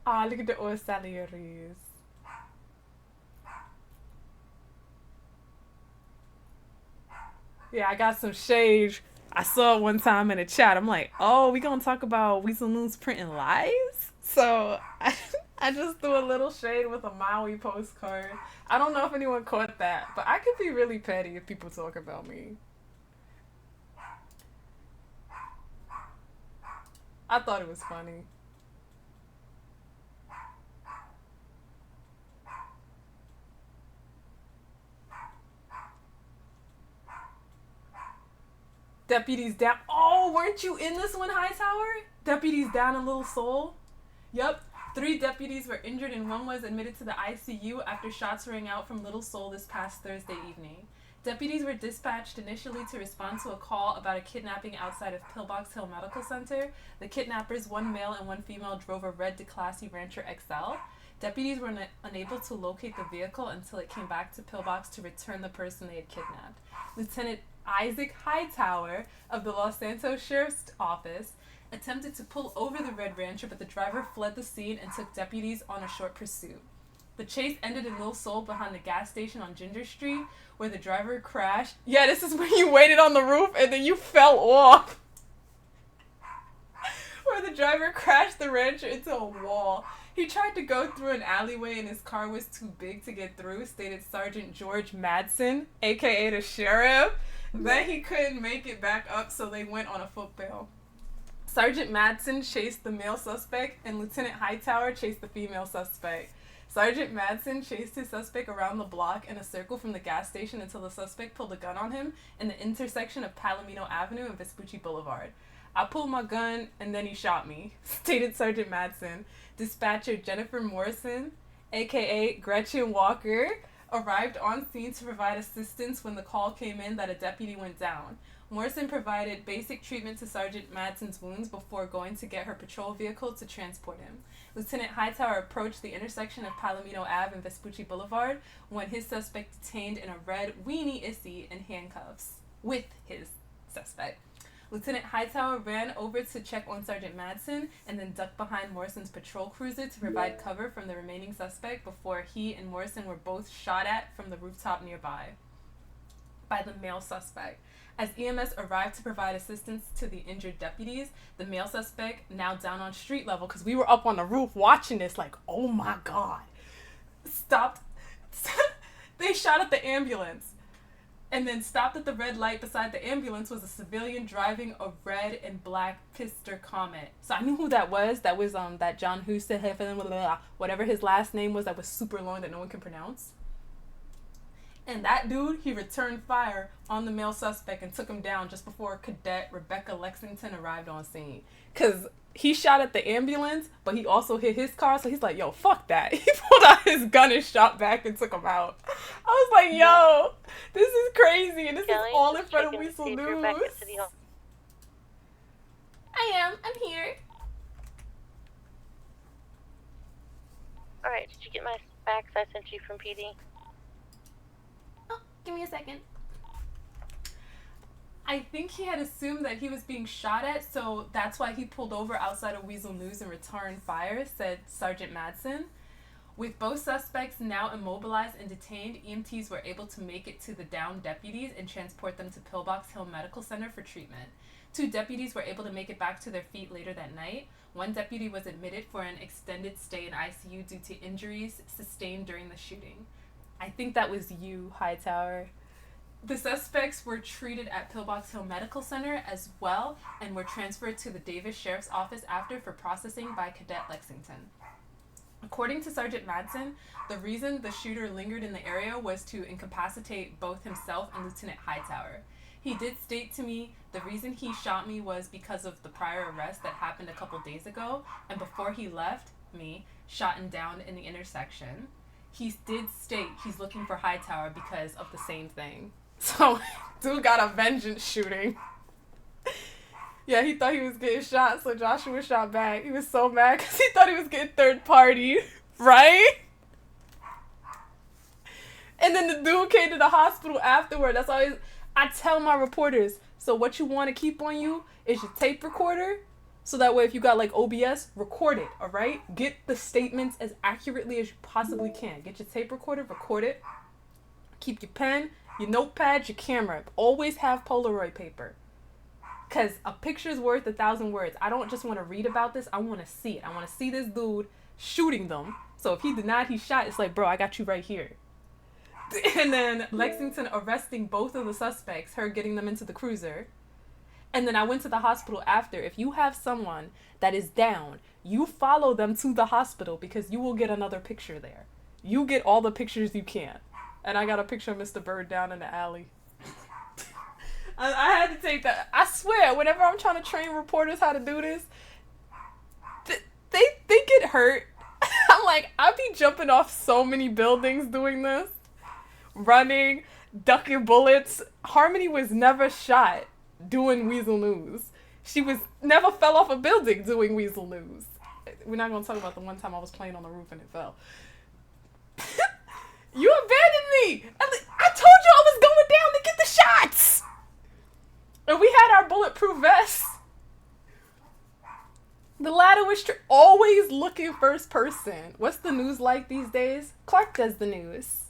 Speaker 1: Ah, look at the old salaries. Yeah, I got some shade. I saw it one time in a chat. I'm like, oh, we gonna talk about Weasel News printing lies? So I just threw a little shade with a Maui postcard. I don't know if anyone caught that, but I could be really petty if people talk about me. I thought it was funny. Deputies down. Oh, weren't you in this one, Hightower? Deputies down in Little Seoul? Yup. 3 deputies were injured and 1 was admitted to the ICU after shots rang out from Little Seoul this past Thursday evening. Deputies were dispatched initially to respond to a call about a kidnapping outside of Pillbox Hill Medical Center. The kidnappers, 1 male and 1 female, drove a red DeClassy Rancher XL. Deputies were unable to locate the vehicle until it came back to Pillbox to return the person they had kidnapped. Lieutenant Isaac Hightower of the Los Santos Sheriff's Office attempted to pull over the Red Rancher, but the driver fled the scene and took deputies on a short pursuit. The chase ended in Little Seoul behind the gas station on Ginger Street, where the driver crashed. Yeah, this is when you waited on the roof and then you fell off. Where the driver crashed the Rancher into a wall. He tried to go through an alleyway and his car was too big to get through, stated Sergeant George Madsen, aka the sheriff. Then he couldn't make it back up, so they went on a foot bail. Sergeant Madsen chased the male suspect, and Lieutenant Hightower chased the female suspect. Sergeant Madsen chased his suspect around the block in a circle from the gas station until the suspect pulled a gun on him in the intersection of Palomino Avenue and Vespucci Boulevard. I pulled my gun, and then he shot me, stated Sergeant Madsen. Dispatcher Jennifer Morrison, aka Gretchen Walker, arrived on scene to provide assistance when the call came in that a deputy went down. Morrison provided basic treatment to Sergeant Madsen's wounds before going to get her patrol vehicle to transport him. Lieutenant Hightower approached the intersection of Palomino Ave and Vespucci Boulevard when his suspect detained in a red weenie issy in handcuffs with his suspect. Lieutenant Hightower ran over to check on Sergeant Madsen and then ducked behind Morrison's patrol cruiser to provide cover from the remaining suspect before he and Morrison were both shot at from the rooftop nearby by the male suspect. As EMS arrived to provide assistance to the injured deputies, the male suspect, now down on street level, because we were up on the roof watching this like, oh my God, stopped. They shot at the ambulance. And then stopped at the red light beside the ambulance was a civilian driving a red and black Pister Comet. So I knew who that was. That was that John Huston, whatever his last name was that was super long that no one can pronounce. And that dude, he returned fire on the male suspect and took him down just before Cadet Rebecca Lexington arrived on scene. Because he shot at the ambulance, but he also hit his car, so he's like, yo, fuck that. He pulled out his gun and shot back and took him out. I was like, yo, this is crazy, and this
Speaker 15: Kelly,
Speaker 1: is all in front of
Speaker 15: checking to
Speaker 1: Weasel
Speaker 15: see if you're
Speaker 1: News.
Speaker 15: back at City Hall.
Speaker 1: I'm here.
Speaker 15: Alright, did you get my fax I sent you from PD?
Speaker 1: Oh, give me a second. I think he had assumed that he was being shot at, so that's why he pulled over outside of Weasel News and returned fire, said Sergeant Madsen. With both suspects now immobilized and detained, EMTs were able to make it to the downed deputies and transport them to Pillbox Hill Medical Center for treatment. 2 deputies were able to make it back to their feet later that night. 1 deputy was admitted for an extended stay in ICU due to injuries sustained during the shooting. I think that was you, Hightower. The suspects were treated at Pillbox Hill Medical Center as well and were transferred to the Davis Sheriff's Office after for processing by Cadet Lexington. According to Sergeant Madsen, the reason the shooter lingered in the area was to incapacitate both himself and Lieutenant Hightower. He did state to me the reason he shot me was because of the prior arrest that happened a couple days ago, and before he left me, shot him down in the intersection. He did state he's looking for Hightower because of the same thing. So, dude got a vengeance shooting. Yeah, he thought he was getting shot, so Joshua shot back. He was so mad because he thought he was getting third party, right? And then the dude came to the hospital afterward. That's always, I tell my reporters, so what you want to keep on you is your tape recorder, so that way if you got like OBS, record it, all right? Get the statements as accurately as you possibly can. Get your tape recorder, record it. Keep your pen, your notepad, your camera. Always have Polaroid paper. Because a picture's worth 1,000 words. I don't just want to read about this. I want to see it. I want to see this dude shooting them. So if he denied he shot, it's like, bro, I got you right here. And then Lexington arresting both of the suspects, her getting them into the cruiser. And then I went to the hospital after. If you have someone that is down, you follow them to the hospital because you will get another picture there. You get all the pictures you can. And I got a picture of Mr. Bird down in the alley. I had to take that. I swear, whenever I'm trying to train reporters how to do this, they get hurt. I'm like, I be jumping off so many buildings doing this. Running, ducking bullets. Harmony was never shot doing Weasel News. She was never fell off a building doing Weasel News. We're not going to talk about the one time I was playing on the roof and it fell. You abandoned me! I told you I was going down to get the shots! And we had our bulletproof vests. The ladder was always looking first person. What's the news like these days? Clark does the news.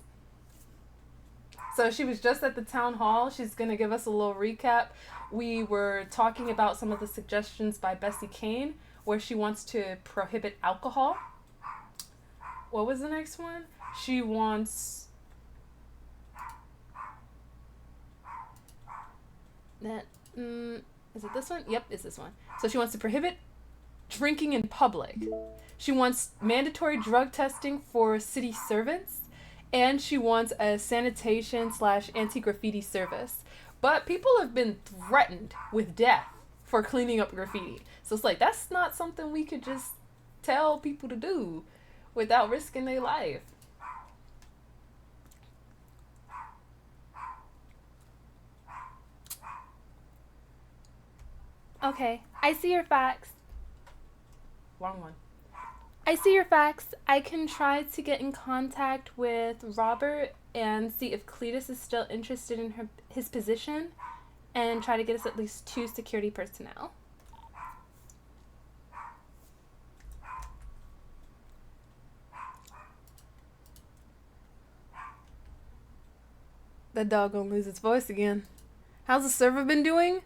Speaker 1: So she was just at the town hall. She's going to give us a little recap. We were talking about some of the suggestions by Bessie Kane, where she wants to prohibit alcohol. What was the next one? She wants that Is it this one? Yep, it's this one. So she wants to prohibit drinking in public. She wants mandatory drug testing for city servants, and she wants a sanitation / anti-graffiti service. But people have been threatened with death for cleaning up graffiti. So it's like, that's not something we could just tell people to do without risking their life. Okay, I see your facts. Wrong one. I see your facts. I can try to get in contact with Robert and see if Cletus is still interested in his position and try to get us at least 2 security personnel. That dog gonna lose its voice again. How's the server been doing?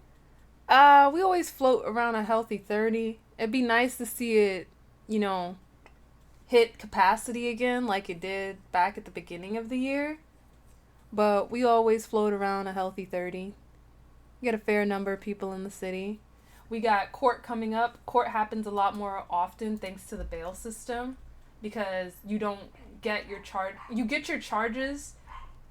Speaker 1: We always float around a healthy 30. It'd be nice to see it, you know, hit capacity again like it did back at the beginning of the year. But we always float around a healthy 30. We got a fair number of people in the city. We got court coming up. Court happens a lot more often thanks to the bail system, because you don't get your you get your charges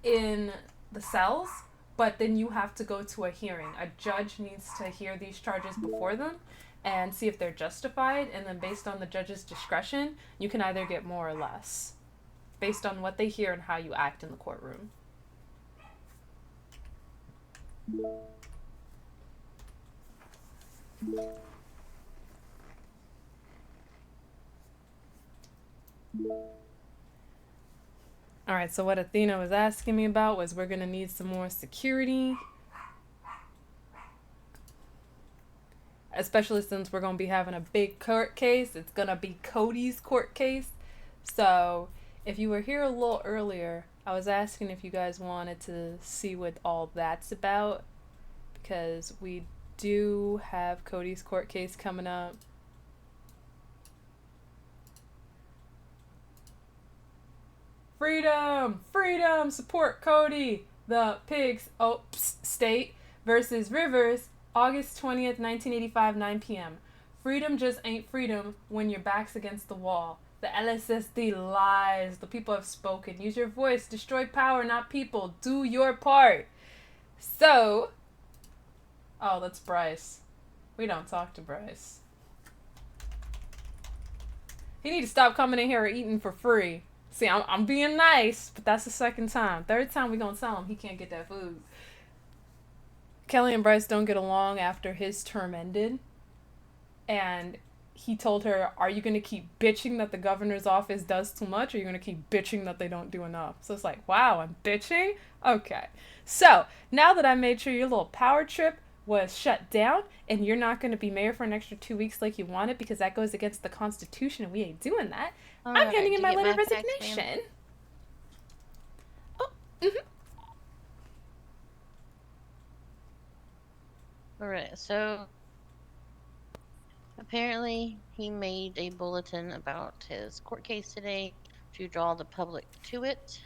Speaker 1: in the cells, but then you have to go to a hearing. A judge needs to hear these charges before them and see if they're justified, and then based on the judge's discretion, you can either get more or less, based on what they hear and how you act in the courtroom. Alright, so what Athena was asking me about was we're gonna need some more security. Especially since we're gonna be having a big court case. It's gonna be Cody's court case. So, if you were here a little earlier, I was asking if you guys wanted to see what all that's about, because we do have Cody's court case coming up. Freedom! Freedom! Support Cody! The Pigs State versus Rivers, August 20th, 1985, 9 p.m. Freedom just ain't freedom when your back's against the wall. The LSSD lies. The people have spoken. Use your voice. Destroy power, not people. Do your part. So... Oh, that's Bryce. We don't talk to Bryce. He need to stop coming in here eating for free. See, I'm being nice, but that's the second time. Third time we gonna tell him he can't get that food. Kelly and Bryce don't get along after his term ended. And he told her, are you gonna keep bitching that the governor's office does too much, or are you gonna keep bitching that they don't do enough? So it's like, wow, I'm bitching? Okay. So, now that I made sure your little power trip was shut down, and you're not going to be mayor for an extra 2 weeks like you wanted, because that goes against the Constitution, and we ain't doing that. I'm handing in my letter of resignation. Oh,
Speaker 6: Alright, so apparently he made a bulletin about his court case today to draw the public to it.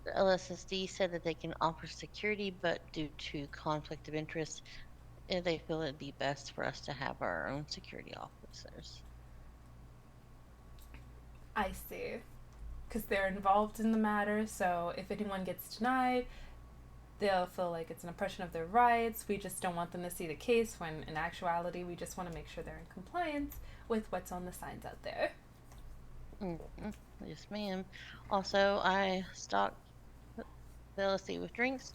Speaker 6: The LSSD said that they can offer security, but due to conflict of interest, they feel it'd be best for us to have our own security officers.
Speaker 1: I see. Because they're involved in the matter, so if anyone gets denied, they'll feel like it's an oppression of their rights. We just don't want them to see the case, when in actuality we just want to make sure they're in compliance with what's on the signs out there.
Speaker 6: Mm-hmm. Yes, ma'am. Also, I stocked the LSD with drinks.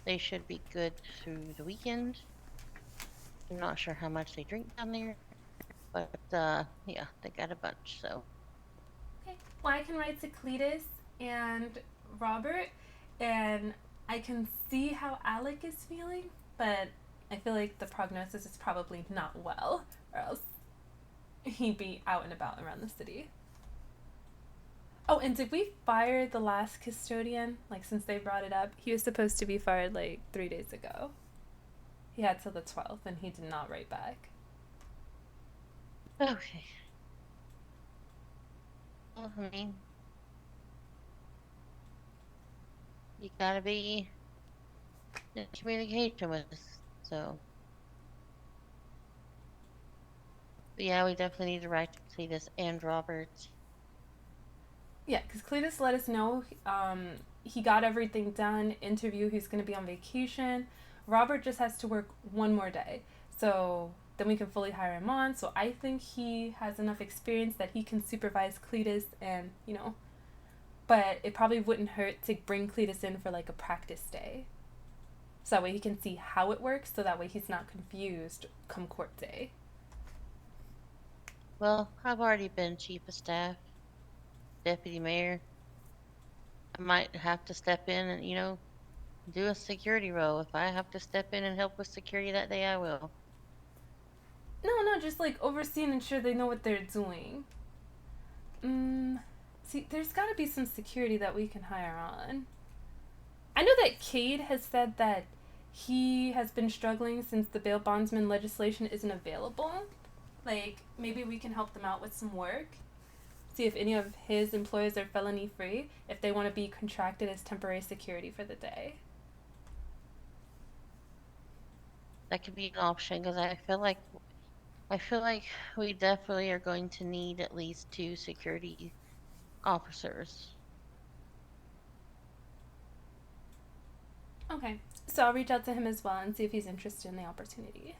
Speaker 6: They should be good through the weekend. I'm not sure how much they drink down there, but yeah, they got a bunch, so.
Speaker 1: Okay, well, I can write to Cletus and Robert, and I can see how Alec is feeling, but I feel like the prognosis is probably not well, or else he'd be out and about around the city. Oh, and did we fire the last custodian? Like, since they brought it up, he was supposed to be fired like 3 days ago. He had till the 12th, and he did not write back.
Speaker 6: Okay. Well, I mean, you gotta be in communication with us. So, but yeah, we definitely need to write to Cletus and Robert.
Speaker 1: Yeah, because Cletus let us know he got everything done. Interview, he's going to be on vacation. Robert just has to work one more day. So then we can fully hire him on. So I think he has enough experience that he can supervise Cletus and, but it probably wouldn't hurt to bring Cletus in for like a practice day. So that way he can see how it works, so that way he's not confused come court day.
Speaker 6: Well, I've already been chief of staff, deputy mayor. I might have to step in and, do a security role. If I have to step in and help with security that day, I will.
Speaker 1: No, just like oversee and ensure they know what they're doing. See, there's got to be some security that we can hire on. I know that Cade has said that he has been struggling since the bail bondsman legislation isn't available. Like, maybe we can help them out with some work. See if any of his employees are felony free, if they want to be contracted as temporary security for the day.
Speaker 6: That could be an option because I feel like we definitely are going to need at least 2 security officers.
Speaker 1: Okay, so I'll reach out to him as well and see if he's interested in the opportunity.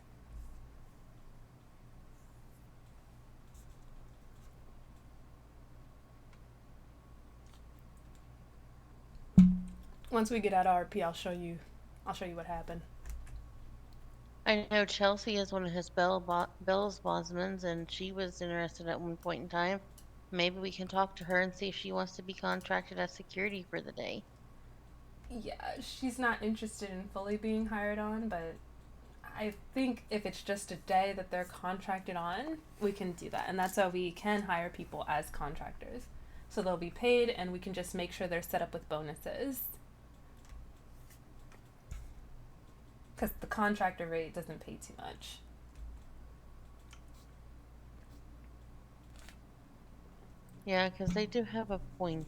Speaker 1: Once we get out of RP, I'll show you what happened.
Speaker 6: I know Chelsea is one of his Bell's bondsmen, and she was interested at one point in time. Maybe we can talk to her and see if she wants to be contracted as security for the day.
Speaker 1: Yeah, she's not interested in fully being hired on, but I think if it's just a day that they're contracted on, we can do that. And that's how we can hire people as contractors. So they'll be paid, and we can just make sure they're set up with bonuses. Because the contractor rate doesn't pay too much.
Speaker 6: Yeah, because they do have a point.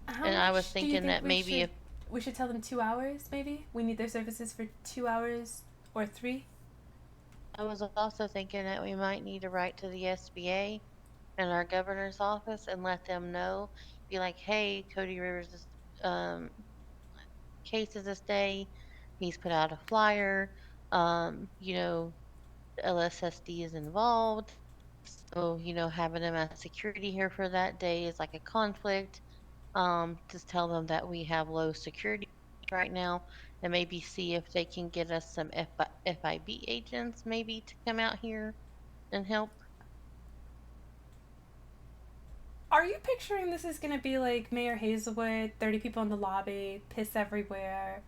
Speaker 1: How
Speaker 6: and I was
Speaker 1: much do you
Speaker 6: thinking
Speaker 1: think
Speaker 6: that maybe if
Speaker 1: we should tell them 2 hours, maybe? We need their services for 2 hours or 3?
Speaker 6: I was also thinking that we might need to write to the SBA and our governor's office and let them know, be like, hey, Cody Rivers' case is this day. He's put out a flyer. The LSSD is involved. So, having them as security here for that day is like a conflict. Just tell them that we have low security right now and maybe see if they can get us some FIB agents maybe to come out here and help.
Speaker 1: Are you picturing this is going to be like Mayor Hazelwood, 30 people in the lobby, piss everywhere?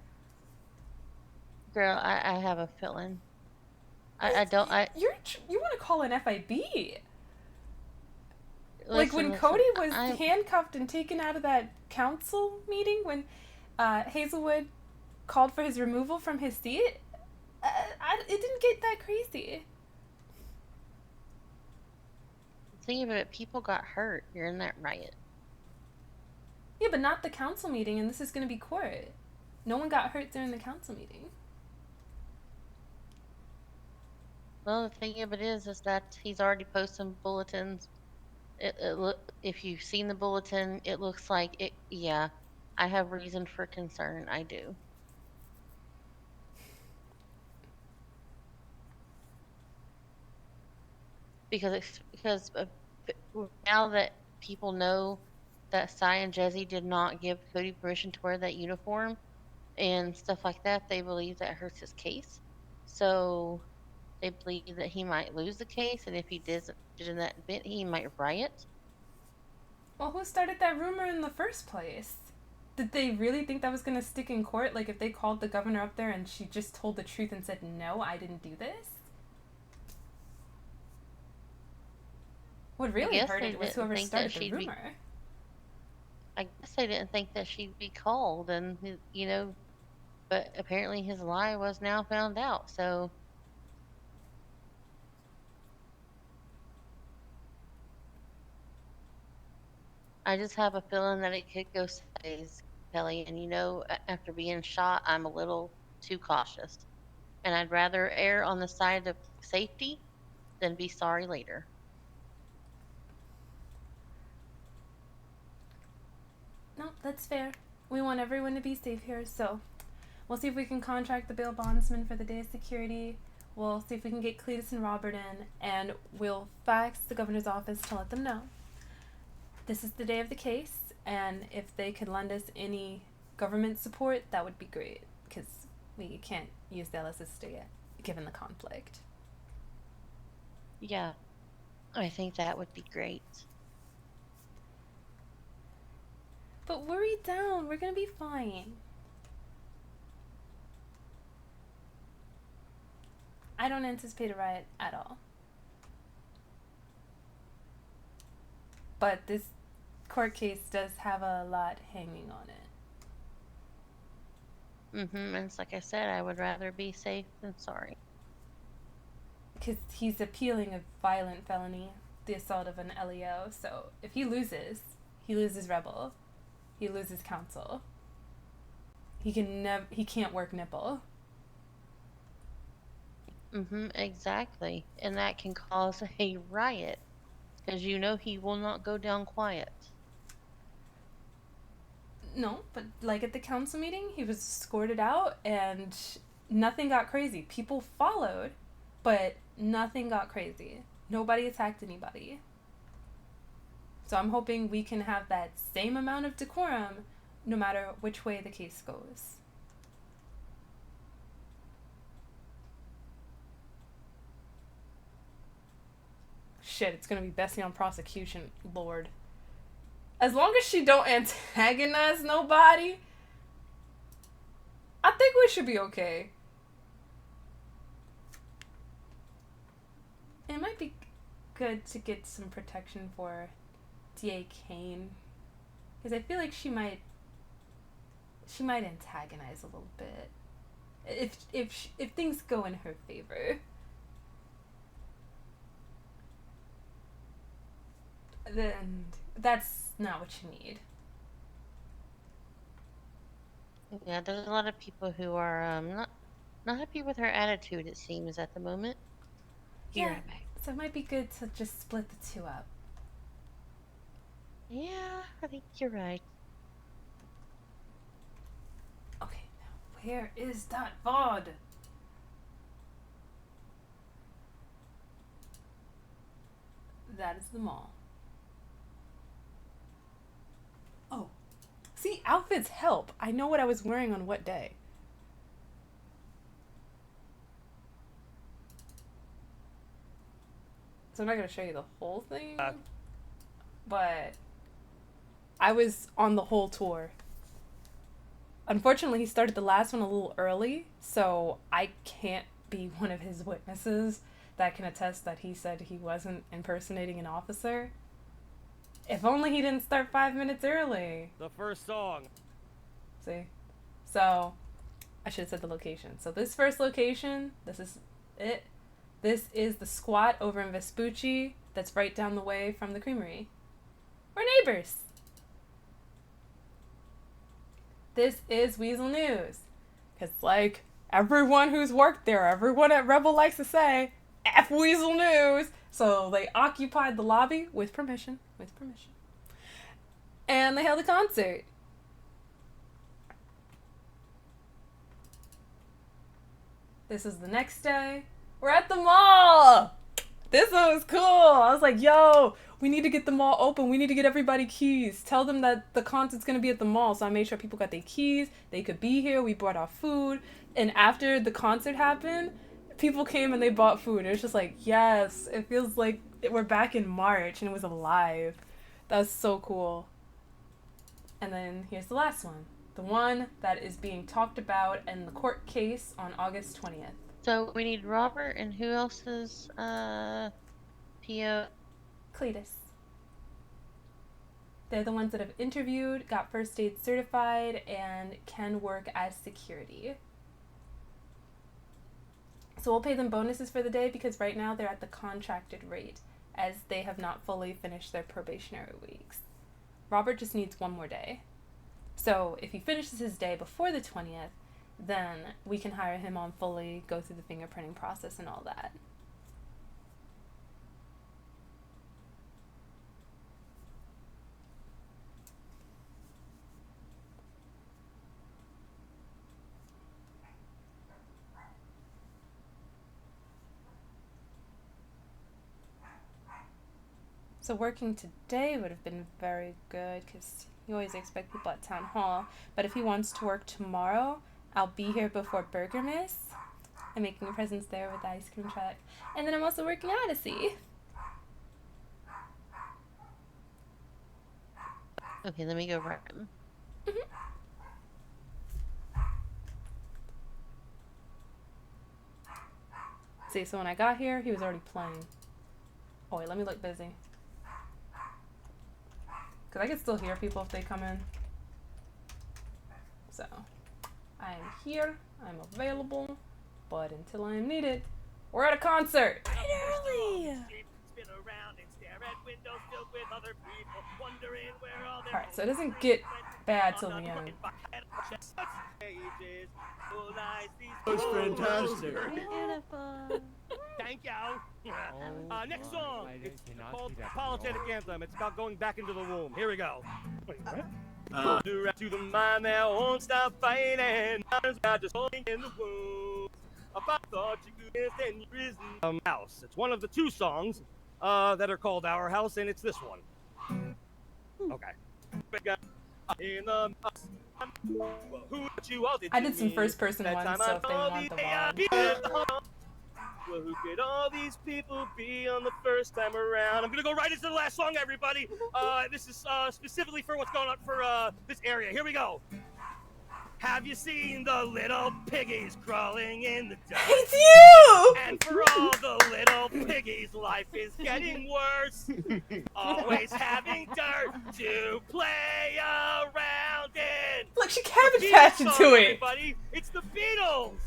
Speaker 6: Girl, I have a feeling. You
Speaker 1: want to call an FIB? Like when
Speaker 6: Listen,
Speaker 1: Cody was handcuffed and taken out of that council meeting, when Hazelwood called for his removal from his seat, it didn't get that crazy.
Speaker 6: Think of it, people got hurt during that riot.
Speaker 1: Yeah, but not the council meeting, and this is going to be court. No one got hurt during the council meeting.
Speaker 6: Well, the thing of it is that he's already posted bulletins. If you've seen the bulletin, it looks like it. Yeah, I have reason for concern. I do. Because now that people know that Cy and Jesse did not give Cody permission to wear that uniform and stuff like that, they believe that hurts his case. So they believe that he might lose the case, and if he did in that event, he might riot.
Speaker 1: Well, who started that rumor in the first place? Did they really think that was going to stick in court? Like, if they called the governor up there and she just told the truth and said, no, I didn't do this? What really hurt it was whoever started the rumor.
Speaker 6: I guess they didn't think that she'd be called, and, but apparently his lie was now found out, so... I just have a feeling that it could go sideways. Kelly, and after being shot, I'm a little too cautious. And I'd rather err on the side of safety than be sorry later.
Speaker 1: No, that's fair. We want everyone to be safe here, so we'll see if we can contract the bail bondsman for the day of security. We'll see if we can get Cletus and Robert in, and we'll fax the governor's office to let them know. This is the day of the case, and if they could lend us any government support, that would be great, because we can't use the LSSD yet, given the conflict.
Speaker 6: Yeah, I think that would be great.
Speaker 1: But worry down, we're gonna be fine. I don't anticipate a riot at all. But this court case does have a lot hanging on it.
Speaker 6: And it's like I said, I would rather be safe than sorry.
Speaker 1: Because he's appealing a violent felony, the assault of an LEO, so if he loses Rebel. He loses counsel. He can't work nipple.
Speaker 6: Exactly. And that can cause a riot. Because he will not go down quiet.
Speaker 1: No, but like at the council meeting, he was escorted out and nothing got crazy. People followed, but nothing got crazy. Nobody attacked anybody. So I'm hoping we can have that same amount of decorum no matter which way the case goes. Shit, it's gonna be Bessie on prosecution, Lord. As long as she don't antagonize nobody, I think we should be okay. It might be good to get some protection for D.A. Kane, because I feel like she might antagonize a little bit if things go in her favor. Then that's not what you need.
Speaker 6: Yeah, there's a lot of people who are not happy with her attitude, it seems, at the moment.
Speaker 1: Yeah, so it might be good to just split the two up.
Speaker 6: Yeah, I think you're right.
Speaker 1: Okay, now where is that VOD? That is the mall. Oh, see, outfits help. I know what I was wearing on what day. So I'm not going to show you the whole thing, but I was on the whole tour. Unfortunately, he started the last one a little early, so I can't be one of his witnesses that can attest that he said he wasn't impersonating an officer. If only he didn't start 5 minutes early.
Speaker 17: The first song.
Speaker 1: See? So, I should have said the location. So this first location, this is it. This is the squat over in Vespucci that's right down the way from the creamery. We're neighbors. This is Weasel News. Because, like, everyone who's worked there, everyone at Rebel likes to say, F Weasel News. So they occupied the lobby with permission. And they held a concert. This is the next day. We're at the mall! This one was cool. I was like, yo, we need to get the mall open. We need to get everybody keys. Tell them that the concert's going to be at the mall. So I made sure people got their keys. They could be here. We brought our food. And after the concert happened, people came and they bought food. It was just like, yes, it feels like we're back in March and it was alive. That was so cool. And then here's the last one. The one that is being talked about in the court case on August 20th.
Speaker 6: So we need Robert and who else's PO?
Speaker 1: Cletus. They're the ones that have interviewed, got first aid certified, and can work as security. So we'll pay them bonuses for the day because right now they're at the contracted rate as they have not fully finished their probationary weeks. Robert just needs one more day. So if he finishes his day before the 20th, then we can hire him on fully, go through the fingerprinting process and all that. So working today would have been very good because you always expect people at Town Hall. But if he wants to work tomorrow, I'll be here before Burgermas. I'm making a presence there with the ice cream truck. And then I'm also working Odyssey.
Speaker 6: Okay, let me go run.
Speaker 1: See, so when I got here, he was already playing. Oh, wait, let me look busy. Because I can still hear people if they come in. So, I am here, I'm available, but until I am needed, we're at a concert!
Speaker 17: Early!
Speaker 1: Alright, so it doesn't get bad till the end.
Speaker 17: That was fantastic.
Speaker 18: Beautiful. Thank you. Next song. It's called Apologetic Anthem. It's about going back into the womb. Here we go.
Speaker 10: Wait, what?
Speaker 18: To the mind that won't stop fighting. Not just holding in the womb. If I thought you could then you risen. House. It's one of the two songs that are called Our House, and it's this one. Okay. In the
Speaker 1: I did some first person ones, so if they want the VOD.
Speaker 18: Well, who could all these people be on the first time around? I'm gonna go right into the last song, everybody. This is specifically for what's going on for this area. Here we go. Have you seen the little piggies crawling in the dirt?
Speaker 1: It's you!
Speaker 18: And for all the little piggies, life is getting worse. Always having dirt to play around in.
Speaker 1: Look, she cabbage patched into it.
Speaker 18: Everybody, it's the Beatles.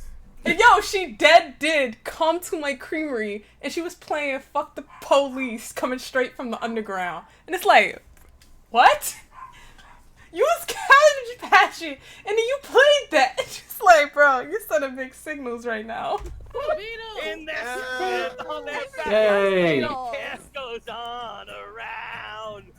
Speaker 1: And yo, she did come to my creamery and she was playing Fuck the Police coming straight from the underground. And it's like, what? You was cabbage patching and then you played that. It's just like, bro, you're sending big signals right now.
Speaker 18: In their on their back,
Speaker 2: Yay.
Speaker 18: cast goes on around.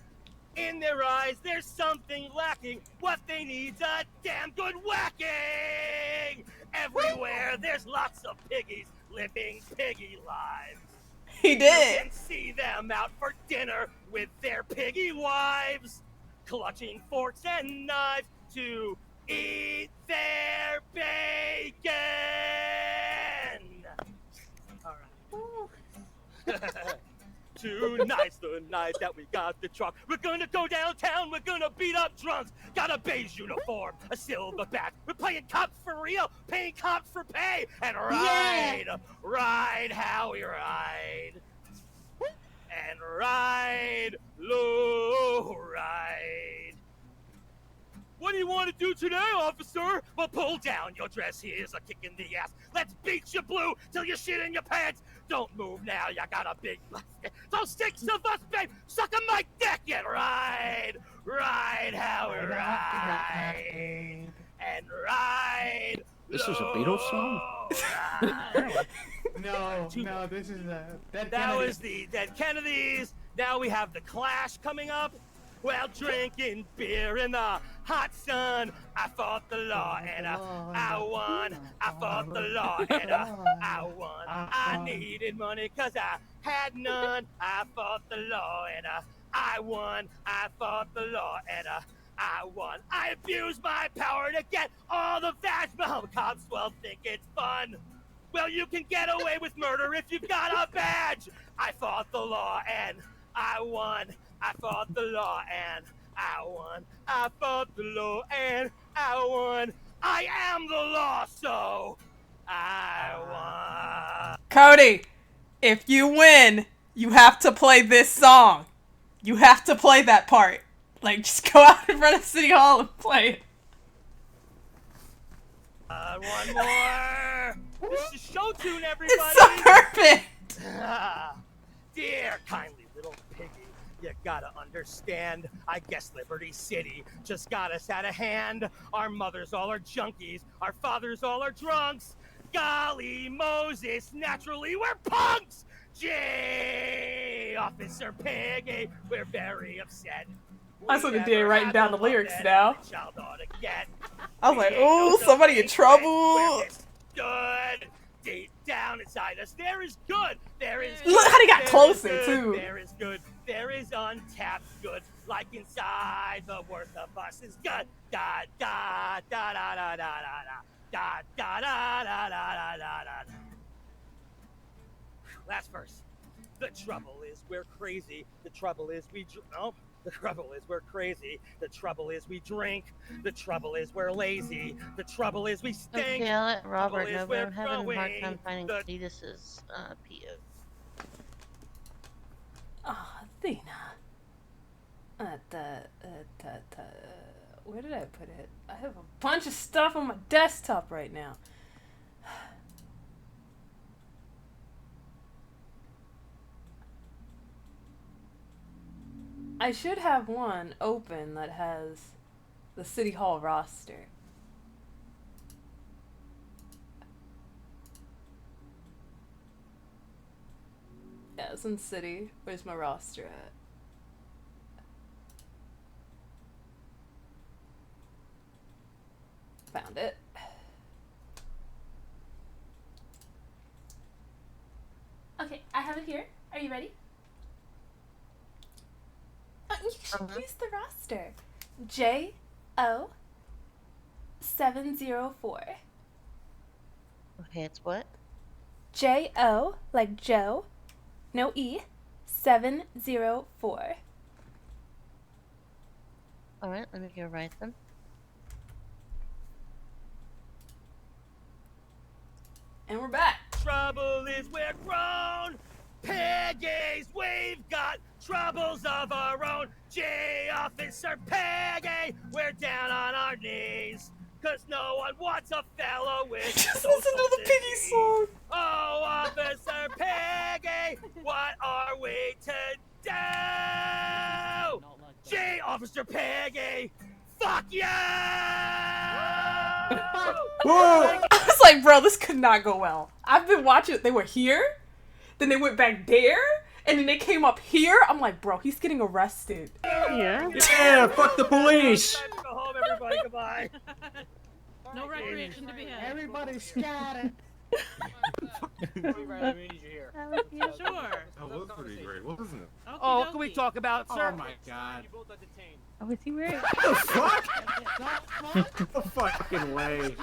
Speaker 18: In their eyes, there's something lacking. What they need's a damn good whacking. Everywhere, there's lots of piggies living piggy lives.
Speaker 1: He did.
Speaker 18: You can see them out for dinner with their piggy wives, clutching forks and knives to eat their bacon. All right. Tonight's the night that we got the truck. We're gonna go downtown, we're gonna beat up drunks. Got a beige uniform, a silver bat. We're playing cops for real, paying cops for pay. And ride how we ride. And ride, low ride. What do you want to do today, officer? Well, pull down your dress, here's a kick in the ass. Let's beat you blue till you shit in your pants. Don't move now, you got a big musket. Don't stick to us, babe. Suck on my dick and ride how we ride. And ride.
Speaker 14: This is a Beatles song?
Speaker 17: No, this is
Speaker 18: That was the Dead Kennedys. Now we have the Clash coming up. Well, drinking beer in the hot sun. I fought the law and I won. I fought the law and I won. I needed money cause I had none. I fought the law and I won. I fought the law and I won. I abused my power to get all the Taj Mahal cops will think it's fun. Well, you can get away with murder if you've got a badge. I fought the law and I won. I fought the law and I won. I fought the law and I won. I am the law, so I won.
Speaker 1: Cody, if you win, you have to play this song. You have to play that part. Like, just go out in front of City Hall and play it.
Speaker 18: One more. This is show tune, everybody.
Speaker 1: It's so perfect.
Speaker 18: Dear kindly little piggy, You gotta understand, I guess Liberty City just got us out of hand. Our mothers all are junkies, our fathers all are drunks. Golly Moses, naturally we're punks! J. Officer Peggy, we're very upset.
Speaker 1: I was looking at writing down the lyrics now.
Speaker 18: Child ought to get.
Speaker 1: I was like, ooh, somebody in trouble.
Speaker 18: Good. Deep down inside us, there is good. There is good.
Speaker 1: Look how they got
Speaker 18: There is
Speaker 1: closer,
Speaker 18: good.
Speaker 1: too.
Speaker 18: There is good. There is untapped good. Like inside, the worth of us is good. Da da da da da da da da da da da da da da da. Last verse. The trouble is we're crazy. The trouble is we no. The trouble is we're crazy. The trouble is we drink. The trouble is we're lazy. The trouble is we stink.
Speaker 6: Okay, I'll let Robert
Speaker 18: Trouble
Speaker 6: know,
Speaker 18: is
Speaker 6: but
Speaker 18: we're
Speaker 6: I'm having a hard
Speaker 18: growing.
Speaker 6: time finding
Speaker 18: The
Speaker 6: Cletus's PO.
Speaker 1: Ah, Athena. Where did I put it? I have a bunch of stuff on my desktop right now. I should have one open that has the City Hall roster. Yeah, it's in City. Where's my roster at? Found it. Okay, I have it here. Are you ready? You should use the roster. JO704.
Speaker 6: Okay, it's what?
Speaker 1: JO, like Joe, no E, 704.
Speaker 6: Alright, let me go write them.
Speaker 1: And we're back.
Speaker 18: Trouble is we're grown. Peggy's, we've got troubles of our own. J. Officer Peggy, we're down on our knees. Cause no one wants a fellow with
Speaker 1: Just listen to the Piggy song.
Speaker 18: Oh, Officer Peggy, what are we to do? J. Officer Peggy, fuck you!
Speaker 1: Whoa! I was like, bro, this could not go well. I've been watching. They were here, then they went back there, and then they came up here. I'm like, bro, he's getting arrested.
Speaker 17: Yeah.
Speaker 19: Yeah, fuck the police.
Speaker 18: Time to go home, everybody. Goodbye.
Speaker 17: No recreation to be had.
Speaker 11: Everybody scattered.
Speaker 17: Sure.
Speaker 14: That was pretty great, wasn't it?
Speaker 18: Oh, what can we talk about, sir?
Speaker 19: Oh my god.
Speaker 9: Oh, is he wearing?
Speaker 19: What the fuck? No fucking way.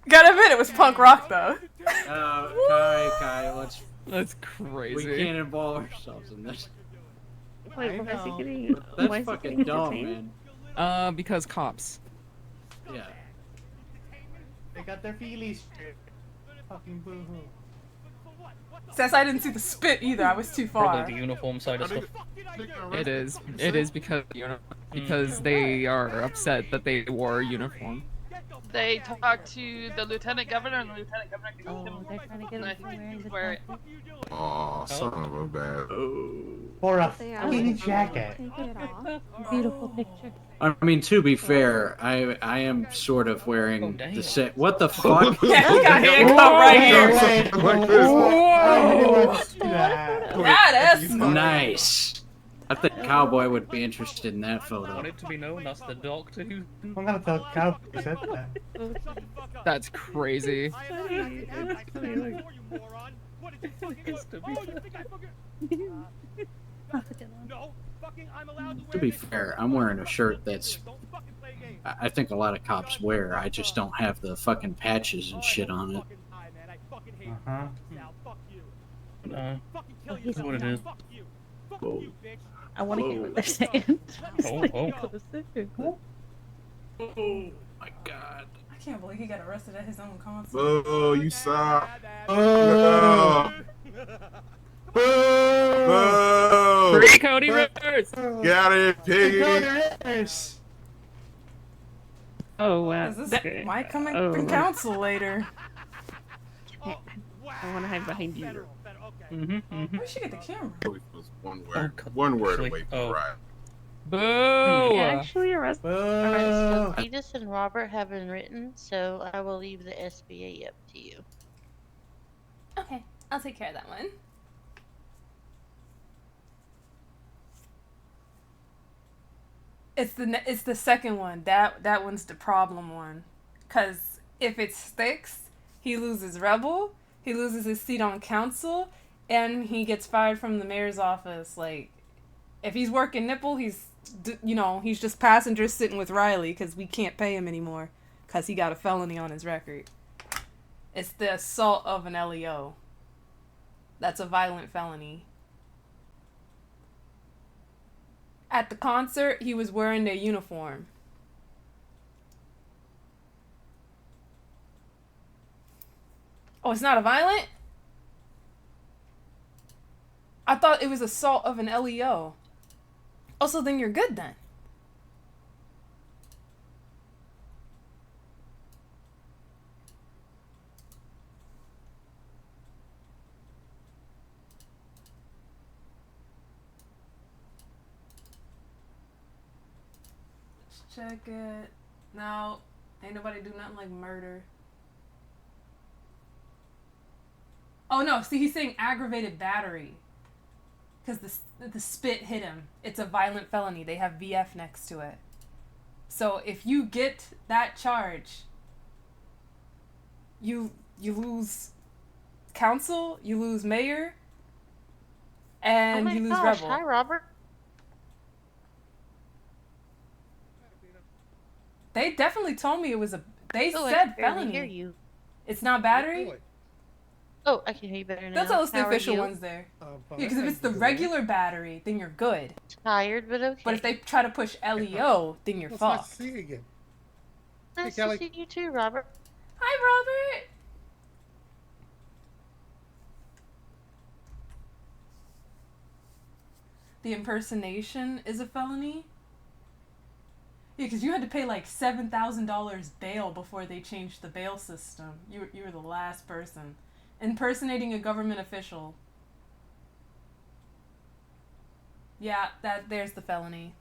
Speaker 1: Gotta admit, it was punk rock though.
Speaker 19: Kai, let's.
Speaker 2: That's crazy.
Speaker 19: We can't involve ourselves in this.
Speaker 9: Wait,
Speaker 19: I
Speaker 9: why is he
Speaker 19: know,
Speaker 9: getting?
Speaker 19: but that's
Speaker 9: why is he
Speaker 19: fucking
Speaker 9: getting
Speaker 19: dumb,
Speaker 9: detained?
Speaker 19: man.
Speaker 2: Because cops.
Speaker 19: Yeah.
Speaker 11: They got their feelies. Fucking boo-hoo.
Speaker 1: Says I didn't see the spit either. I was too far.
Speaker 5: Probably the uniform side of stuff.
Speaker 2: It is. It is because they are upset that they wore a uniform.
Speaker 8: They talked to the lieutenant governor, and the lieutenant governor gave
Speaker 9: Oh,
Speaker 8: him.
Speaker 9: they're trying to get
Speaker 8: And I
Speaker 9: him
Speaker 8: think
Speaker 9: wearing
Speaker 8: he's
Speaker 9: the
Speaker 8: wearing.
Speaker 9: jacket.
Speaker 14: Aw, son of a bad.
Speaker 11: For a
Speaker 9: They are.
Speaker 11: fucking jacket.
Speaker 9: Take it off. Beautiful picture.
Speaker 19: I mean, to be fair, I am sort of wearing the set. What the fuck?
Speaker 1: Yeah, he got handcuffed right here. Yeah, that's
Speaker 19: Nice. I think Cowboy would be interested in that
Speaker 5: I
Speaker 19: photo.
Speaker 5: want it to be known that's the doctor who.
Speaker 11: I'm gonna tell Cal who said that.
Speaker 2: That's crazy.
Speaker 19: To be fair, I'm wearing a shirt that's I think a lot of cops wear. I just don't have the fucking patches and shit on it.
Speaker 11: Uh-huh.
Speaker 5: No. That's what it is.
Speaker 19: Whoa.
Speaker 9: I want to hear what they're saying.
Speaker 5: Oh.
Speaker 19: Oh my god.
Speaker 1: I can't believe he got arrested at his own concert.
Speaker 14: Oh, you suck. Oh. Oh.
Speaker 2: Free Cody Rivers!
Speaker 14: Get out of here, piggy.
Speaker 9: Oh wow.
Speaker 1: Is this
Speaker 9: Okay.
Speaker 1: might come in
Speaker 9: Oh.
Speaker 1: council later.
Speaker 9: I want to hide behind you.
Speaker 1: Where'd she get the camera?
Speaker 14: Was one word away from right.
Speaker 2: Boo!
Speaker 6: Actually, Alright,
Speaker 14: Boo!
Speaker 6: so Cletus and Robert have been written, so I will leave the SBA up to you.
Speaker 1: Okay, I'll take care of that one. It's the second one. That one's the problem one. 'Cause if it sticks, he loses Rebel, he loses his seat on council, and he gets fired from the mayor's office. Like, if he's working nipple, he's just passenger sitting with Riley because we can't pay him anymore because he got a felony on his record. It's the assault of an LEO. That's a violent felony. At the concert, he was wearing their uniform. Oh, it's not a violent? I thought it was assault of an LEO. Also, then you're good then. Let's check it. No, ain't nobody do nothing like murder. Oh no, see, he's saying aggravated battery. Because the spit hit him. It's a violent felony. They have VF next to it. So if you get that charge, you lose council, you lose mayor, and you lose Rebel.
Speaker 6: Hi, Robert.
Speaker 1: They definitely told me it was They
Speaker 6: Oh, I
Speaker 1: said
Speaker 6: can barely
Speaker 1: felony.
Speaker 6: hear you.
Speaker 1: It's not battery?
Speaker 6: Oh, I can hear you better now.
Speaker 1: That's all the
Speaker 6: How are
Speaker 1: official
Speaker 6: you?
Speaker 1: ones there. Yeah, because if it's the regular battery, then you're good.
Speaker 6: Tired, but okay.
Speaker 1: But if they try to push LEO, then you're
Speaker 20: It's nice
Speaker 1: fucked.
Speaker 20: to see you again.
Speaker 6: Nice
Speaker 20: Kelly.
Speaker 6: to see you too, Robert.
Speaker 1: Hi, Robert. The impersonation is a felony? Yeah, because you had to pay like $7,000 bail before they changed the bail system. You were the last person. Impersonating a government official. Yeah, there's the felony.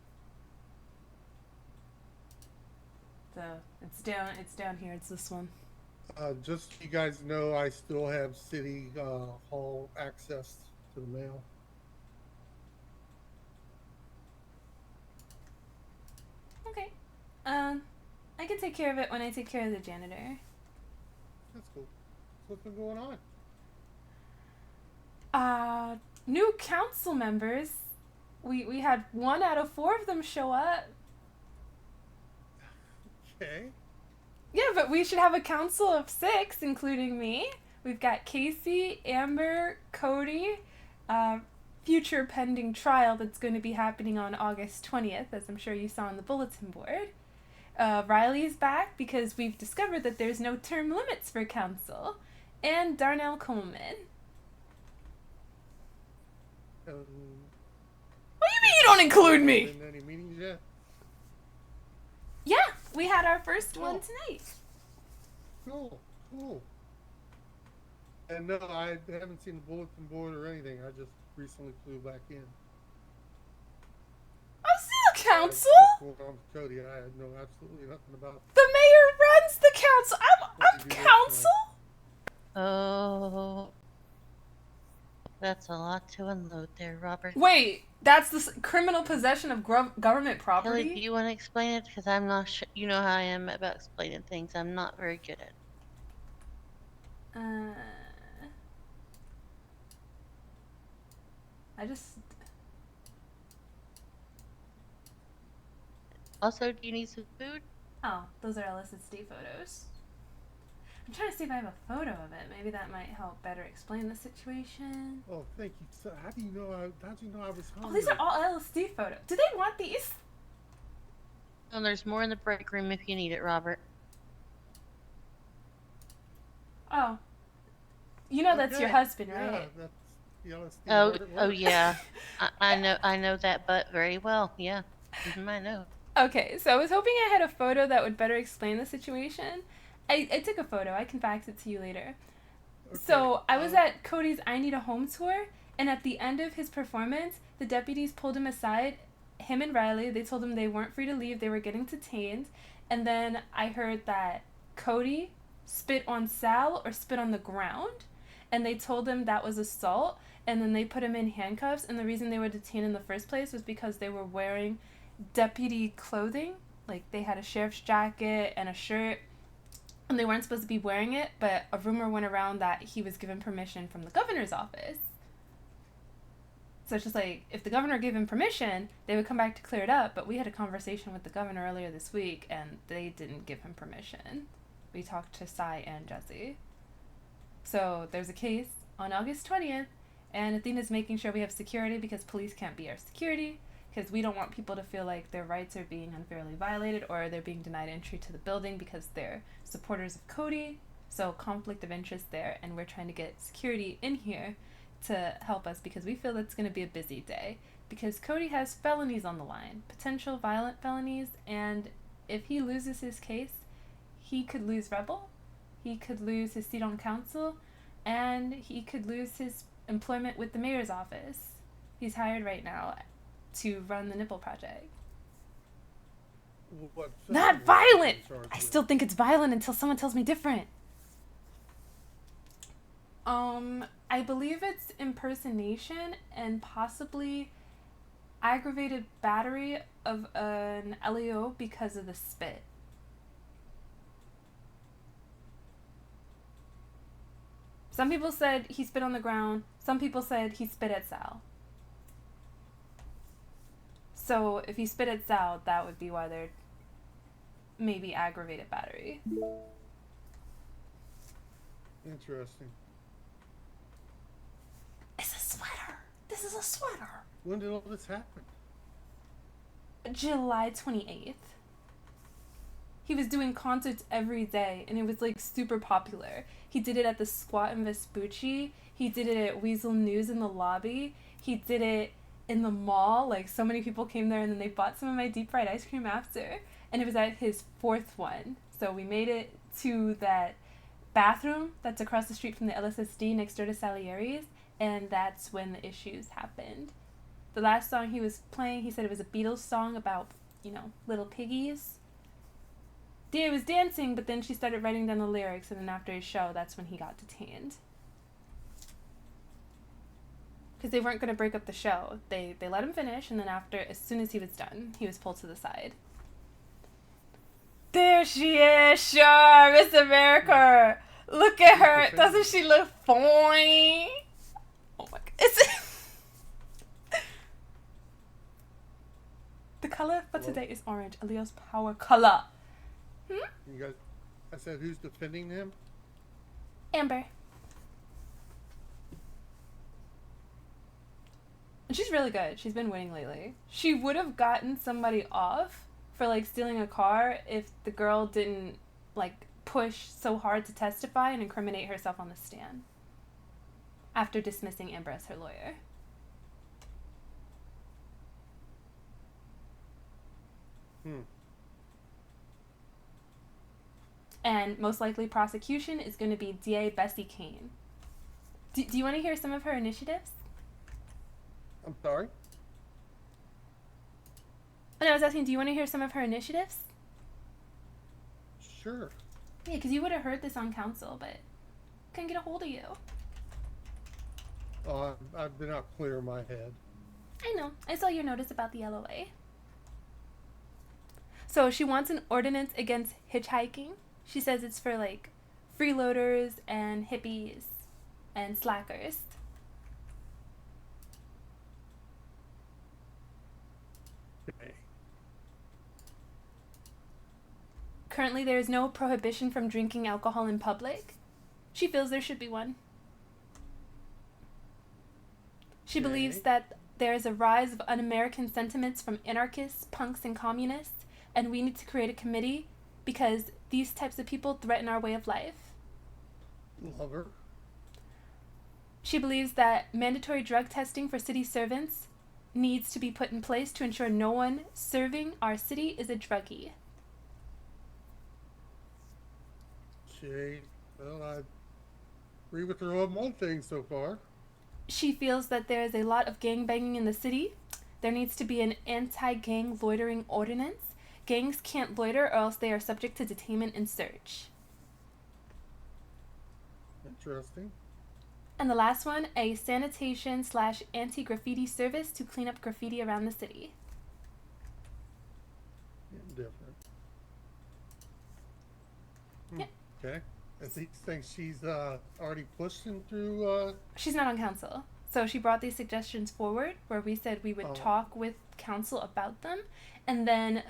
Speaker 1: It's down here. It's this one.
Speaker 20: Just so you guys know, I still have city hall access to the mail.
Speaker 1: Okay. I can take care of it when I take care of the janitor.
Speaker 20: That's cool. What's been going on?
Speaker 1: New council members. We had 1 out of 4 of them show up.
Speaker 20: Okay.
Speaker 1: Yeah, but we should have a council of 6, including me. We've got Casey, Amber, Cody, future pending trial that's going to be happening on August 20th, as I'm sure you saw on the bulletin board. Riley's back because we've discovered that there's no term limits for council. And Darnell Coleman. What do you mean you don't include me?
Speaker 20: Been any meetings yet?
Speaker 1: Yeah, we had our first one tonight.
Speaker 20: Cool. And no, I haven't seen the bulletin board or anything. I just recently flew back in.
Speaker 1: I'm still council.
Speaker 20: I'm Cody. I had absolutely nothing about.
Speaker 1: The mayor runs the council. I'm council.
Speaker 6: Oh, that's a lot to unload there, Robert.
Speaker 1: Wait, that's the criminal possession of government property?
Speaker 6: Kelly, do you want to explain it? Because I'm not sure. You know how I am about explaining things. I'm not very good at it. Also, do you need some food?
Speaker 1: Oh, those are LSSD photos. I'm trying to see if I have a photo of it. Maybe that might help better explain the situation.
Speaker 20: Oh, thank you. So, how do you know I was hungry?
Speaker 1: Oh, these are all LSD photos. Do they want these?
Speaker 6: And there's more in the break room if you need it, Robert.
Speaker 1: Oh. You know that's your husband, right?
Speaker 20: Yeah, that's the LSD.
Speaker 6: Oh yeah. I know that butt very well. Yeah. I know.
Speaker 1: Okay, so I was hoping I had a photo that would better explain the situation. I took a photo. I can fax it to you later. So I was at Cody's I Need a Home tour, and at the end of his performance, the deputies pulled him aside, him and Riley. They told him they weren't free to leave, they were getting detained. And then I heard that Cody spit on Sal or spit on the ground, and they told him that was assault, and then they put him in handcuffs. And the reason they were detained in the first place was because they were wearing deputy clothing. Like, they had a sheriff's jacket and a shirt, and they weren't supposed to be wearing it, but a rumor went around that he was given permission from the governor's office. So it's just like, if the governor gave him permission, they would come back to clear it up. But we had a conversation with the governor earlier this week, and they didn't give him permission. We talked to Cy and Jesse. So there's a case on August 20th, and Athena's making sure we have security because police can't be our security, because we don't want people to feel like their rights are being unfairly violated or they're being denied entry to the building because they're supporters of Cody. So conflict of interest there, and we're trying to get security in here to help us because we feel it's going to be a busy day because Cody has felonies on the line, potential violent felonies, and if he loses his case, he could lose Rebel, he could lose his seat on council, and he could lose his employment with the mayor's office. He's hired right now to run the Nipple Project. Not violent! I still think it's violent until someone tells me different. I believe it's impersonation and possibly aggravated battery of an LEO because of the spit. Some people said he spit on the ground. Some people said he spit at Sal. So if he spit at Sal, that would be why they're maybe aggravated battery.
Speaker 20: Interesting.
Speaker 1: It's a sweater. This is a sweater.
Speaker 20: When did all this happen?
Speaker 1: July 28th. He was doing concerts every day, and it was like super popular. He did it at the Squat in Vespucci. He did it at Weasel News in the lobby. He did it in the mall. Like, so many people came there, and then they bought some of my deep fried ice cream after. And it was at his 4th one. So we made it to that bathroom that's across the street from the LSSD next door to Salieri's, and that's when the issues happened. The last song he was playing, he said it was a Beatles song about, you know, little piggies. Dia was dancing, but then she started writing down the lyrics, and then after his show, that's when he got detained. Because they weren't going to break up the show. They let him finish, and then after, as soon as he was done, he was pulled to the side. There she is, sure, Miss America. Look at her. Doesn't she look fine? Oh my god. The color for today is orange, Aleo's power color.
Speaker 20: You guys, I said, who's defending him?
Speaker 1: Amber. And she's really good. She's been winning lately. She would have gotten somebody off for, like, stealing a car if the girl didn't, like, push so hard to testify and incriminate herself on the stand after dismissing Amber as her lawyer. And most likely prosecution is going to be DA Bessie Kane. Do you want to hear some of her initiatives?
Speaker 20: I'm sorry?
Speaker 1: And I was asking, do you want to hear some of her initiatives?
Speaker 20: Sure.
Speaker 1: Yeah, because you would have heard this on council, but couldn't get a hold of you.
Speaker 20: Oh, I've been out clear in my head.
Speaker 1: I know. I saw your notice about the LOA. So she wants an ordinance against hitchhiking. She says it's for, like, freeloaders and hippies and slackers.
Speaker 20: Okay.
Speaker 1: Currently, there is no prohibition from drinking alcohol in public. She feels there should be one. She believes that there is a rise of un-American sentiments from anarchists, punks, and communists, and we need to create a committee because these types of people threaten our way of life.
Speaker 20: Love her.
Speaker 1: She believes that mandatory drug testing for city servants needs to be put in place to ensure no one serving our city is a druggie.
Speaker 20: Okay. Well, agree with her on one thing so far.
Speaker 1: She feels that there is a lot of gangbanging in the city. There needs to be an anti-gang loitering ordinance. Gangs can't loiter or else they are subject to detainment and search.
Speaker 20: Interesting.
Speaker 1: And the last one, a sanitation / anti-graffiti service to clean up graffiti around the city.
Speaker 20: Different.
Speaker 1: Yeah.
Speaker 20: Okay. And he thinks she's already pushing through.
Speaker 1: She's not on council. So she brought these suggestions forward where we said we would talk with council about them. And then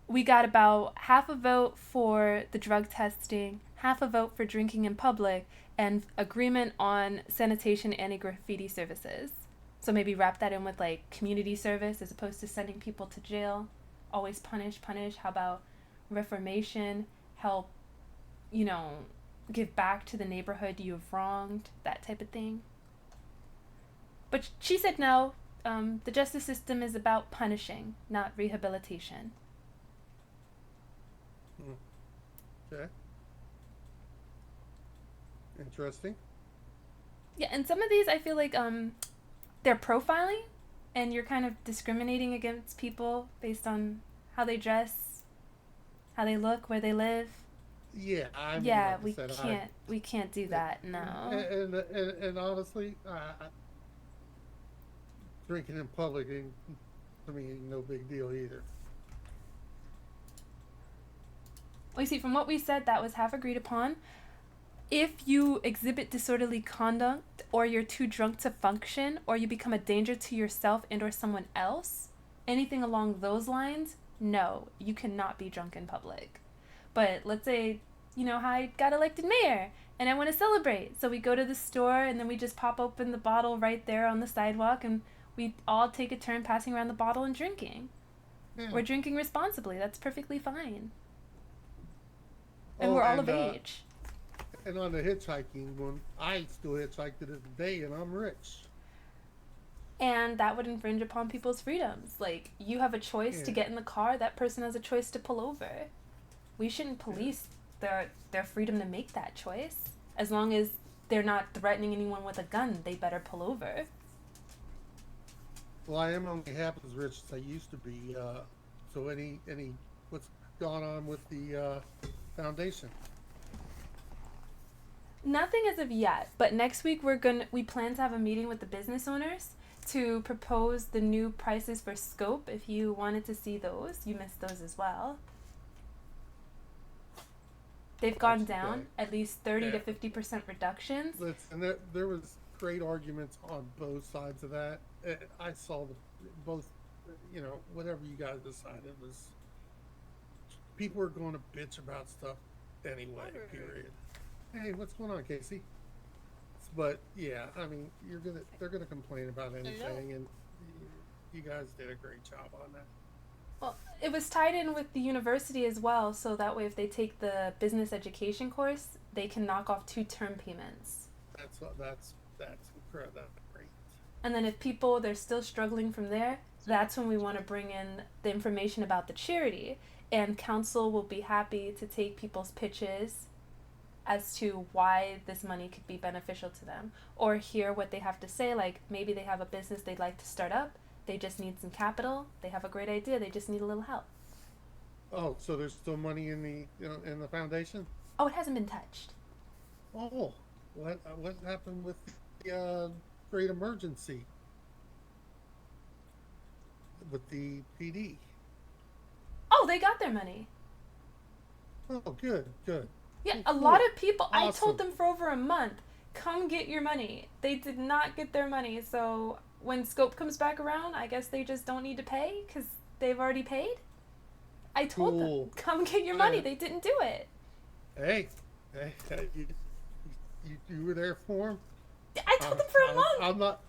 Speaker 1: we got about half a vote for the drug testing, half a vote for drinking in public, and agreement on sanitation anti-graffiti services. So maybe wrap that in with like community service as opposed to sending people to jail. Always punish. How about reformation, help, give back to the neighborhood you have wronged, that type of thing. But she said no. The justice system is about punishing, not rehabilitation.
Speaker 20: Okay. Interesting.
Speaker 1: Yeah, and some of these I feel like they're profiling, and you're kind of discriminating against people based on how they dress, how they look, where they live.
Speaker 20: Yeah, I mean,
Speaker 1: yeah,
Speaker 20: like I said,
Speaker 1: we can't do that. No.
Speaker 20: And honestly, drinking in public ain't, to me, ain't no big deal either.
Speaker 1: Well, you see, from what we said, that was half agreed upon. If you exhibit disorderly conduct, or you're too drunk to function, or you become a danger to yourself and or someone else, anything along those lines, no, you cannot be drunk in public. But let's say, I got elected mayor, and I want to celebrate. So we go to the store, and then we just pop open the bottle right there on the sidewalk, and we all take a turn passing around the bottle and drinking.
Speaker 20: Yeah.
Speaker 1: We're drinking responsibly. That's perfectly fine. And
Speaker 20: Oh,
Speaker 1: we're all
Speaker 20: and,
Speaker 1: of age.
Speaker 20: And on the hitchhiking one, I still hitchhiked to this day, and I'm rich.
Speaker 1: And that would infringe upon people's freedoms. Like, you have a choice to get in the car, that person has a choice to pull over. We shouldn't police their freedom to make that choice. As long as they're not threatening anyone with a gun, they better pull over.
Speaker 20: Well, I am only half as rich as I used to be. So any what's gone on with the foundation?
Speaker 1: Nothing as of yet, but next week we plan to have a meeting with the business owners to propose the new prices for scope. If you wanted to see those, you missed those as well. They've gone down at least 30 to 50% reductions.
Speaker 20: Listen, there was great arguments on both sides of that. I saw both, whatever you guys decided was, people were going to bitch about stuff anyway, period. Hey, what's going on, Casey? But yeah, I mean, they're gonna complain about anything, and you guys did a great job on that.
Speaker 1: Well, it was tied in with the university as well, so that way if they take the business education course, they can knock off 2 term payments.
Speaker 20: That's incredible. That's great.
Speaker 1: And then if they're still struggling from there, that's when we want to bring in the information about the charity, and council will be happy to take people's pitches as to why this money could be beneficial to them, or hear what they have to say. Like, maybe they have a business they'd like to start up, they just need some capital, they have a great idea, they just need a little help.
Speaker 20: Oh, so there's still money in the foundation?
Speaker 1: Oh, it hasn't been touched.
Speaker 20: Oh, what happened with the great emergency with the PD?
Speaker 1: Oh, they got their money.
Speaker 20: Oh, good.
Speaker 1: Yeah,
Speaker 20: Oh,
Speaker 1: a lot
Speaker 20: cool.
Speaker 1: of people, I
Speaker 20: Awesome.
Speaker 1: told them for over a month, come get your money. They did not get their money, so when Scope comes back around, I guess they just don't need to pay because they've already paid. I told
Speaker 20: Cool.
Speaker 1: them, come get your money.
Speaker 20: Yeah.
Speaker 1: They didn't do it.
Speaker 20: Hey, you were there for them?
Speaker 1: I told them for a month.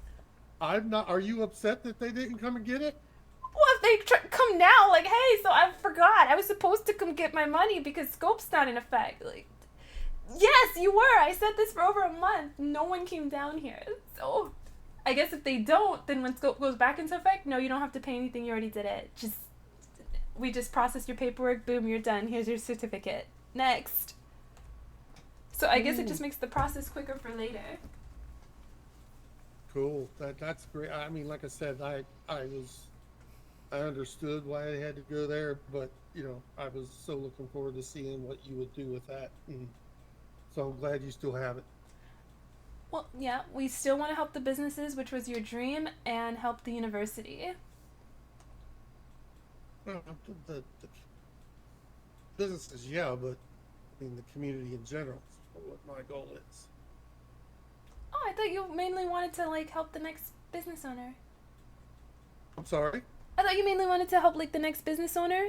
Speaker 20: I'm not. Are you upset that they didn't come and get it?
Speaker 1: Well, if they come now, like, hey, so I forgot. I was supposed to come get my money because Scope's not in effect. Like, yes, you were. I said this for over a month. No one came down here. So, I guess if they don't, then when Scope goes back into effect, no, you don't have to pay anything. You already did it. We just process your paperwork. Boom, you're done. Here's your certificate. Next. So I guess it just makes the process quicker for later.
Speaker 20: Cool. That's great. I mean, like I said, I understood why I had to go there, but you know, I was so looking forward to seeing what you would do with that. And so I'm glad you still have it.
Speaker 1: Well, yeah, we still want to help the businesses, which was your dream, and help the university.
Speaker 20: Well, the businesses, yeah, but I mean the community in general is what my goal is.
Speaker 1: Oh, I thought you mainly wanted to like help the next business owner.
Speaker 20: I'm sorry?
Speaker 1: I thought you mainly wanted to help like the next business owner,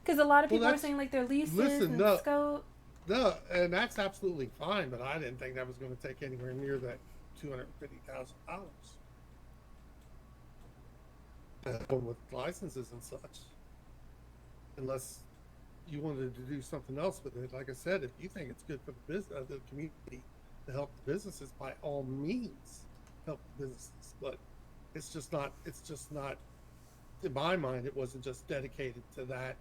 Speaker 1: because a lot of people are saying like their leases and scope.
Speaker 20: No, and that's absolutely fine, but I didn't think that was going to take anywhere near that $250,000 with licenses and such. Unless you wanted to do something else with it. Like I said, if you think it's good for the business, the community to help the businesses, by all means, help the businesses. But it's just not. In my mind, it wasn't just dedicated to that.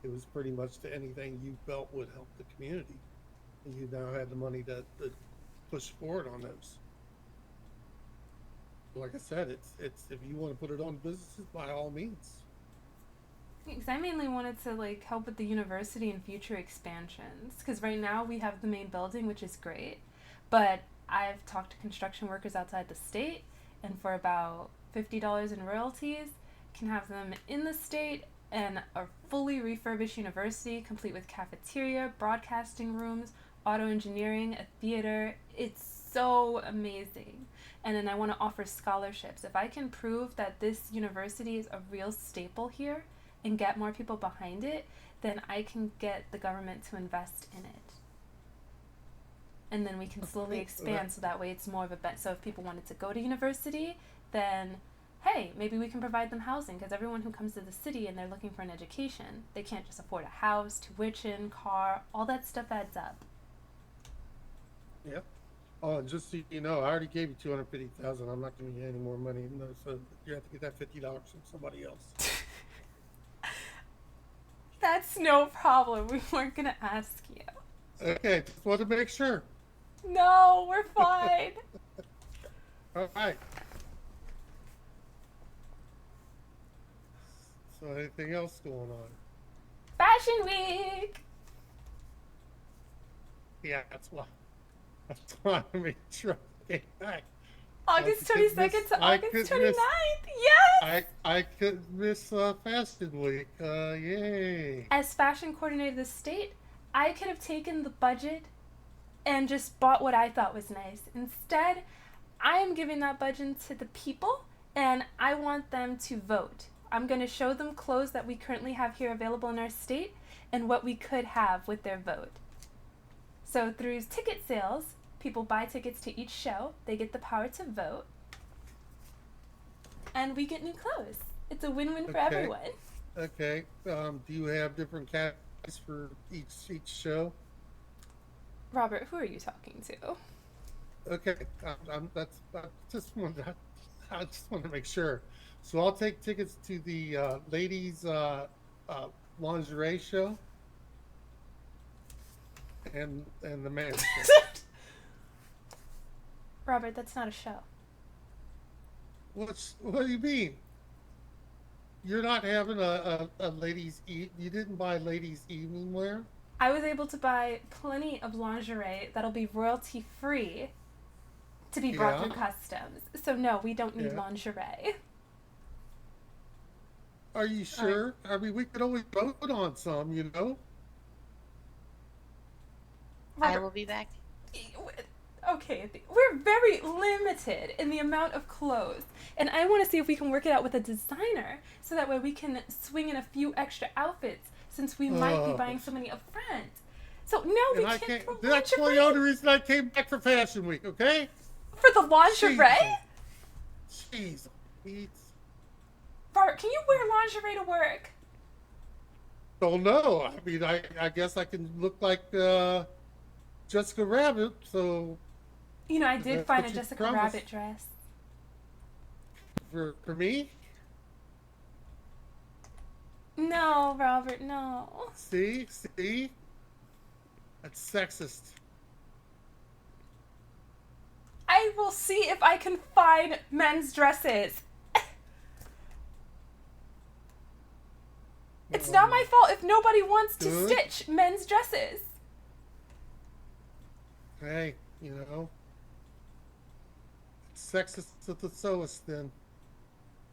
Speaker 20: It was pretty much to anything you felt would help the community. And you now had the money to push forward on those. Like I said, it's if you want to put it on businesses, by all means.
Speaker 1: Because I mainly wanted to like help with the university and future expansions. Because right now we have the main building, which is great, but I've talked to construction workers outside the state, and for about $50 in royalties, can have them in the state and a fully refurbished university, complete with cafeteria, broadcasting rooms, auto engineering, a theater. It's so amazing. And then I want to offer scholarships. If I can prove that this university is a real staple here and get more people behind it, then I can get the government to invest in it. And then we can slowly expand, so that way it's more of a bet. So if people wanted to go to university, then hey, maybe we can provide them housing, because everyone who comes to the city and they're looking for an education, they can't just afford a house, tuition, car, all that stuff adds up.
Speaker 20: Yep. Oh, and just so you know, I already gave you $250,000. I'm not giving you any more money, so you have to get that $50 from somebody else.
Speaker 1: That's no problem. We weren't gonna ask you.
Speaker 20: Okay, just want to make sure.
Speaker 1: No, we're fine.
Speaker 20: All right. So anything else going on?
Speaker 1: Fashion Week!
Speaker 20: Yeah, that's why I made sure I came back.
Speaker 1: August 22nd to August 29th! Yes!
Speaker 20: I couldn't miss Fashion Week. Yay.
Speaker 1: As fashion coordinator of the state, I could have taken the budget and just bought what I thought was nice. Instead, I am giving that budget to the people, and I want them to vote. I'm going to show them clothes that we currently have here available in our state and what we could have with their vote. So through ticket sales, people buy tickets to each show, they get the power to vote, and we get new clothes. It's a win-win for everyone.
Speaker 20: Okay. Do you have different categories for each show?
Speaker 1: Robert, who are you talking to?
Speaker 20: Okay. I just wanted to make sure. So I'll take tickets to the ladies lingerie show and the men's show.
Speaker 1: Robert, that's not a show.
Speaker 20: What do you mean? You're not having a ladies' you didn't buy ladies' evening wear?
Speaker 1: I was able to buy plenty of lingerie that'll be royalty free to be brought through customs. So no, we don't need lingerie.
Speaker 20: Are you sure? I mean, we could always vote on some, you know?
Speaker 6: I will be back.
Speaker 1: Okay, we're very limited in the amount of clothes, and I want to see if we can work it out with a designer, so that way we can swing in a few extra outfits, since we might be buying so many up front. So no, we can't.
Speaker 20: That's the only reason I came back for Fashion Week, okay?
Speaker 1: For the lingerie?
Speaker 20: Jeez.
Speaker 1: Bart, can you wear lingerie to work?
Speaker 20: Oh no, I mean, I guess I can look like Jessica Rabbit, so...
Speaker 1: You know, I did find a Jessica Rabbit dress.
Speaker 20: For me?
Speaker 1: No, Robert, no.
Speaker 20: See? That's sexist.
Speaker 1: I will see if I can find men's dresses. It's not my fault if nobody wants to
Speaker 20: Good.
Speaker 1: stitch men's dresses.
Speaker 20: Hey, you know, it's sexist to the sewist then.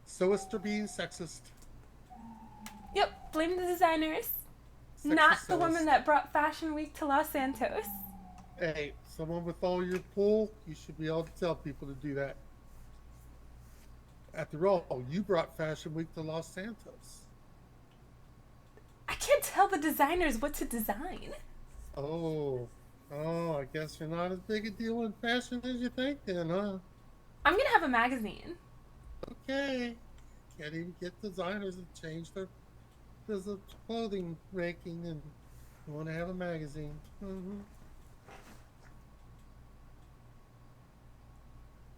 Speaker 20: Sewists are being sexist.
Speaker 1: Yep, blame the designers.
Speaker 20: Sexist
Speaker 1: Not the
Speaker 20: sewist.
Speaker 1: woman that brought Fashion Week to Los Santos.
Speaker 20: Hey, someone with all your pull, you should be able to tell people to do that. After all, you brought Fashion Week to Los Santos.
Speaker 1: I can't tell the designers what to design.
Speaker 20: Oh, I guess you're not as big a deal in fashion as you think then, huh?
Speaker 1: I'm gonna have a magazine.
Speaker 20: Okay. Can't even get designers to change their clothing making, and you want to have a magazine. Mm-hmm.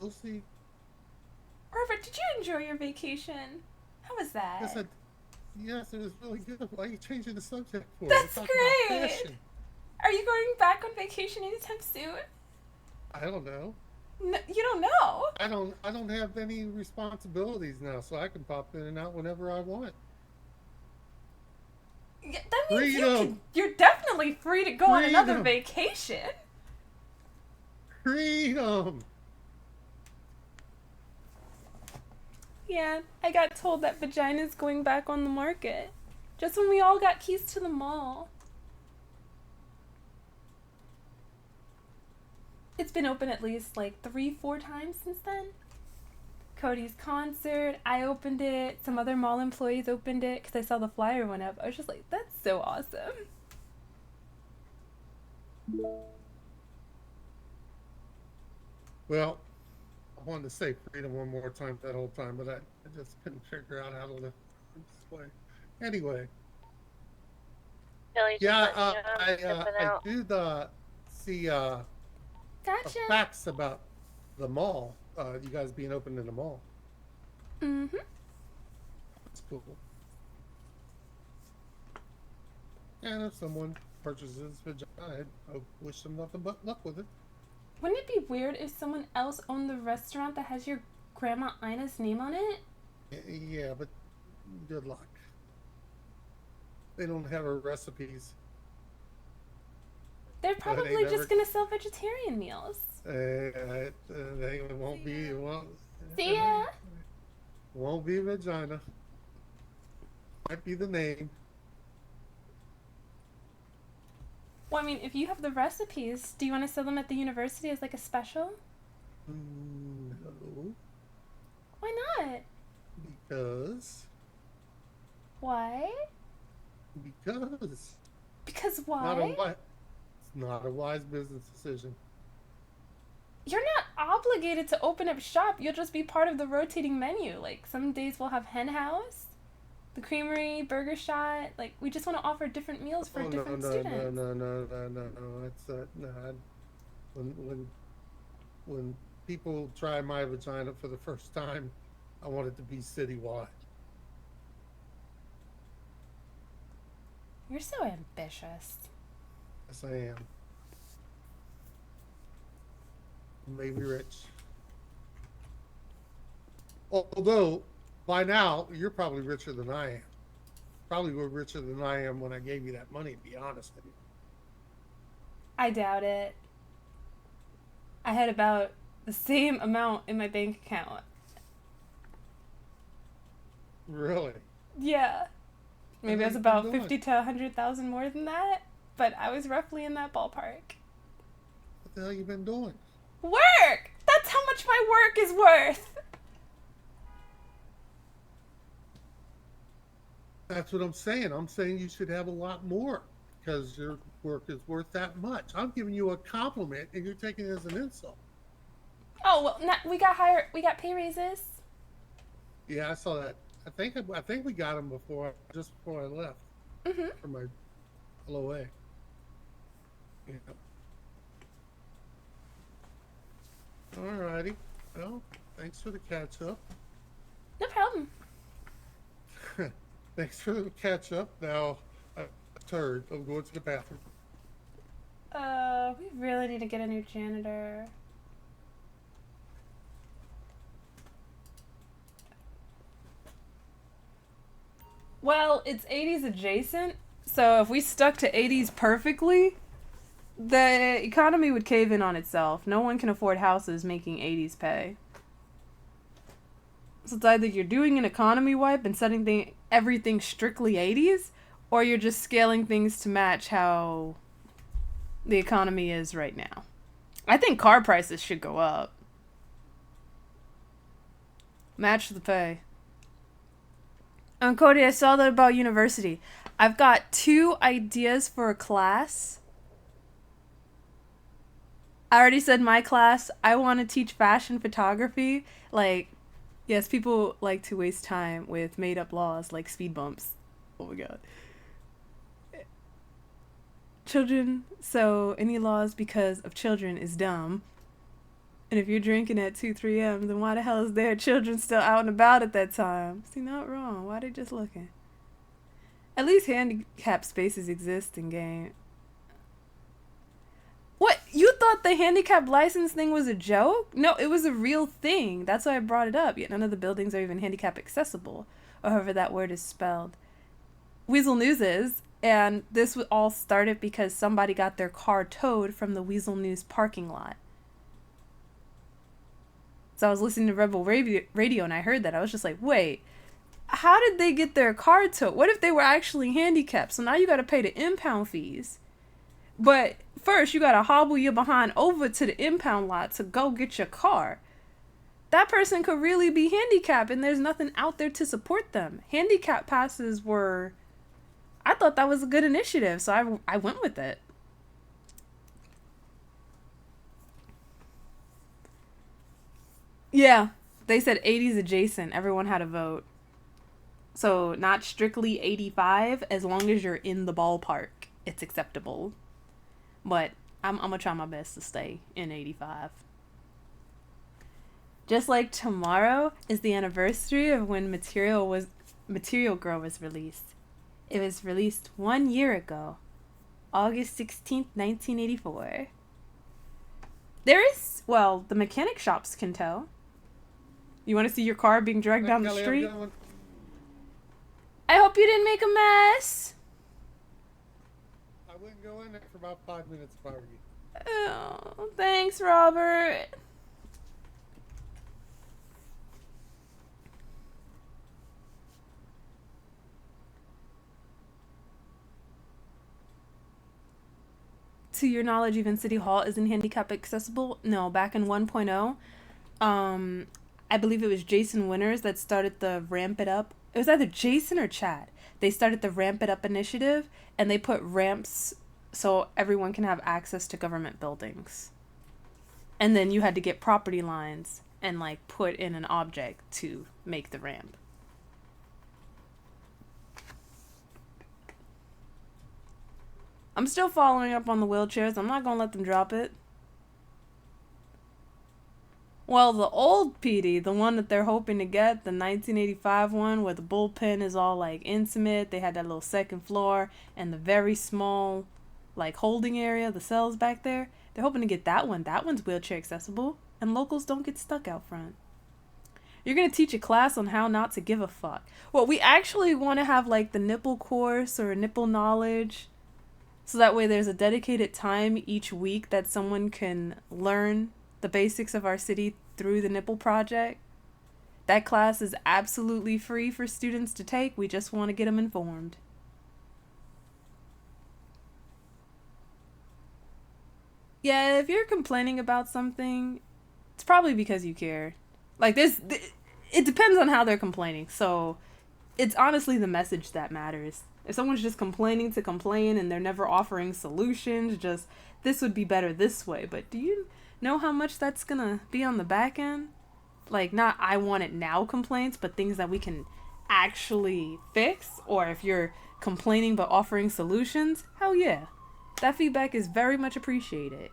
Speaker 20: We'll see.
Speaker 1: Robert, did you enjoy your vacation? How was that?
Speaker 20: Yes, it was really good. Why are you changing the subject for?
Speaker 1: That's
Speaker 20: We're talking about
Speaker 1: great.
Speaker 20: fashion.
Speaker 1: Are you going back on vacation anytime soon?
Speaker 20: I don't know.
Speaker 1: No, you don't know.
Speaker 20: I don't have any responsibilities now, so I can pop in and out whenever I want.
Speaker 1: Yeah, that means
Speaker 20: Freedom.
Speaker 1: you're definitely free to go on another
Speaker 20: Freedom.
Speaker 1: vacation.
Speaker 20: Freedom.
Speaker 1: Yeah, I got told that vagina's going back on the market. Just when we all got keys to the mall. It's been open at least like 3-4 times since then. Cody's concert, I opened it. Some other mall employees opened it because I saw the flyer went up. I was just like, that's so awesome.
Speaker 20: Well, I wanted to say freedom one more time that whole time, but I just couldn't figure out how to live this way. Anyway,
Speaker 15: Billy, just
Speaker 20: yeah,
Speaker 15: letting you know I'm stepping
Speaker 20: I
Speaker 15: out.
Speaker 20: do see
Speaker 1: Gotcha.
Speaker 20: facts about the mall. You guys being open in the mall.
Speaker 1: Mm-hmm.
Speaker 20: That's cool. And if someone purchases vagina, I wish them nothing but luck with it.
Speaker 1: Wouldn't it be weird if someone else owned the restaurant that has your Grandma Ina's name on it?
Speaker 20: Yeah, but good luck. They don't have her recipes.
Speaker 1: They're
Speaker 20: But they
Speaker 1: probably
Speaker 20: never-
Speaker 1: just gonna sell vegetarian meals.
Speaker 20: They won't be. It
Speaker 1: See ya.
Speaker 20: won't be vagina. Might be the name.
Speaker 1: Well, I mean, if you have the recipes, do you want to sell them at the university as like a special?
Speaker 20: No,
Speaker 1: Why not?
Speaker 20: because
Speaker 1: Why?
Speaker 20: because
Speaker 1: Because
Speaker 20: not
Speaker 1: why?
Speaker 20: it's not a wise business decision.
Speaker 1: You're not obligated to open up shop. You'll just be part of the rotating menu. Like, some days we'll have Hen House, the Creamery, Burger Shot. Like, we just want to offer different meals for different students.
Speaker 20: No. It's no. When people try my vagina for the first time, I want it to be citywide.
Speaker 1: You're so ambitious.
Speaker 20: Yes, I am. Maybe rich. Although, by now, you're probably richer than I am. Probably were richer than I am when I gave you that money, to be honest with you.
Speaker 1: I doubt it. I had about the same amount in my bank account.
Speaker 20: Really?
Speaker 1: Yeah. Maybe it was
Speaker 20: have you
Speaker 1: about
Speaker 20: been doing?
Speaker 1: 50 to 100,000 more than that, but I was roughly in that ballpark.
Speaker 20: What the hell you been doing?
Speaker 1: Work! That's how much my work is worth!
Speaker 20: That's what I'm saying. I'm saying you should have a lot more because your work is worth that much. I'm giving you a compliment and you're taking it as an insult.
Speaker 1: Oh, well, we got pay raises.
Speaker 20: Yeah, I saw that. I think we got them just before I left for my LOA. Yeah. Alrighty. Well, thanks for the catch up.
Speaker 1: No problem.
Speaker 20: Thanks for the catch up. Now, a turd. I'm going to the bathroom.
Speaker 1: We really need to get a new janitor. Well, it's 80s adjacent, so if we stuck to 80s perfectly, the economy would cave in on itself. No one can afford houses making 80s pay. So it's either you're doing an economy wipe and setting everything strictly 80s, or you're just scaling things to match how the economy is right now. I think car prices should go up. Match the pay. Cody, I saw that about university. I've got 2 ideas for a class. I already said my class. I want to teach fashion photography. Like, yes, people like to waste time with made-up laws like speed bumps. Oh my god. Children, so any laws because of children is dumb. And if you're drinking at 2, 3 a.m., then why the hell is there children still out and about at that time? See, not wrong. Why they just looking? At least handicap spaces exist in game. What? You thought the handicap license thing was a joke? No, it was a real thing. That's why I brought it up. Yet none of the buildings are even handicap accessible, or however that word is spelled. Weasel News is, and this all started because somebody got their car towed from the Weasel News parking lot. So I was listening to Rebel Radio and I heard that. I was just like, wait, how did they get their car towed? What if they were actually handicapped? So now you got to pay the impound fees. But first, you got to hobble your behind over to the impound lot to go get your car. That person could really be handicapped and there's nothing out there to support them. Handicap passes were... I thought that was a good initiative, so I went with it. Yeah, they said 80s adjacent. Everyone had a vote. So not strictly 85, as long as you're in the ballpark, it's acceptable. But I'm gonna try my best to stay in 85. Just like tomorrow is the anniversary of when Material Girl was released. It was released 1 year ago, August 16th, 1984. There is, well, the mechanic shops can tell. You want to see your car being dragged down the street? I hope you didn't make a mess.
Speaker 20: I wouldn't go in there for about 5 minutes if I were you.
Speaker 1: Oh, thanks, Robert. To your knowledge, even City Hall isn't handicap accessible? No, back in 1.0, I believe it was Jason Winters that started the Ramp It Up. It was either Jason or Chad. They started the Ramp It Up initiative, and they put ramps so everyone can have access to government buildings. And then you had to get property lines and, like, put in an object to make the ramp. I'm still following up on the wheelchairs. I'm not gonna let them drop it. Well, the old PD, the one that they're hoping to get, the 1985 one where the bullpen is all like intimate, they had that little second floor and the very small like holding area, the cells back there. They're hoping to get that one. That one's wheelchair accessible and locals don't get stuck out front. You're going to teach a class on how not to give a fuck. Well, we actually want to have like the nipple course or nipple knowledge. So that way there's a dedicated time each week that someone can learn the basics of our city through the Nipple Project. That class is absolutely free for students to take. We just want to get them informed. Yeah, if you're complaining about something, it's probably because you care. Like this, it depends on how they're complaining. So it's honestly the message that matters. If someone's just complaining to complain and they're never offering solutions, just this would be better this way. But do you know how much that's gonna be on the back end? Like, not I want it now complaints, but things that we can actually fix. Or if you're complaining but offering solutions, hell yeah. That feedback is very much appreciated.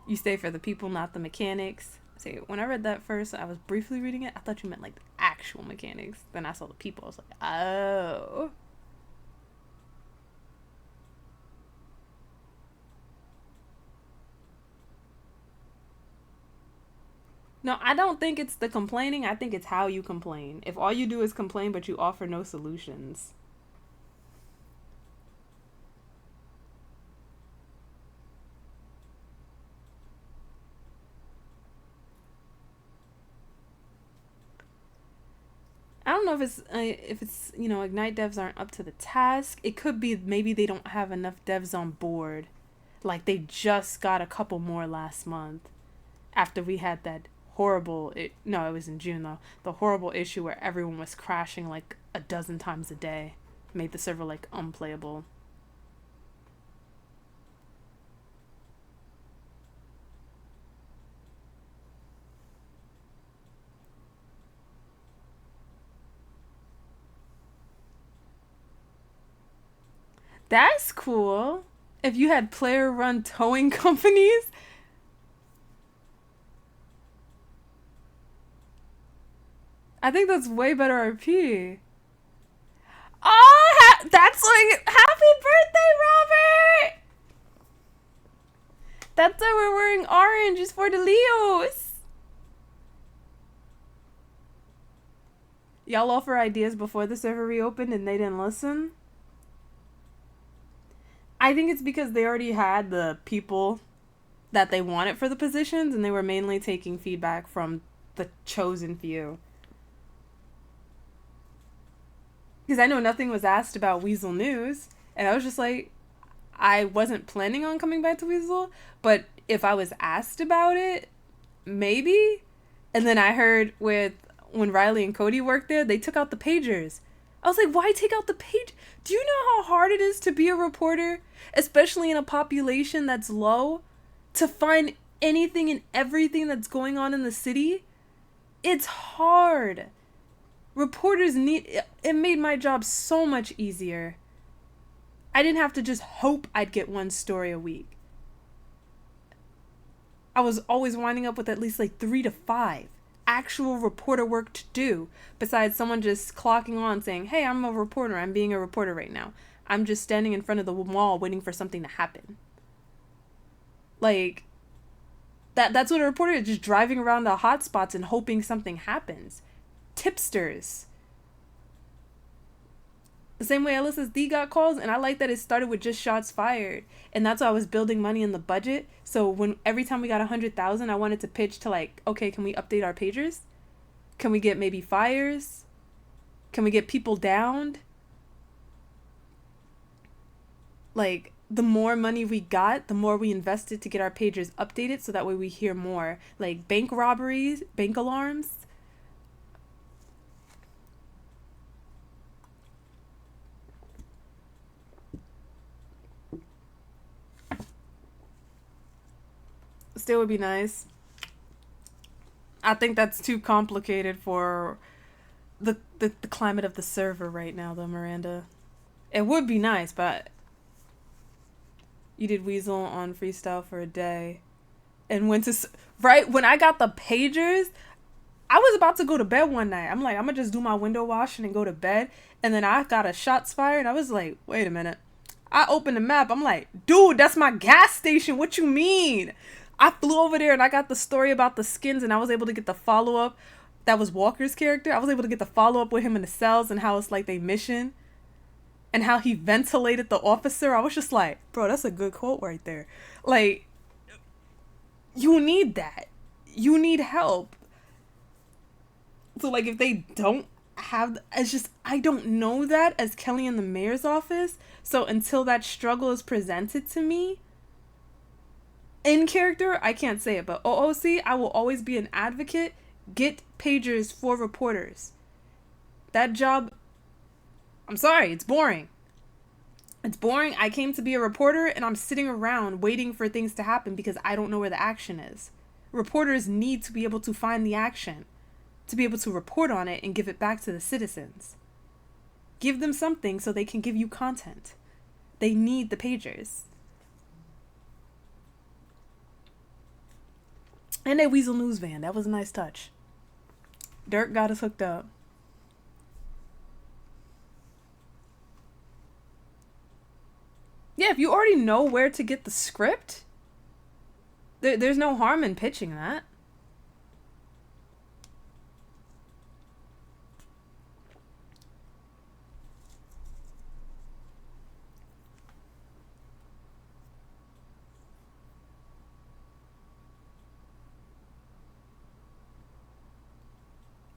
Speaker 1: You stay for the people, not the mechanics. See, when I read that first, I was briefly reading it. I thought you meant like the actual mechanics. Then I saw the people. I was like, oh. No, I don't think it's the complaining. I think it's how you complain. If all you do is complain but you offer no solutions. I don't know if it's you know, Ignite devs aren't up to the task. It could be maybe they don't have enough devs on board. Like they just got a couple more last month after we had that horrible no, it was in June though. The horrible issue where everyone was crashing like a dozen times a day. Made the server like unplayable. That's cool. If you had player-run towing companies. I think that's way better RP. Oh, that's like, happy birthday, Robert! That's why we're wearing orange, is for the Leos. Y'all offer ideas before the server reopened and they didn't listen? I think it's because they already had the people that they wanted for the positions and they were mainly taking feedback from the chosen few. Because I know nothing was asked about Weasel News, and I was just like, I wasn't planning on coming back to Weasel, but if I was asked about it, maybe. And then I heard when Riley and Cody worked there, they took out the pagers. I was like, why take out the page? Do you know how hard it is to be a reporter, especially in a population that's low, to find anything and everything that's going on in the city? It's hard. Reporters it made my job so much easier. I didn't have to just hope I'd get one story a week. I was always winding up with at least like 3 to 5 actual reporter work to do, besides someone just clocking on saying, hey, I'm a reporter, I'm being a reporter right now. I'm just standing in front of the wall waiting for something to happen. Like, that's what a reporter is, just driving around the hotspots and hoping something happens. Tipsters. The same way LSSD got calls, and I like that it started with just shots fired. And that's why I was building money in the budget. So every time we got 100,000, I wanted to pitch to like, okay, can we update our pagers? Can we get maybe fires? Can we get people downed? Like, the more money we got, the more we invested to get our pagers updated so that way we hear more. Like bank robberies, bank alarms. Still would be nice. I think that's too complicated for the climate of the server right now, though, Miranda. It would be nice, but you did Weasel on freestyle for a day and went to right when I got the pagers. I was about to go to bed one night. I'm like, I'm gonna just do my window washing and go to bed. And then I got a shots fired. I was like, wait a minute. I opened the map. I'm like, dude, that's my gas station. What you mean? I flew over there and I got the story about the skins, and I was able to get the follow-up. That was Walker's character. I was able to get the follow-up with him in the cells and how it's like they mission and how he ventilated the officer. I was just like, bro, that's a good quote right there. Like, you need that. You need help. So like if they don't have, it's just, I don't know that as Kelly in the mayor's office. So until that struggle is presented to me, in character, I can't say it, but OOC, I will always be an advocate. Get pagers for reporters. That job, I'm sorry, it's boring. It's boring. I came to be a reporter and I'm sitting around waiting for things to happen because I don't know where the action is. Reporters need to be able to find the action, to be able to report on it and give it back to the citizens. Give them something so they can give you content. They need the pagers. And a Weasel News van. That was a nice touch. Dirk got us hooked up. Yeah, if you already know where to get the script, there's no harm in pitching that.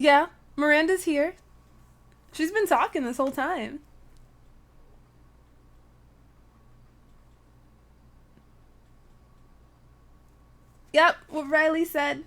Speaker 1: Yeah, Miranda's here. She's been talking this whole time. Yep, what Riley said.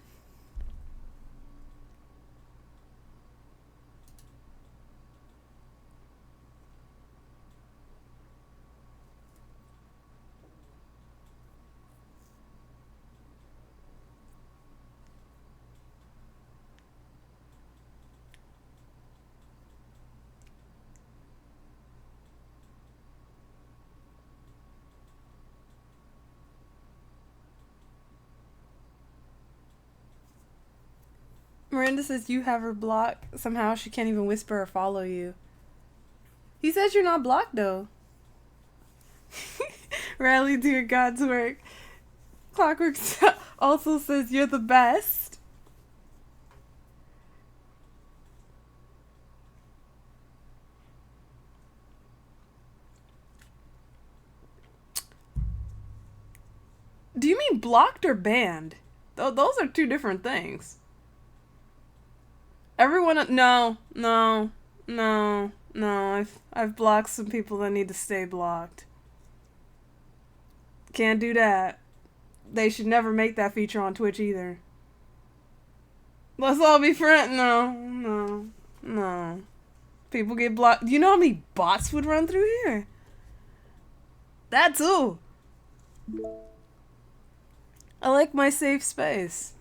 Speaker 1: Miranda says you have her blocked. Somehow she can't even whisper or follow you. He says you're not blocked, though. Riley, do your God's work. Clockwork also says you're the best. Do you mean blocked or banned? Those are two different things. Everyone, no. I've blocked some people that need to stay blocked. Can't do that. They should never make that feature on Twitch either. Let's all be friends. No. People get blocked. Do you know how many bots would run through here? That too. I like my safe space.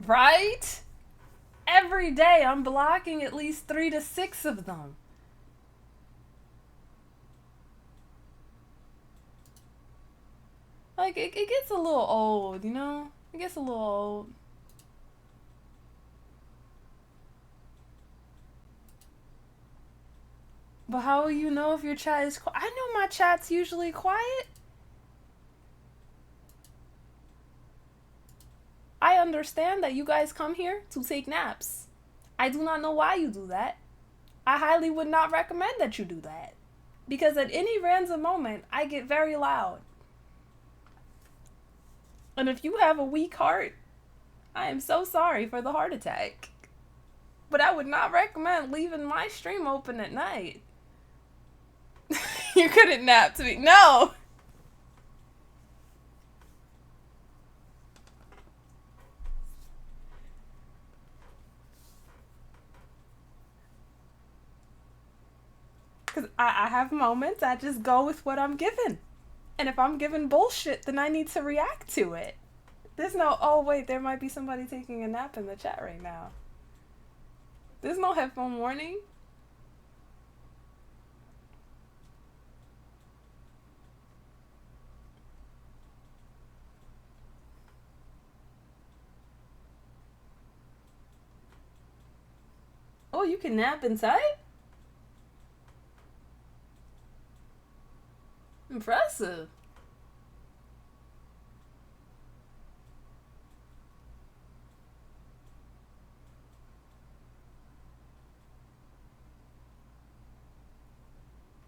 Speaker 1: Right? Every day I'm blocking at least 3 to 6 of them. Like, it gets a little old, you know? It gets a little old. But how will you know if your chat is quiet? I know my chat's usually quiet. I understand that you guys come here to take naps. I do not know why you do that. I highly would not recommend that you do that. Because at any random moment, I get very loud. And if you have a weak heart, I am so sorry for the heart attack. But I would not recommend leaving my stream open at night. You couldn't nap to me. No! Because I have moments, I just go with what I'm given. And if I'm given bullshit, then I need to react to it. There's no, oh wait, there might be somebody taking a nap in the chat right now. There's no headphone warning. Oh, you can nap inside? Impressive.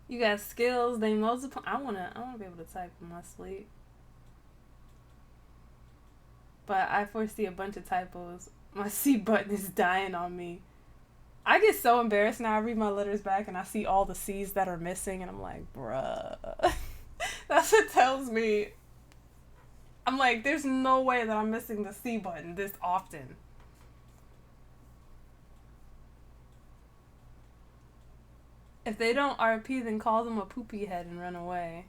Speaker 1: You got skills, they multiply. I wanna be able to type in my sleep. But I foresee a bunch of typos. My C button is dying on me. I get so embarrassed now. I read my letters back and I see all the C's that are missing and I'm like, bruh. That's what tells me. I'm like, there's no way that I'm missing the C button this often. If they don't RP, then call them a poopy head and run away.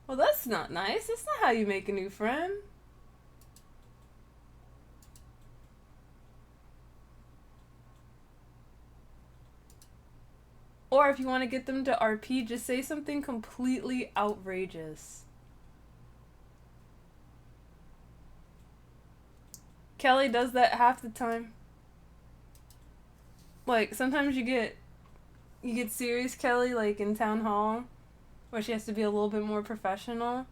Speaker 1: Well, that's not nice. That's not how you make a new friend. Or if you want to get them to RP, just say something completely outrageous. Kelly does that half the time. Like, sometimes you get serious Kelly, like in Town Hall, where she has to be a little bit more professional.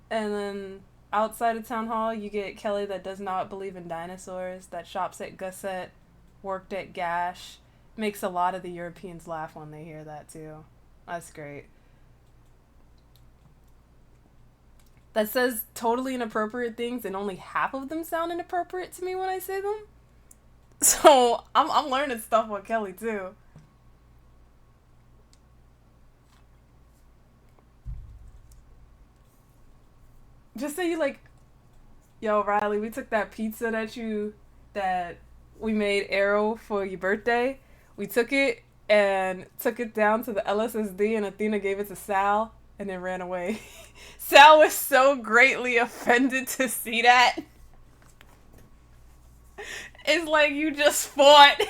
Speaker 1: And then outside of Town Hall, you get Kelly that does not believe in dinosaurs, that shops at Gusset worked at Gash. Makes a lot of the Europeans laugh when they hear that too. That's great. That says totally inappropriate things and only half of them sound inappropriate to me when I say them. So I'm learning stuff with Kelly too. Just say you like, yo Riley, we took that pizza that we made Arrow for your birthday. We took it and took it down to the LSSD, and Athena gave it to Sal and then ran away. Sal was so greatly offended to see that. It's like you just fought. He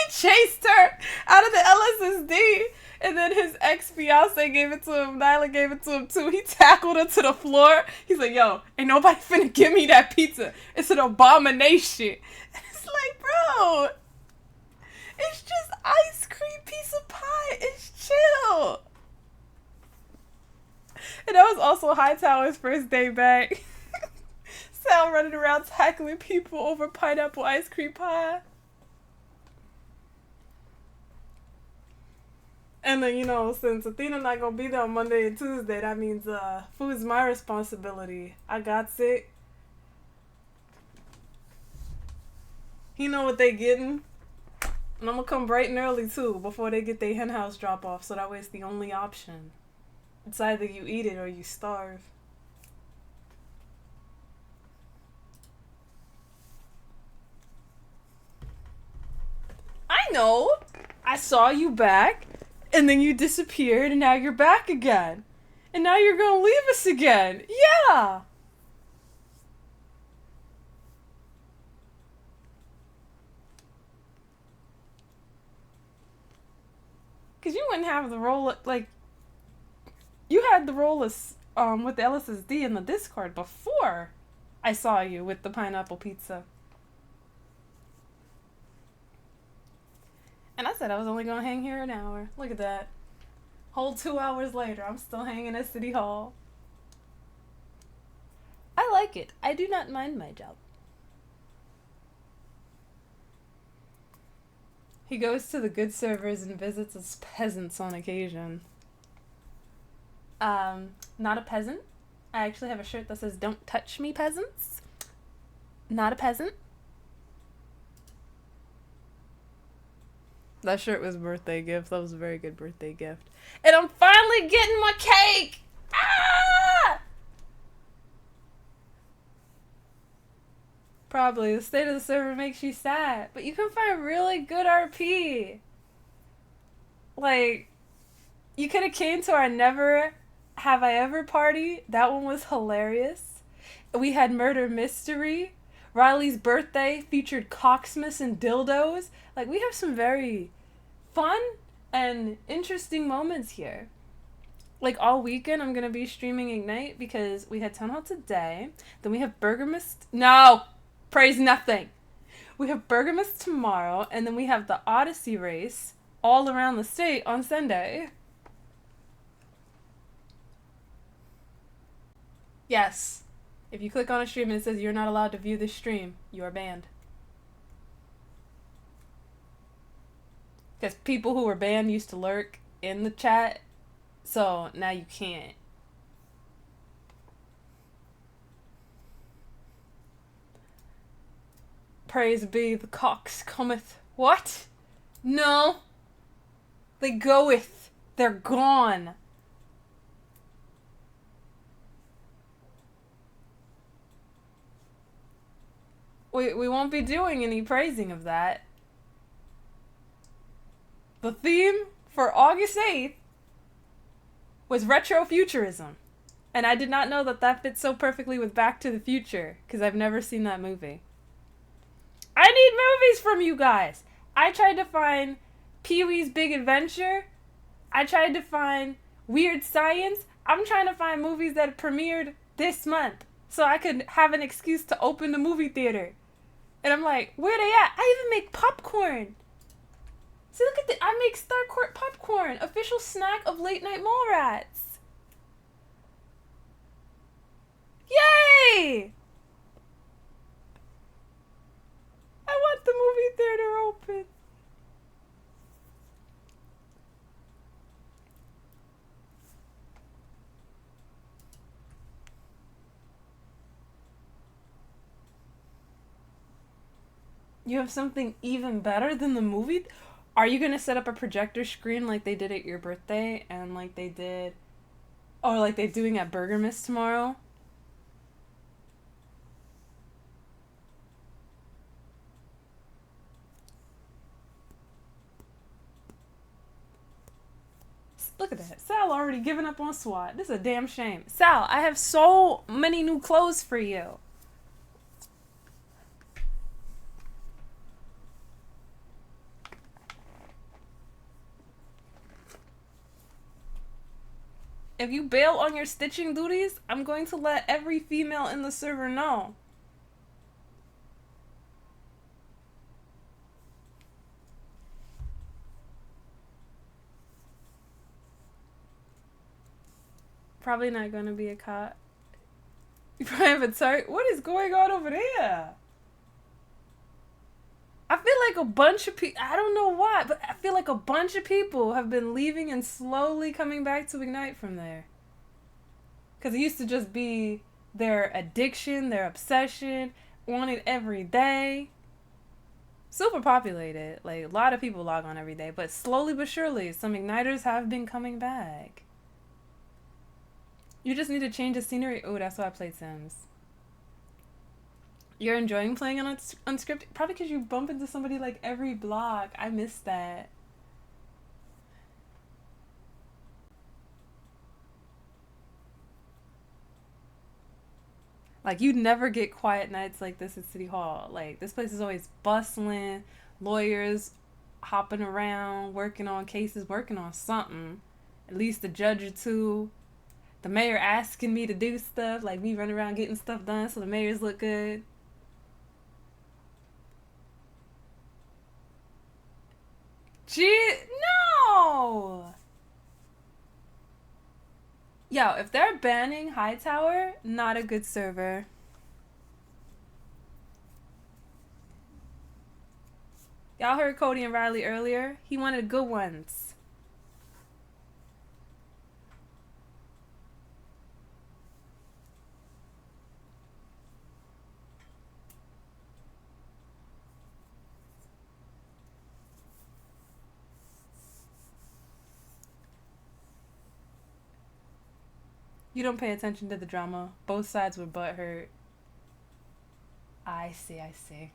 Speaker 1: chased her out of the LSSD, and then his ex-fiance gave it to him. Nyla gave it to him too. He tackled her to the floor. He's like, yo, ain't nobody finna give me that pizza. It's an abomination. And it's like, bro, it's just ice cream piece of pie. It's chill. And that was also Hightower's first day back. Sal running around tackling people over pineapple ice cream pie. And then, you know, since Athena not gonna be there on Monday and Tuesday, that means food's my responsibility. I got sick. You know what they getting. And I'm gonna come bright and early too, before they get their hen house drop off, so that way it's the only option. It's either you eat it or you starve. I know! I saw you back, and then you disappeared, and now you're back again. And now you're gonna leave us again. Yeah! Because you wouldn't have the role of, like, you had the role as, with the LSSD in the Discord before I saw you with the pineapple pizza. And I said I was only gonna hang here an hour. Look at that. Whole 2 hours later, I'm still hanging at City Hall. I like it. I do not mind my job. He goes to the good servers and visits his peasants on occasion. Not a peasant. I actually have a shirt that says, "Don't touch me, peasants." Not a peasant. That shirt was a birthday gift. That was a very good birthday gift. And I'm finally getting my cake! Ah! Probably. The state of the server makes you sad. But you can find really good RP. Like, you could have came to our Never Have I Ever party. That one was hilarious. We had Murder Mystery. Riley's birthday featured Cocksmiths and dildos. Like, we have some very fun and interesting moments here. Like, all weekend I'm gonna be streaming Ignite because we had Town Hall today. Then we have Burgermist. No! Praise nothing! We have Burgermist tomorrow, and then we have the Odyssey race all around the state on Sunday. Yes. If you click on a stream and it says you're not allowed to view this stream, you are banned. Because people who were banned used to lurk in the chat, so now you can't. Praise be the cocks cometh. What? No. They goeth. They're gone. We won't be doing any praising of that. The theme for August 8th was retrofuturism. And I did not know that that fits so perfectly with Back to the Future, because I've never seen that movie. I need movies from you guys! I tried to find Pee-wee's Big Adventure. I tried to find Weird Science. I'm trying to find movies that premiered this month so I could have an excuse to open the movie theater. And I'm like, where they at? I even make popcorn. See, look at the, I make Starcourt popcorn, official snack of late night mall rats. Yay! I want the movie theater open. You have something even better than the movie? Are you gonna set up a projector screen like they did at your birthday and like they did, or like they're doing at Burger Miss tomorrow? Look at that. Sal already giving up on SWAT. This is a damn shame. Sal, I have so many new clothes for you. If you bail on your stitching duties, I'm going to let every female in the server know. Probably not going to be a cop. You probably have a target. What is going on over there? I feel like a bunch of people, I don't know why, but I feel like a bunch of people have been leaving and slowly coming back to Ignite from there. Because it used to just be their addiction, their obsession, want it every day. Super populated. Like, a lot of people log on every day, but slowly but surely, some Igniters have been coming back. You just need to change the scenery. Oh, that's why I played Sims. You're enjoying playing on Unscripted? Probably because you bump into somebody like every block. I miss that. Like, you'd never get quiet nights like this at City Hall. Like, this place is always bustling. Lawyers hopping around, working on cases, working on something. At least a judge or two. The mayor asking me to do stuff, like me running around getting stuff done so the mayors look good. No! Yo, if they're banning Hightower, not a good server. Y'all heard Cody and Riley earlier? He wanted good ones. You don't pay attention to the drama. Both sides were butthurt. I see, I see.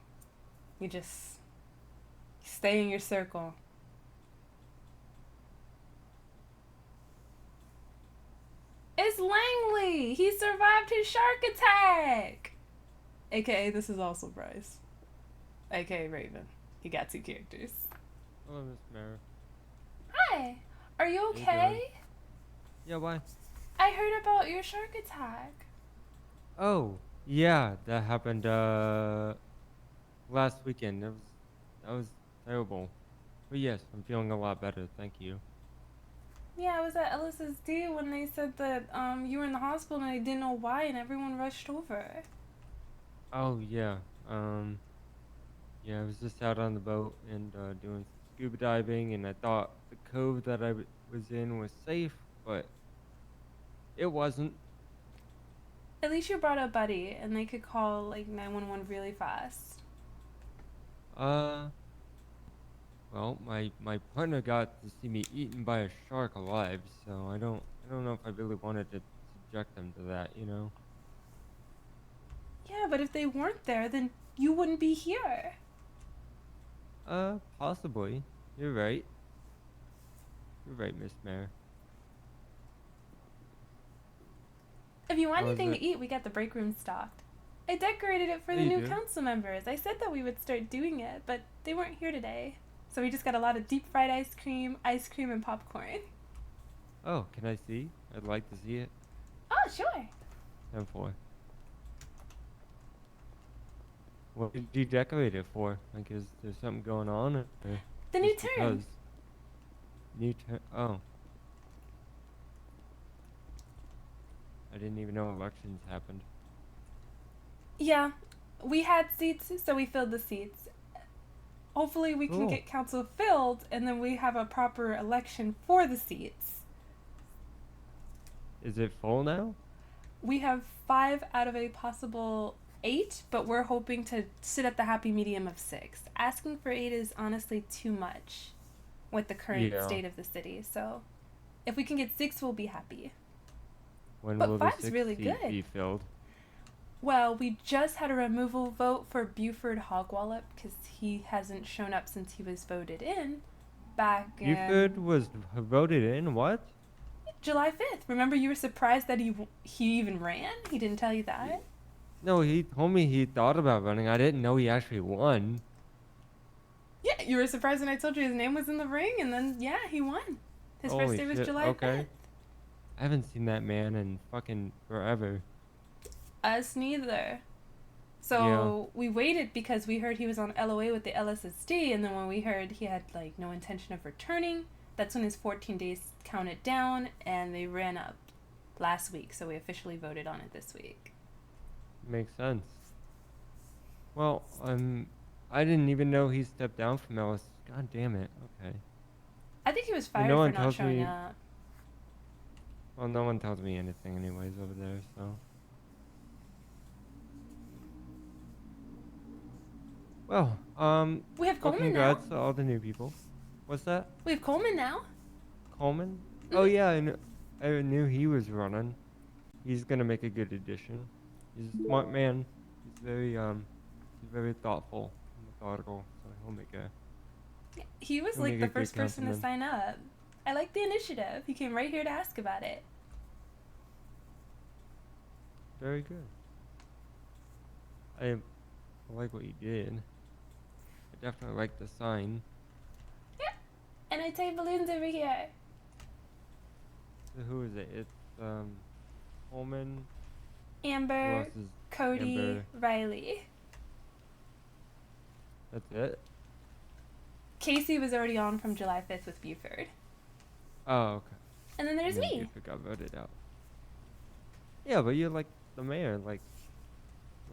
Speaker 1: You just stay in your circle. It's Langley! He survived his shark attack! AKA, this is also Bryce. AKA Raven. He got 2 characters.
Speaker 21: Hello, Miss Mara.
Speaker 1: Hi! Are you
Speaker 21: How you doing?
Speaker 1: okay?
Speaker 21: Yeah, why?
Speaker 1: I heard about your shark attack.
Speaker 21: Oh, yeah, that happened last weekend. That was terrible. But yes, I'm feeling a lot better, thank you.
Speaker 1: Yeah, I was at LSSD when they said that you were in the hospital and they didn't know why and everyone rushed over.
Speaker 21: Oh yeah, yeah, I was just out on the boat and doing scuba diving, and I thought the cove that I was in was safe, but it wasn't.
Speaker 1: At least you brought a buddy and they could call like 911 really fast.
Speaker 21: Well, my partner got to see me eaten by a shark alive, so I don't know if I really wanted to subject them to that, you know?
Speaker 1: Yeah, but if they weren't there, then you wouldn't be here.
Speaker 21: Possibly. You're right. You're right, Miss Mare.
Speaker 1: If you want
Speaker 21: How is
Speaker 1: anything
Speaker 21: it?
Speaker 1: to eat, we got the break room stocked. I decorated it for
Speaker 21: Yeah,
Speaker 1: the
Speaker 21: you
Speaker 1: new
Speaker 21: do.
Speaker 1: council members. I said that we would start doing it, but they weren't here today. So we just got a lot of deep fried ice cream, and popcorn.
Speaker 21: Oh, can I see? I'd like to see it.
Speaker 1: Oh, sure.
Speaker 21: 10-4. What did you decorate it for? Like, is there something going on? Or
Speaker 1: The new
Speaker 21: just
Speaker 1: term.
Speaker 21: because? New term? Oh. I didn't even know elections happened.
Speaker 1: Yeah, we had seats, so we filled the seats. Hopefully we can
Speaker 21: Cool.
Speaker 1: get council filled, and then we have a proper election for the seats.
Speaker 21: Is it full now?
Speaker 1: We have 5 out of a possible 8, but we're hoping to sit at the happy medium of 6. Asking for 8 is honestly too much with the current
Speaker 21: Yeah.
Speaker 1: state of the city. So if we can get 6, we'll be happy.
Speaker 21: When
Speaker 1: But
Speaker 21: will the
Speaker 1: 5's
Speaker 21: 6th
Speaker 1: really
Speaker 21: seat
Speaker 1: good.
Speaker 21: be filled?
Speaker 1: Well, we just had a removal vote for Buford Hogwallop because he hasn't shown up since he was voted in back in
Speaker 21: Buford was voted in? What?
Speaker 1: July 5th. Remember you were surprised that he even ran? He didn't tell you that?
Speaker 21: No, he told me he thought about running. I didn't know he actually won.
Speaker 1: Yeah, you were surprised when I told you his name was in the ring, and then, yeah, he won. His
Speaker 21: Holy
Speaker 1: first day was
Speaker 21: shit,
Speaker 1: July
Speaker 21: okay.
Speaker 1: 5th.
Speaker 21: I haven't seen that man in fucking forever.
Speaker 1: Us neither. So we waited because we heard he was on LOA with the LSSD, and then when we heard he had, like, no intention of returning, that's when his 14 days counted down, and they ran up last week, so we officially voted on it this week.
Speaker 21: Makes sense. Well, I didn't even know he stepped down from LS. God damn it. Okay.
Speaker 1: I think he was
Speaker 21: Well,
Speaker 1: fired
Speaker 21: no
Speaker 1: for
Speaker 21: one
Speaker 1: not
Speaker 21: tells
Speaker 1: showing
Speaker 21: me-
Speaker 1: up.
Speaker 21: Well, no one tells me anything anyways over there, so. Well,
Speaker 1: We have
Speaker 21: well,
Speaker 1: Coleman now.
Speaker 21: congrats to all the new people. What's that?
Speaker 1: We have Coleman now.
Speaker 21: Coleman? Oh yeah, I knew he was running. He's gonna make a good addition. He's a smart man. He's very thoughtful and methodical, so he'll make a.
Speaker 1: He was
Speaker 21: he'll
Speaker 1: like
Speaker 21: make
Speaker 1: the
Speaker 21: a good
Speaker 1: first person to
Speaker 21: councilman.
Speaker 1: sign up. I like the initiative. He came right here to ask about it.
Speaker 21: Very good. I like what you did. I definitely like the sign.
Speaker 1: And I take balloons over here.
Speaker 21: So who is it? It's Coleman. Who
Speaker 1: Amber,
Speaker 21: else is
Speaker 1: Cody,
Speaker 21: Amber?
Speaker 1: Riley.
Speaker 21: That's it?
Speaker 1: Casey was already on from July 5th with Buford.
Speaker 21: Oh, okay.
Speaker 1: And then there's me.
Speaker 21: Buford got voted out. Yeah, but you're like the mayor, like.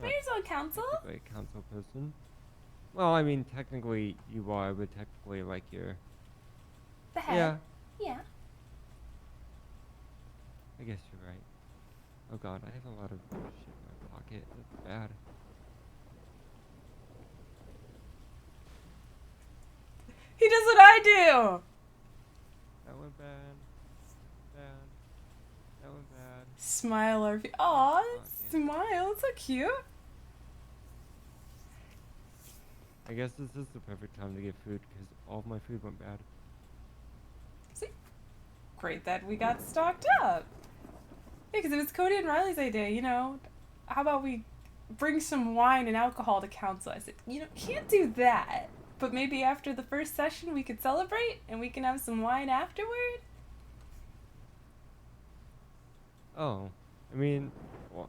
Speaker 21: not
Speaker 1: Mayor's on council.
Speaker 21: technically a council person. Well, I mean, technically you are, but technically, like, you're.
Speaker 1: The head.
Speaker 21: Yeah,
Speaker 1: Yeah.
Speaker 21: I guess you're right. Oh god, I have a lot of shit in my pocket. That's bad.
Speaker 1: He does what I do.
Speaker 21: That went bad. Bad. That went bad.
Speaker 1: Smile or aw, smile. It's so cute.
Speaker 21: I guess this is the perfect time to get food because all of my food went bad.
Speaker 1: Great that we got stocked up. Yeah, because it was Cody and Riley's idea, you know. How about we bring some wine and alcohol to council? I said, you know, can't do that. But maybe after the first session we could celebrate and we can have some wine afterward?
Speaker 21: Oh, I mean,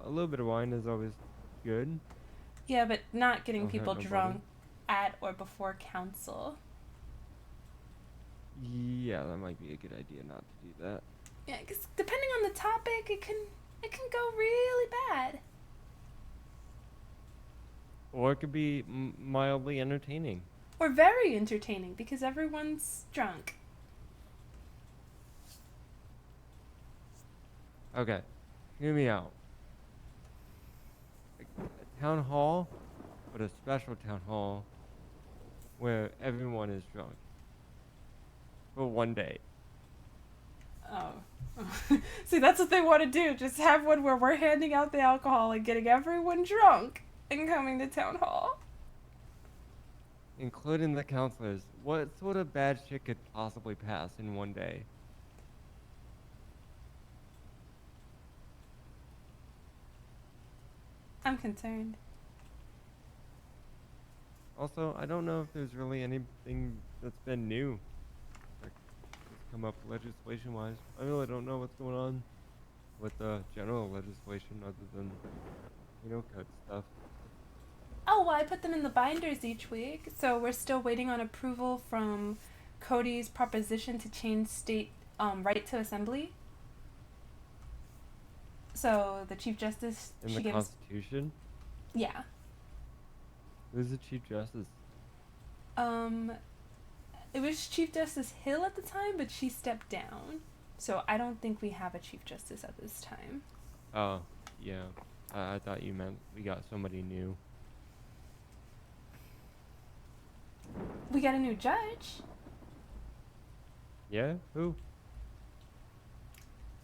Speaker 21: a little bit of wine is always good.
Speaker 1: Yeah, but not getting
Speaker 21: Don't hurt
Speaker 1: people
Speaker 21: nobody.
Speaker 1: drunk at or before council.
Speaker 21: Yeah, that might be a good idea not to do that.
Speaker 1: Yeah, because depending on the topic, it can go really bad.
Speaker 21: Or it could be mildly entertaining.
Speaker 1: Or very entertaining because everyone's drunk.
Speaker 21: Okay, hear me out. A town hall, but a special town hall where everyone is drunk. For one day.
Speaker 1: Oh. See, that's what they want to do. Just have one where we're handing out the alcohol and getting everyone drunk and coming to town hall.
Speaker 21: Including the counselors. What sort of bad shit could possibly pass in one day?
Speaker 1: I'm concerned.
Speaker 21: Also, I don't know if there's really anything that's been new. Like, that's come up legislation-wise. I really don't know what's going on with the general legislation other than, you know, code stuff.
Speaker 1: Oh, well, I put them in the binders each week, so we're still waiting on approval from Cody's proposition to change state right to assembly. So the Chief Justice,
Speaker 21: In
Speaker 1: she
Speaker 21: the
Speaker 1: gives...
Speaker 21: Constitution?
Speaker 1: Yeah.
Speaker 21: Who's the Chief Justice?
Speaker 1: It was Chief Justice Hill at the time, but she stepped down. So I don't think we have a Chief Justice at this time.
Speaker 21: Oh, yeah. I thought you meant we got somebody new.
Speaker 1: We got a new judge.
Speaker 21: Yeah? Who?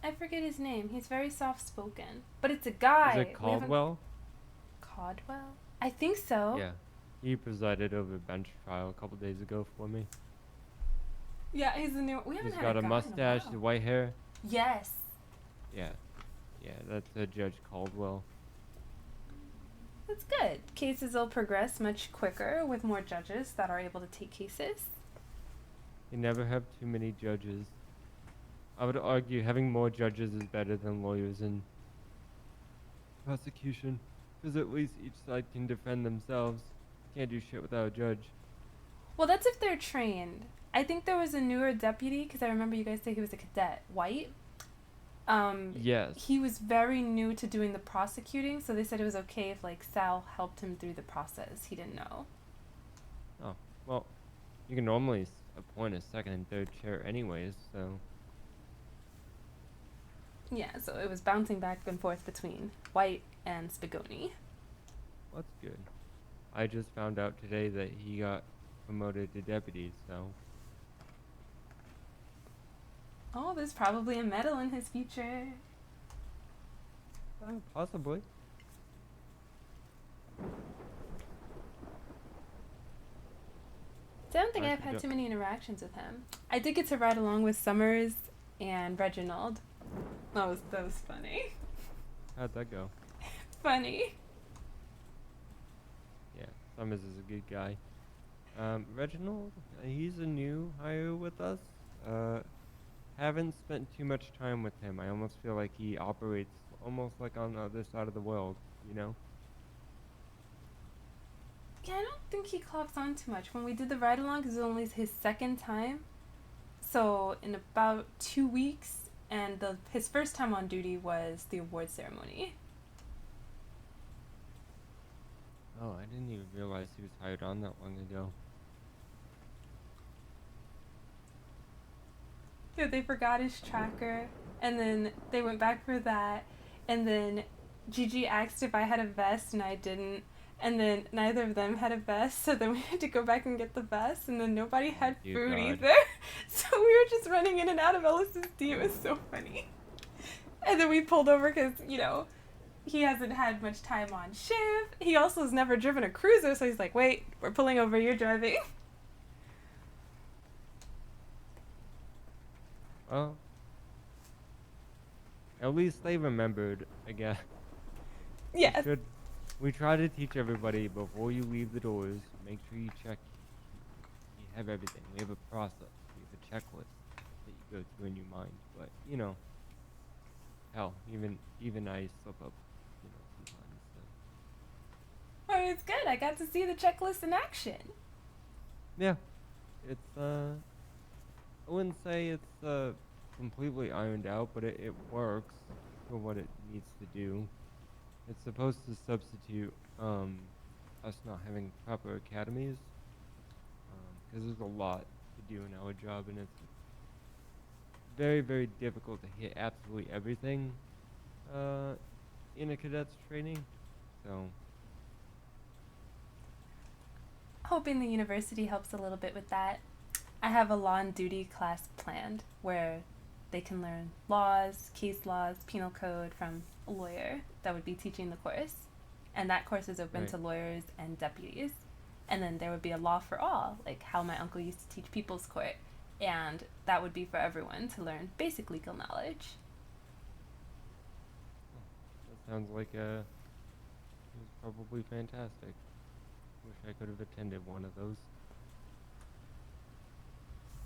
Speaker 1: I forget his name. He's very soft-spoken. But it's a guy.
Speaker 21: Is
Speaker 1: We
Speaker 21: it
Speaker 1: haven't-
Speaker 21: Caldwell?
Speaker 1: Caldwell? I think so.
Speaker 21: Yeah. He presided over a bench trial a couple days ago for me.
Speaker 1: Yeah, he's the new. We haven't
Speaker 21: He's
Speaker 1: had
Speaker 21: got
Speaker 1: a
Speaker 21: a
Speaker 1: guy
Speaker 21: mustache,
Speaker 1: in a while.
Speaker 21: white hair.
Speaker 1: Yes.
Speaker 21: Yeah. Yeah, that's Judge Caldwell.
Speaker 1: That's good. Cases will progress much quicker with more judges that are able to take cases.
Speaker 21: You never have too many judges. I would argue having more judges is better than lawyers in prosecution, because at least each side can defend themselves. Can't do shit without a judge.
Speaker 1: Well, that's if they're trained. I think there was a newer deputy, because I remember you guys say he was a cadet. White?
Speaker 21: Yes.
Speaker 1: He was very new to doing the prosecuting, so they said it was okay if, like, Sal helped him through the process. He didn't know.
Speaker 21: Oh, well, you can normally appoint a second and third chair anyways, so...
Speaker 1: Yeah, so it was bouncing back and forth between White and Spigoni.
Speaker 21: That's good. I just found out today that he got promoted to deputy, so...
Speaker 1: Oh, there's probably a medal in his future.
Speaker 21: Possibly.
Speaker 1: So I don't think
Speaker 21: I
Speaker 1: I've had
Speaker 21: forgot-
Speaker 1: too many interactions with him. I did get to ride along with Summers and Reginald. That was funny.
Speaker 21: How'd that go?
Speaker 1: Funny.
Speaker 21: Yeah, Summers is a good guy. Reginald, he's a new hire with us. Haven't spent too much time with him. I almost feel like he operates almost like on the other side of the world, you know?
Speaker 1: Yeah, I don't think he clocks on too much. When we did the ride along, it was only his second time. So in about 2 weeks, and his first time on duty was the award ceremony.
Speaker 21: Oh, I didn't even realize he was hired on that long ago.
Speaker 1: Yeah, they forgot his tracker, and then they went back for that, and then Gigi asked if I had a vest, and I didn't, and then neither of them had a vest, so then we had to go back and get the vest, and then nobody had
Speaker 21: Dear
Speaker 1: food
Speaker 21: God.
Speaker 1: either, so we were just running in and out of LSSD. It was so funny. And then we pulled over because, you know, he hasn't had much time on shift. He also has never driven a cruiser, so he's like, wait, we're pulling over, you're driving.
Speaker 21: Well, at least they remembered, I guess.
Speaker 1: Yes.
Speaker 21: We try to teach everybody before you leave the doors, make sure you check. You have everything. We have a process. We have a checklist that you go through in your mind. But, you know, hell, even I slip up, you know, sometimes. So.
Speaker 1: Oh, it's good. I got to see the checklist in action.
Speaker 21: Yeah. It's, I wouldn't say it's completely ironed out, but it works for what it needs to do. It's supposed to substitute us not having proper academies, because there's a lot to do in our job, and it's very, very difficult to hit absolutely everything in a cadet's training. So,
Speaker 1: Hoping the university helps a little bit with that. I have a law and duty class planned where they can learn laws, case laws, penal code from a lawyer that would be teaching the course. And that course is open
Speaker 21: Right.
Speaker 1: to lawyers and deputies. And then there would be a law for all, like how my uncle used to teach people's court. And that would be for everyone to learn basic legal knowledge.
Speaker 21: that sounds like it was probably fantastic. Wish I could have attended one of those.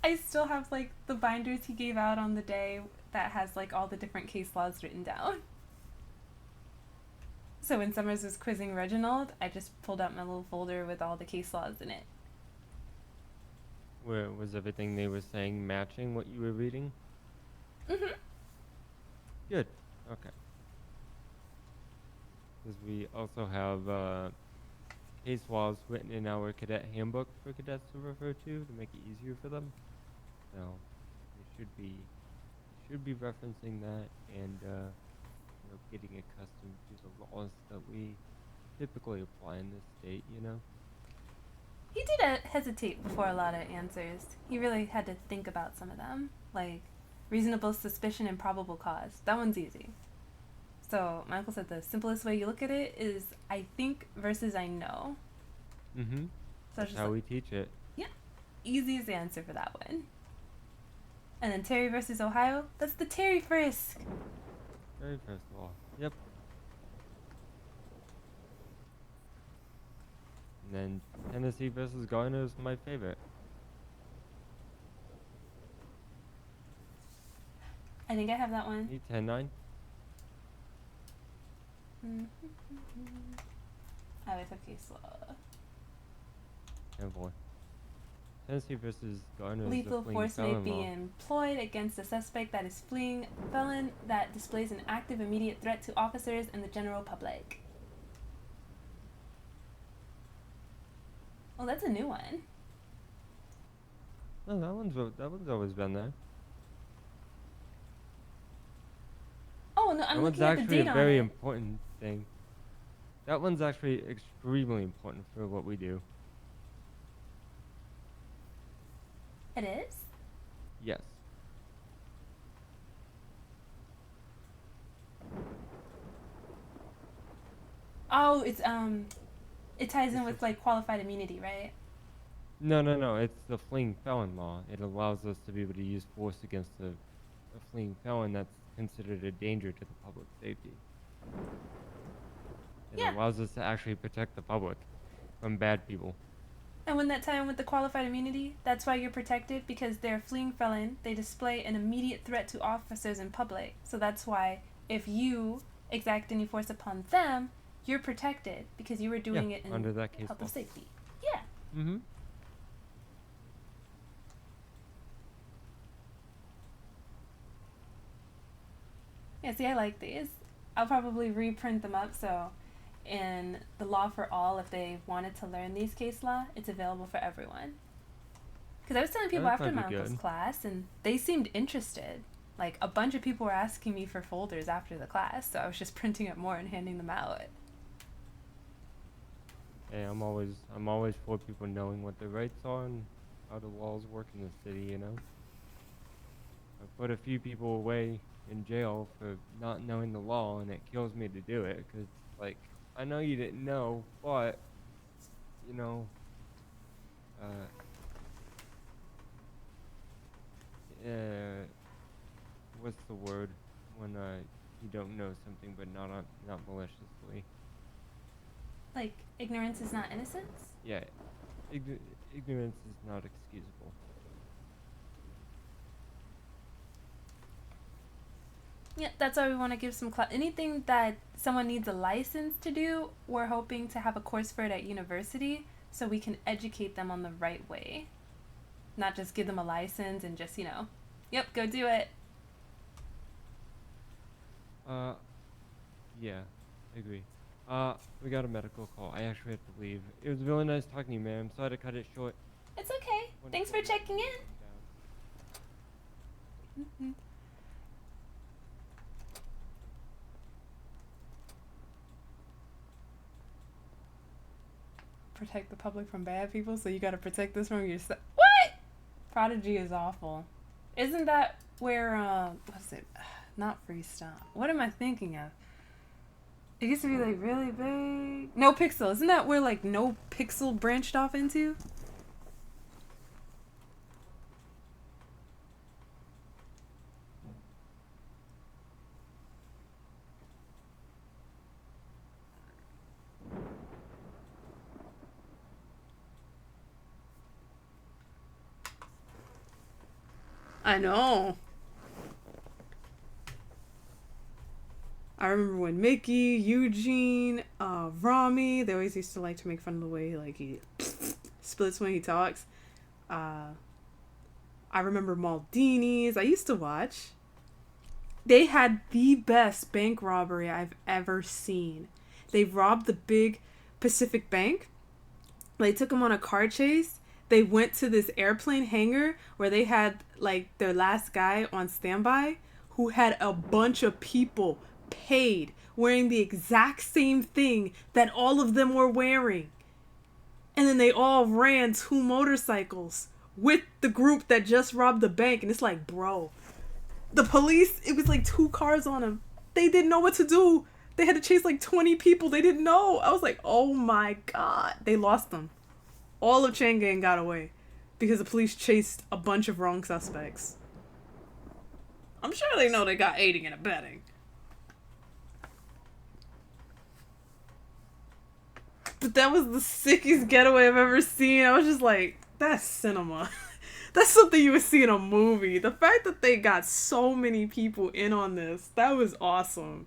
Speaker 1: I still have like the binders he gave out on the day that has like all the different case laws written down. So when Summers was quizzing Reginald, I just pulled out my little folder with all the case laws in it.
Speaker 21: Where was everything they were saying matching what you were reading?
Speaker 1: Mhm.
Speaker 21: Good. Okay. Because we also have case laws written in our cadet handbook for cadets to refer to make it easier for them. So we should be referencing that and you know, getting accustomed to the laws that we typically apply in this state, you know?
Speaker 1: He did hesitate before a lot of answers. He really had to think about some of them, like reasonable suspicion and probable cause. That one's easy. So Michael said the simplest way you look at it is I think versus I know.
Speaker 21: Mm-hmm.
Speaker 1: So
Speaker 21: That's
Speaker 1: just
Speaker 21: how
Speaker 1: like,
Speaker 21: we teach it.
Speaker 1: yeah, easiest answer for that one. And then Terry versus Ohio, that's the Terry Frisk.
Speaker 21: Very first law. Yep. And then Tennessee versus Garner is my favorite.
Speaker 1: I think I have that one.
Speaker 21: Need 10-9.
Speaker 1: I always have case law.
Speaker 21: 10-4. Tennessee versus Garner is
Speaker 1: Lethal
Speaker 21: the fleeing
Speaker 1: force may
Speaker 21: felon
Speaker 1: be
Speaker 21: law.
Speaker 1: employed against a suspect that is fleeing felon that displays an active immediate threat to officers and the general public. Oh, that's a new one.
Speaker 21: No, that one's always been there.
Speaker 1: Oh, no, I'm
Speaker 21: That one's
Speaker 1: looking at the
Speaker 21: actually
Speaker 1: date
Speaker 21: a
Speaker 1: on
Speaker 21: very
Speaker 1: it.
Speaker 21: important thing. That one's actually extremely important for what we do.
Speaker 1: It is?
Speaker 21: Yes.
Speaker 1: Oh, it's it ties in with like qualified immunity, right?
Speaker 21: No. It's the fleeing felon law. It allows us to be able to use force against a fleeing felon that's considered a danger to the public safety. It
Speaker 1: Yeah.
Speaker 21: allows us to actually protect the public from bad people.
Speaker 1: And when that tie in with the qualified immunity, that's why you're protected, because they're a fleeing felon. They display an immediate threat to officers in public. So that's why if you exact any force upon them, you're protected because you were doing it in
Speaker 21: under that case
Speaker 1: health
Speaker 21: law.
Speaker 1: and safety. Yeah.
Speaker 21: Mm-hmm.
Speaker 1: Yeah, see, I like these. I'll probably reprint them up so in the Law for All, if they wanted to learn these case law, it's available for everyone. Because I was telling people
Speaker 21: That
Speaker 1: after my
Speaker 21: might be
Speaker 1: uncle's
Speaker 21: good.
Speaker 1: class, and they seemed interested. Like, a bunch of people were asking me for folders after the class, so I was just printing up more and handing them out.
Speaker 21: Hey, I'm always for people knowing what their rights are and how the laws work in the city, you know? I put a few people away in jail for not knowing the law, and it kills me to do it, because, like, I know you didn't know, but, you know, what's the word when you don't know something but not maliciously?
Speaker 1: Like, ignorance is not innocence?
Speaker 21: Yeah, ignorance is not excusable.
Speaker 1: Yeah, that's why we want to give some anything that someone needs a license to do, we're hoping to have a course for it at university so we can educate them on the right way. Not just give them a license and just, yep, go do it.
Speaker 21: Yeah, I agree. We got a medical call. I actually have to leave. It was really nice talking to you, ma'am. Sorry to cut it short.
Speaker 1: It's okay. Thanks for checking in. Mm-hmm. Protect the public from bad people, so you gotta protect this from yourself. What? Prodigy is awful. Isn't that where, what's it? Not Freestyle. What am I thinking of? It used to be, like, really big. No Pixel. Isn't that where, like, No Pixel branched off into? I know. I remember when Mickey, Eugene, Rami, they always used to like to make fun of the way like he splits when he talks. I remember Maldini's. I used to watch. They had the best bank robbery I've ever seen. They robbed the big Pacific Bank. They took them on a car chase. They went to this airplane hangar where they had like their last guy on standby who had a bunch of people paid wearing the exact same thing that all of them were wearing. And then they all ran 2 motorcycles with the group that just robbed the bank. And it's like, bro, the police, it was like 2 cars on them. They didn't know what to do. They had to chase like 20 people. They didn't know. I was like, oh my God. They lost them. All of Chang'an got away because the police chased a bunch of wrong suspects. I'm sure they know they got aiding and abetting. But that was the sickest getaway I've ever seen. I was just like, that's cinema. That's something you would see in a movie. The fact that they got so many people in on this, that was awesome.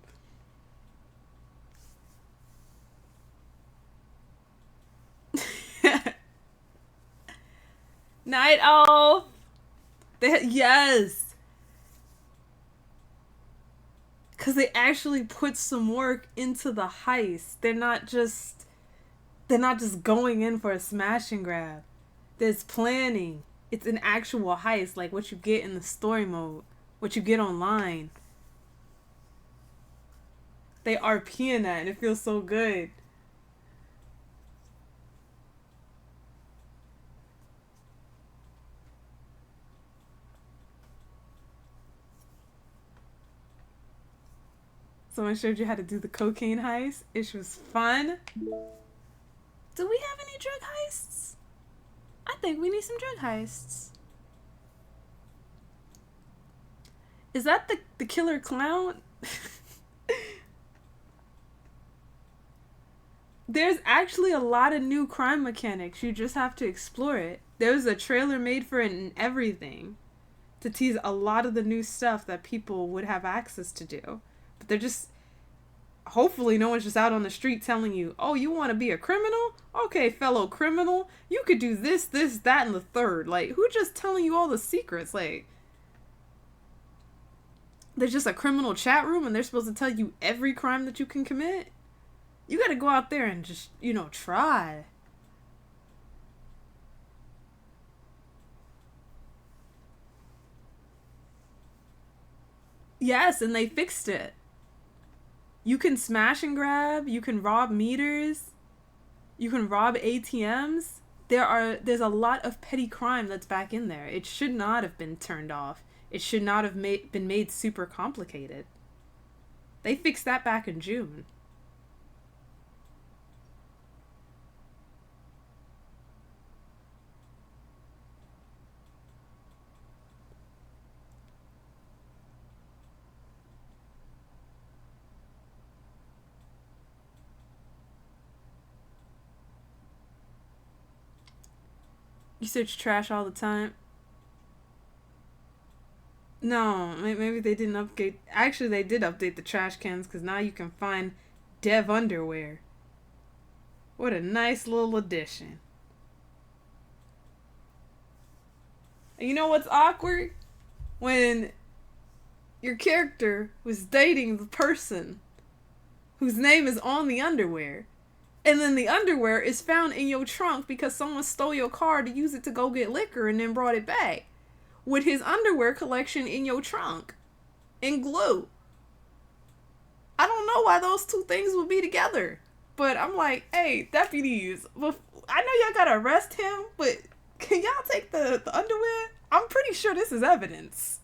Speaker 1: Night Owl. Yes. Because they actually put some work into the heist. They're not just going in for a smash and grab. There's planning. It's an actual heist, like what you get in the story mode, what you get online. They RPing that and it feels so good. Someone showed you how to do the cocaine heist. It was fun. Do we have any drug heists? I think we need some drug heists. Is that the killer clown? There's actually a lot of new crime mechanics. You just have to explore it. There's a trailer made for it and everything to tease a lot of the new stuff that people would have access to do. But they're just... Hopefully no one's just out on the street telling you, oh, you want to be a criminal? Okay, fellow criminal, you could do this, this, that, and the third. Like, who just telling you all the secrets? Like, there's just a criminal chat room and they're supposed to tell you every crime that you can commit? You gotta go out there and just, try. Yes, and they fixed it. You can smash and grab, you can rob meters, you can rob ATMs. There's a lot of petty crime that's back in there. It should not have been turned off. It should not have been made super complicated. They fixed that back in June. You search trash all the time. No, maybe they didn't update. Actually, they did update the trash cans because now you can find dev underwear. What a nice little addition. And you know what's awkward? When your character was dating the person whose name is on the underwear. And then the underwear is found in your trunk because someone stole your car to use it to go get liquor and then brought it back. With his underwear collection in your trunk. In glue. I don't know why those two things would be together. But I'm like, hey, deputies, I know y'all gotta arrest him, but can y'all take the underwear? I'm pretty sure this is evidence.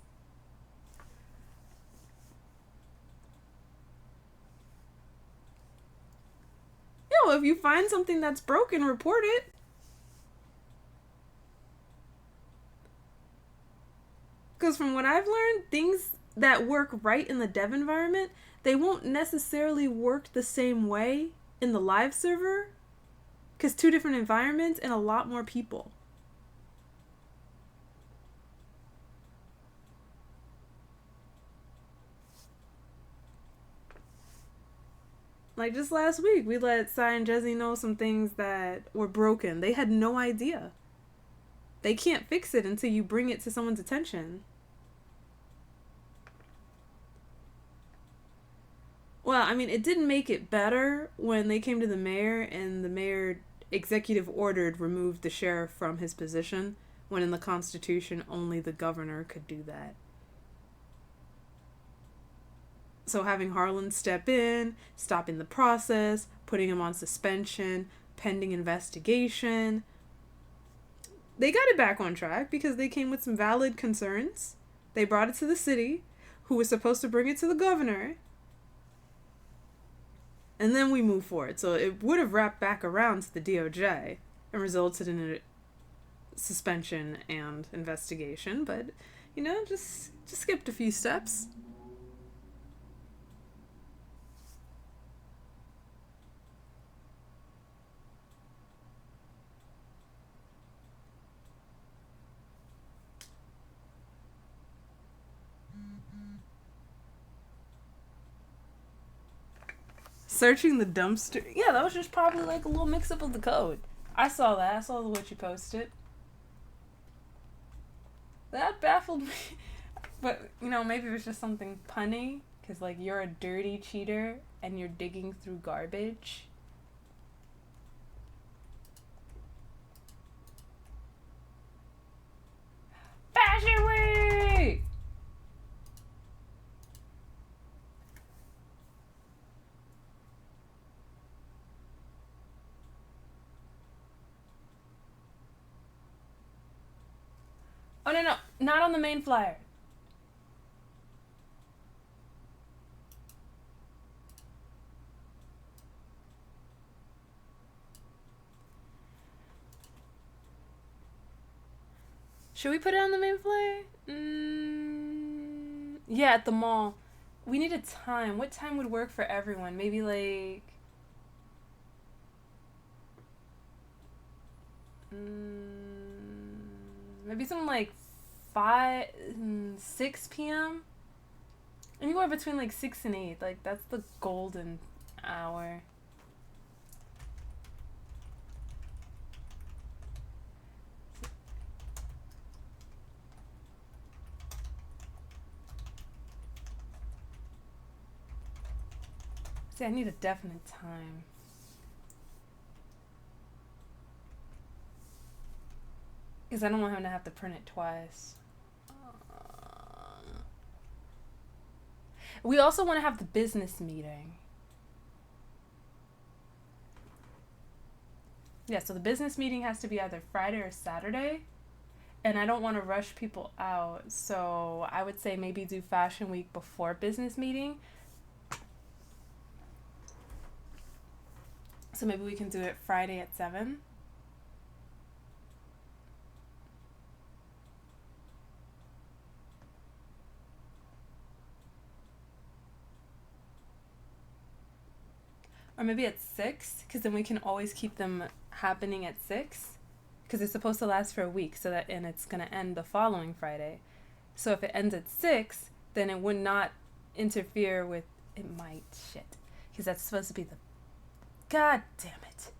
Speaker 1: Yo, if you find something that's broken, report it. Because from what I've learned, things that work right in the dev environment, they won't necessarily work the same way in the live server. Because 2 different environments and a lot more people. Like just last week, we let Sai and Jesse know some things that were broken. They had no idea. They can't fix it until you bring it to someone's attention. Well, I mean, it didn't make it better when they came to the mayor and the mayor executive ordered removed the sheriff from his position, when in the Constitution only the governor could do that.
Speaker 4: So having Harlan step in, stopping the process, putting him on suspension, pending investigation. They got it back on track because they came with some valid concerns. They brought it to the city, who was supposed to bring it to the governor. And then we move forward. So it would have wrapped back around to the DOJ and resulted in a suspension and investigation, but you know, just skipped a few steps. Searching the dumpster. Yeah, that was just probably like a little mix up of the code. I saw that. I saw what you posted. That baffled me. But, you know, maybe it was just something punny. Because, like, you're a dirty cheater and you're digging through garbage. Fashion Week! Oh, no, not on the main flyer. Should we put it on the main flyer? Yeah, at the mall. We need a time. What time would work for everyone? Maybe like... maybe something like 6 p.m.? Anywhere between like 6 and 8. Like, that's the golden hour. See, I need a definite time. Because I don't want him to have to print it twice. We also want to have the business meeting. Yeah, so the business meeting has to be either Friday or Saturday. And I don't want to rush people out. So I would say maybe do Fashion Week before business meeting. So maybe we can do it Friday at 7. Or maybe at 6, because then we can always keep them happening at 6. Because it's supposed to last for a week, and it's going to end the following Friday. So if it ends at 6, then it would not interfere with... It might. Shit. Because that's supposed to be the... God damn it.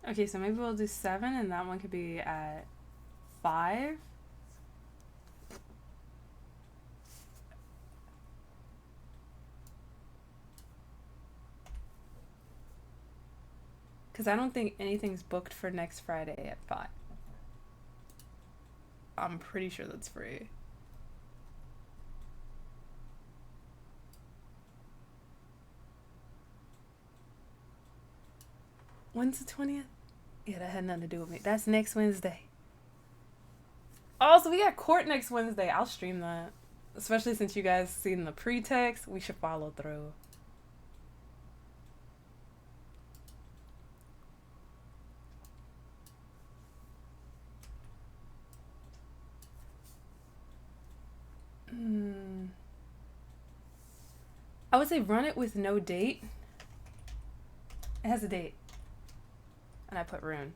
Speaker 4: Okay, so maybe we'll do 7 and that one could be at 5. Because I don't think anything's booked for next Friday at 5. I'm pretty sure that's free. When's the 20th? Yeah, that had nothing to do with me. That's next Wednesday. Oh, so we got court next Wednesday. I'll stream that. Especially since you guys seen the pretext. We should follow through. I would say run it with no date. It has a date. And I put Rune.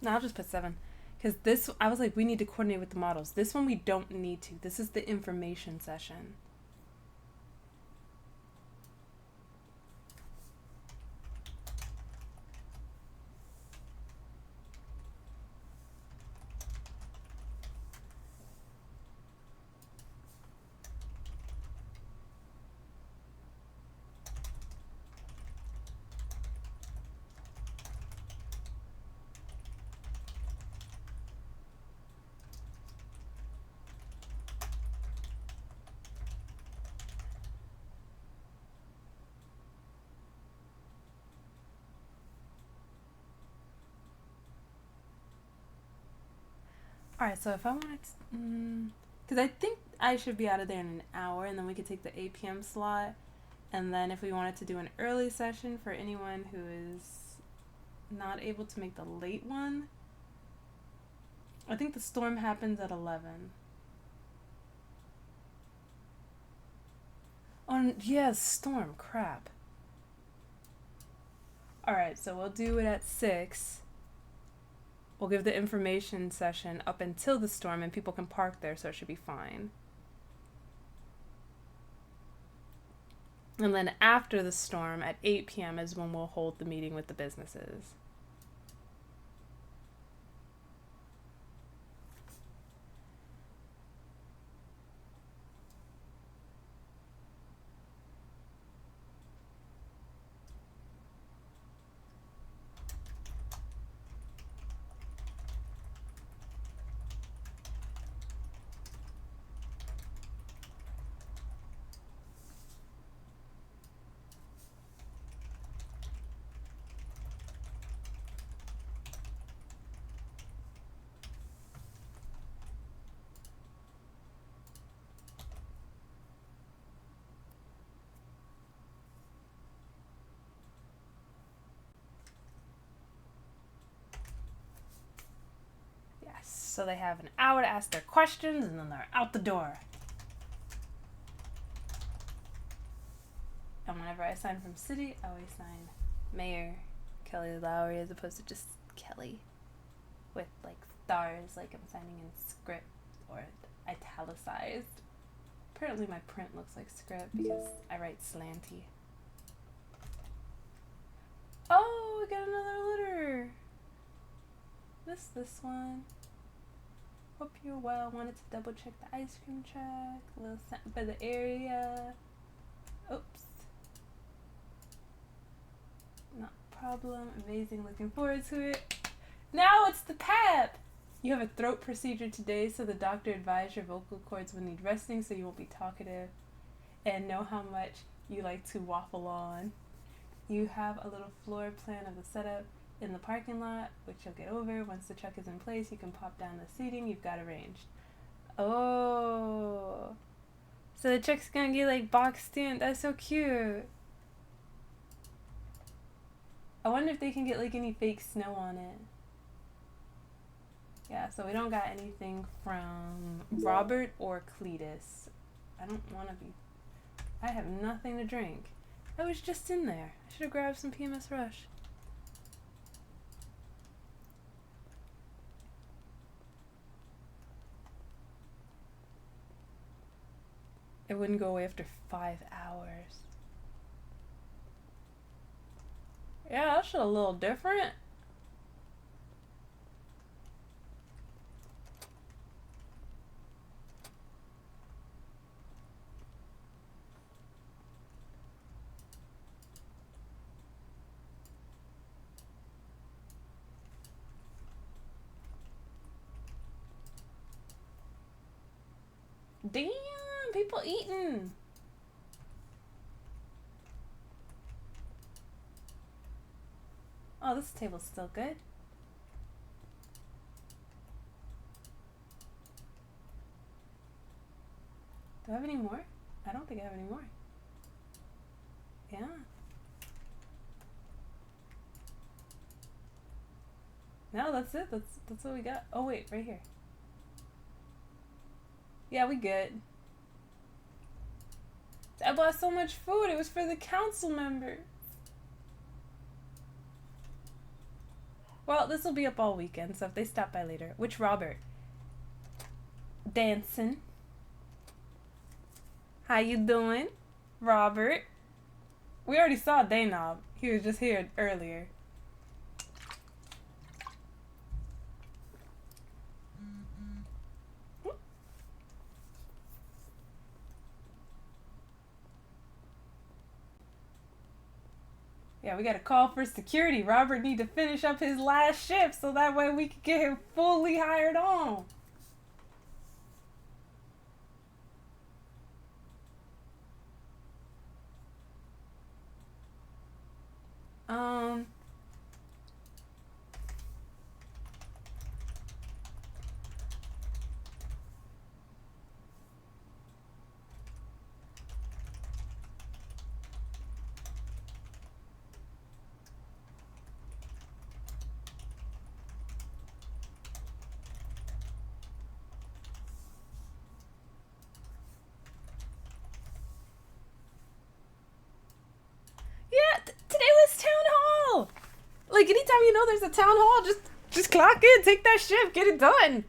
Speaker 4: No, I'll just put 7. Because this, I was like, we need to coordinate with the models. This one we don't need to. This is the information session. Alright, so if I wanted to, because I think I should be out of there in an hour, and then we could take the 8 p.m. slot, and then if we wanted to do an early session for anyone who is not able to make the late one, I think the storm happens at 11. Oh, yeah, storm, crap. Alright, so we'll do it at 6. We'll give the information session up until the storm, and people can park there, so it should be fine. And then after the storm, at 8 p.m. is when we'll hold the meeting with the businesses. So they have an hour to ask their questions, and then they're out the door. And whenever I sign from city, I always sign Mayor Kelly Lowry as opposed to just Kelly with like stars, like I'm signing in script or italicized. Apparently my print looks like script because I write slanty. Oh, we got another letter. This one. Hope you're well. Wanted to double check the ice cream truck. A little something for the area. Oops. Not a problem. Amazing. Looking forward to it. Now it's the PAP. You have a throat procedure today, so the doctor advised your vocal cords will need resting so you won't be talkative. And know how much you like to waffle on. You have a little floor plan of the setup in the parking lot, which you'll get over. Once the truck is in place, you can pop down the seating you've got arranged. Oh. So the truck's gonna get like boxed in. That's so cute. I wonder if they can get like any fake snow on it. Yeah, so we don't got anything from Robert or Cletus. I don't want to be... I have nothing to drink. I was just in there. I should have grabbed some PMS Rush. It wouldn't go away after 5 hours. Yeah, that's a little different. Damn, people eating. Oh, this table's still good. Do I have any more? I don't think I have any more. Yeah. No, that's it. That's what we got. Oh wait, right here. Yeah, we good. I bought so much food. It was for the council members.
Speaker 1: Well, this will be up all weekend, so if they stop by later. Which Robert? Dancing. How you doing, Robert? We already saw Danob. He was just here earlier. Yeah, we gotta call for security. Robert need to finish up his last shift so that way we can get him fully hired on. Yeah, today was town hall. Like, anytime you know there's a town hall, just clock in, take that shift, get it done.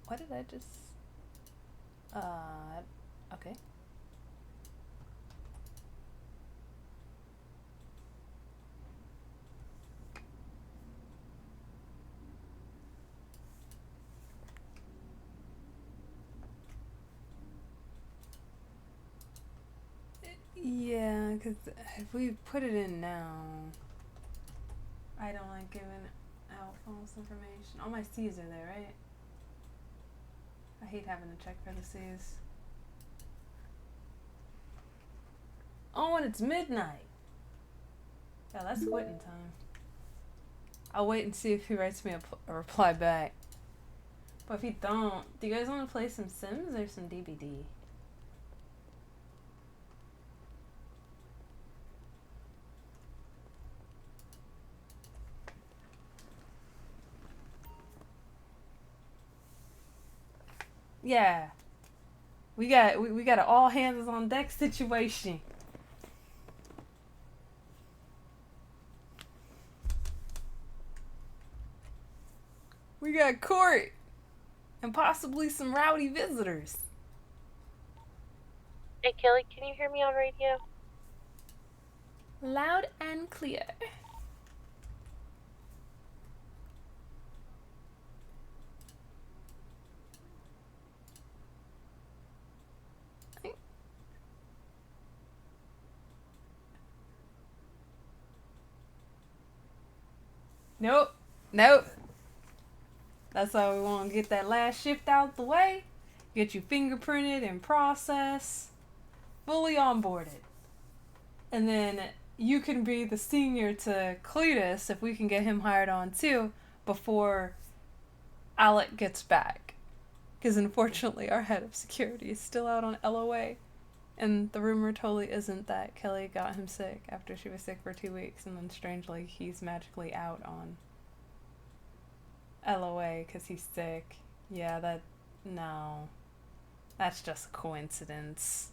Speaker 1: What did I just... okay. Yeah, because if we put it in now, I don't like giving out false information. All my C's are there, right? I hate having to check for the C's. Oh, and it's midnight. Yeah, that's quitting time. I'll wait and see if he writes me a reply back. But if he don't, do you guys want to play some Sims or some DBD? Yeah. We got an all hands on deck situation. We got court and possibly some rowdy visitors.
Speaker 15: Hey Kelly, can you hear me on radio?
Speaker 1: Loud and clear. Nope. Nope. That's why we want to get that last shift out the way. Get you fingerprinted and processed. Fully onboarded. And then you can be the senior to Cletus if we can get him hired on too before Alec gets back. Because unfortunately our head of security is still out on LOA. And the rumor totally isn't that Kelly got him sick after she was sick for 2 weeks, and then strangely he's magically out on LOA because he's sick. Yeah, no. That's just a coincidence.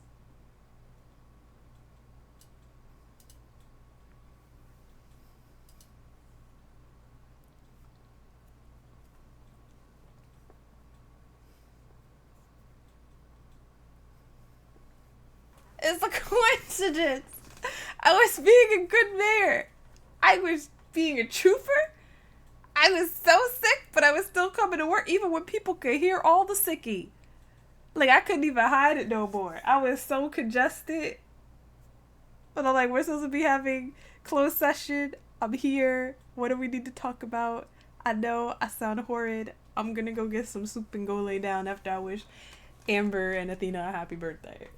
Speaker 1: It's a coincidence. I was being a good mayor. I was being a trooper. I was so sick, but I was still coming to work, even when people could hear all the sicky. Like, I couldn't even hide it no more. I was so congested. But I'm like, we're supposed to be having closed session. I'm here. What do we need to talk about? I know I sound horrid. I'm gonna go get some soup and go lay down after I wish Amber and Athena a happy birthday.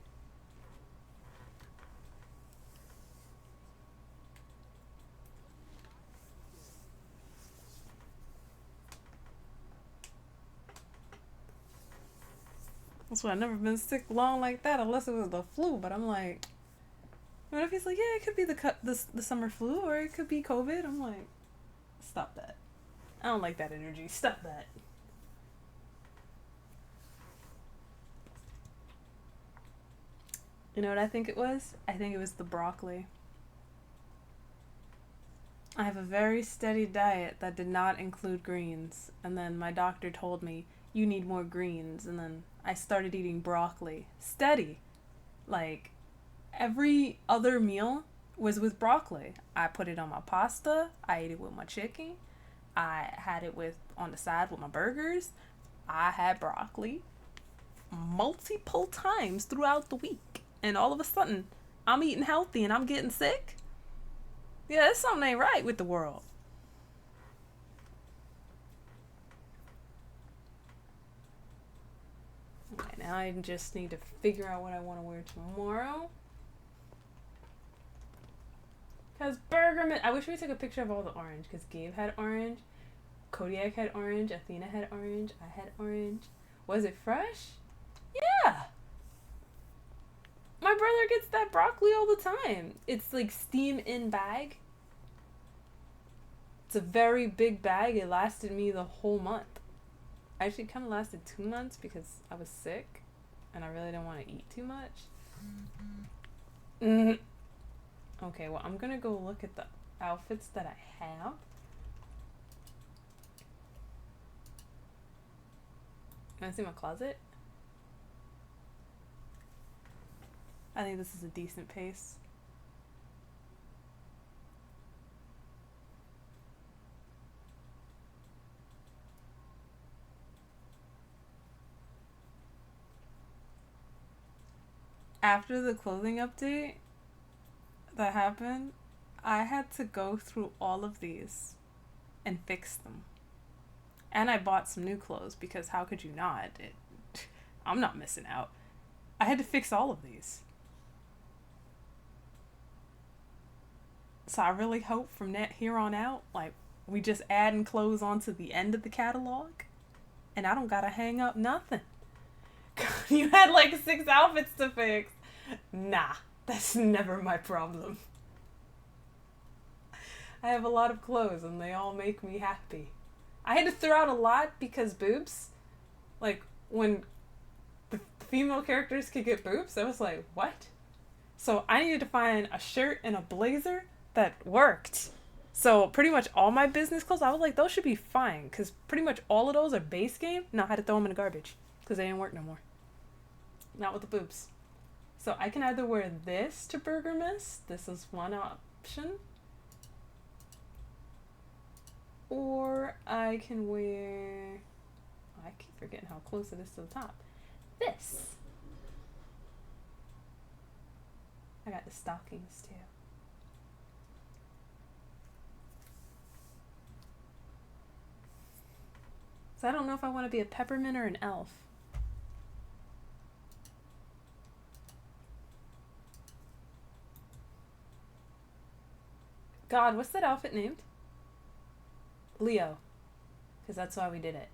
Speaker 1: That's why I've never been sick long like that unless it was the flu. But I'm like, what if he's like, yeah, it could be the summer flu or it could be COVID. I'm like, stop that. I don't like that energy. Stop that. You know what I think it was? I think it was the broccoli. I have a very steady diet that did not include greens. And then my doctor told me, you need more greens. And then I started eating broccoli. Steady. Like, every other meal was with broccoli. I put it on my pasta. I ate it with my chicken. I had it on the side with my burgers. I had broccoli multiple times throughout the week. And all of a sudden, I'm eating healthy and I'm getting sick. Yeah, there's something ain't right with the world. Okay, now I just need to figure out what I want to wear tomorrow. Because I wish we took a picture of all the orange. Because Gabe had orange. Kodiak had orange. Athena had orange. I had orange. Was it fresh? Yeah. My brother gets that broccoli all the time. It's like steam in bag. It's a very big bag. It lasted me the whole month. Actually, it kind of lasted 2 months because I was sick. And I really didn't want to eat too much. Okay, well, I'm gonna go look at the outfits that I have. Can I see my closet? I think this is a decent pace. After the clothing update that happened, I had to go through all of these and fix them. And I bought some new clothes because how could you not? I'm not missing out. I had to fix all of these. So I really hope from here on out, like, we just adding clothes onto the end of the catalog and I don't gotta hang up nothing. You had like 6 outfits to fix. Nah, that's never my problem. I have a lot of clothes and they all make me happy. I had to throw out a lot because boobs. Like, when the female characters could get boobs, I was like, what? So I needed to find a shirt and a blazer that worked. So pretty much all my business clothes, I was like, those should be fine. Because pretty much all of those are base game. No, I had to throw them in the garbage. Because they didn't work no more. Not with the boobs. So I can either wear this to Burger Miss. This is one option. Or I can wear... I keep forgetting how close it is to the top. This. I got the stockings too. So I don't know if I want to be a peppermint or an elf. God, what's that outfit named? Leo. Because that's why we did it.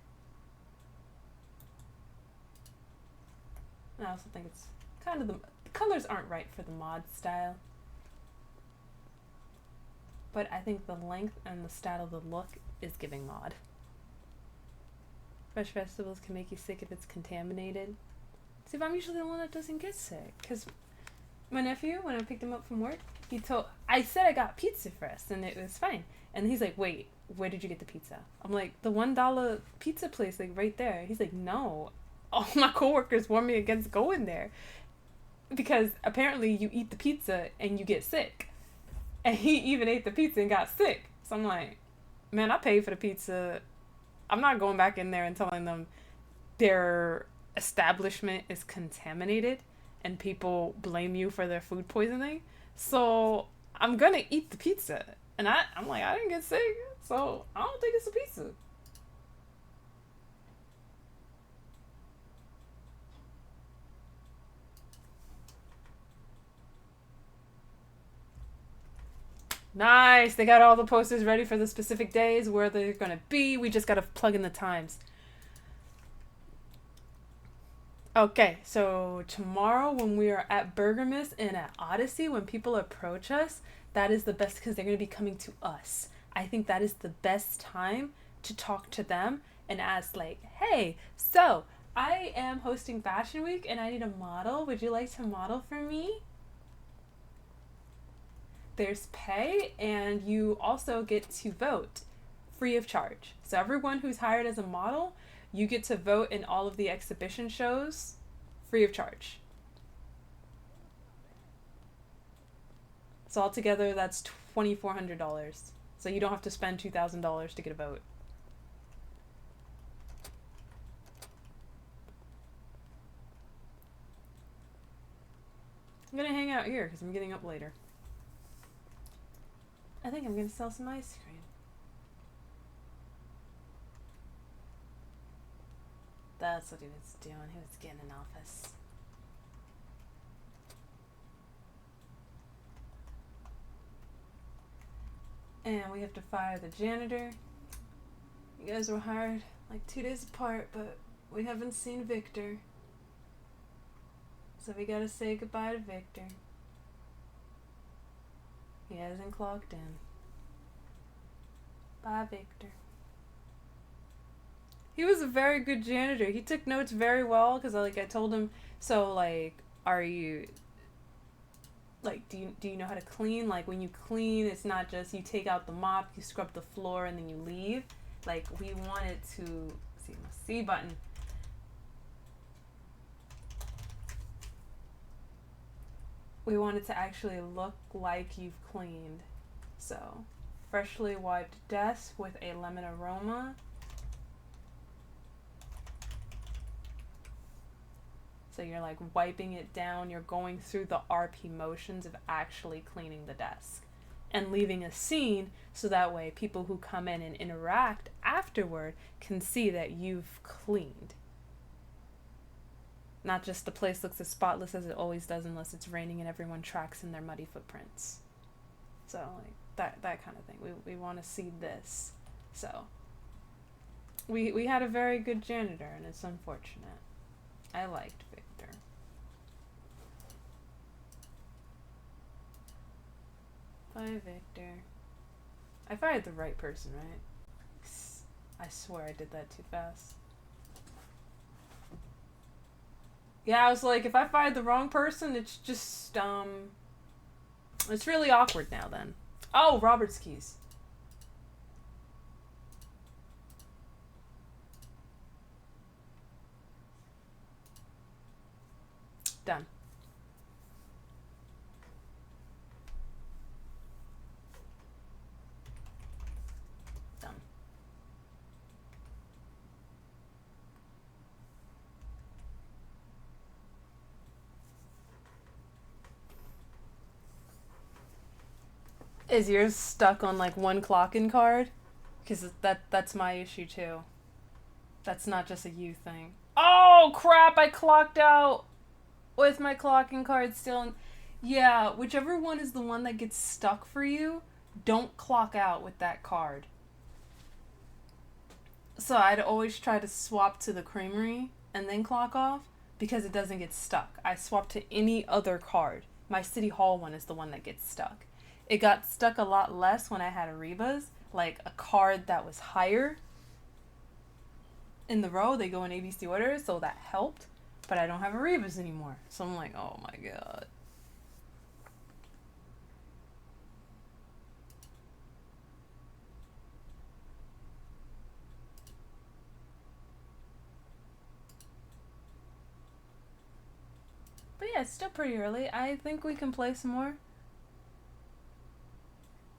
Speaker 1: I also think it's kind of the colors aren't right for the mod style. But I think the length and the style of the look is giving mod. Fresh vegetables can make you sick if it's contaminated. See, but I'm usually the one that doesn't get sick. Because my nephew, when I picked him up from work, I said I got pizza first, and it was fine. And he's like, wait, where did you get the pizza? I'm like, the $1 pizza place, like right there. He's like, no. All my coworkers warned me against going there. Because apparently you eat the pizza and you get sick. And he even ate the pizza and got sick. So I'm like,
Speaker 4: man, I paid for the pizza. I'm not going back in there and telling them their establishment is contaminated and people blame you for their food poisoning. So I'm gonna eat the pizza. And I'm like, I didn't get sick, so I don't think it's a pizza. Nice. They got all the posters ready for the specific days where they're going to be. We just got to plug in the times. Okay, so tomorrow when we are at Burgermas and at Odyssey, when people approach us, that is the best because they're going to be coming to us. I think that is the best time to talk to them and ask like, hey, so I am hosting Fashion Week and I need a model. Would you like to model for me? There's pay, and you also get to vote free of charge. So everyone who's hired as a model, you get to vote in all of the exhibition shows free of charge. So altogether, that's $2,400. So you don't have to spend $2,000 to get a vote. I'm gonna hang out here because I'm getting up later. I think I'm gonna sell some ice cream. That's what he was doing. He was getting an office. And we have to fire the janitor. You guys were hired like 2 days apart, but we haven't seen Victor. So we gotta say goodbye to Victor. He hasn't clocked in. Bye, Victor. He was a very good janitor. He took notes very well because I told him, so like, are you like, do you know how to clean? Like when you clean, it's not just you take out the mop, you scrub the floor, and then you leave. Like we wanted to see my C button. We want it to actually look like you've cleaned. So, freshly wiped desk with a lemon aroma. So you're like wiping it down, you're going through the RP motions of actually cleaning the desk. And leaving a scene so that way people who come in and interact afterward can see that you've cleaned. Not just the place looks as spotless as it always does unless it's raining and everyone tracks in their muddy footprints. So like that kind of thing. We want to see this. So we had a very good janitor and it's unfortunate. I liked Victor. Bye, Victor. I fired the right person, right? I swear I did that too fast. Yeah, I was like, if I fired the wrong person, it's just, it's really awkward now then. Oh, Robert's keys. Done. Done. Is yours stuck on like one clock-in card? Because that's my issue too. That's not just a you thing. Oh crap, I clocked out with my clock-in card still in. Yeah, whichever one is the one that gets stuck for you, don't clock out with that card. So I'd always try to swap to the Creamery and then clock off because it doesn't get stuck. I swap to any other card. My City Hall one is the one that gets stuck. It got stuck a lot less when I had Ariba's, like a card that was higher in the row. They go in ABC order, so that helped. But I don't have Ariba's anymore. So I'm like, oh my god. But yeah, it's still pretty early. I think we can play some more.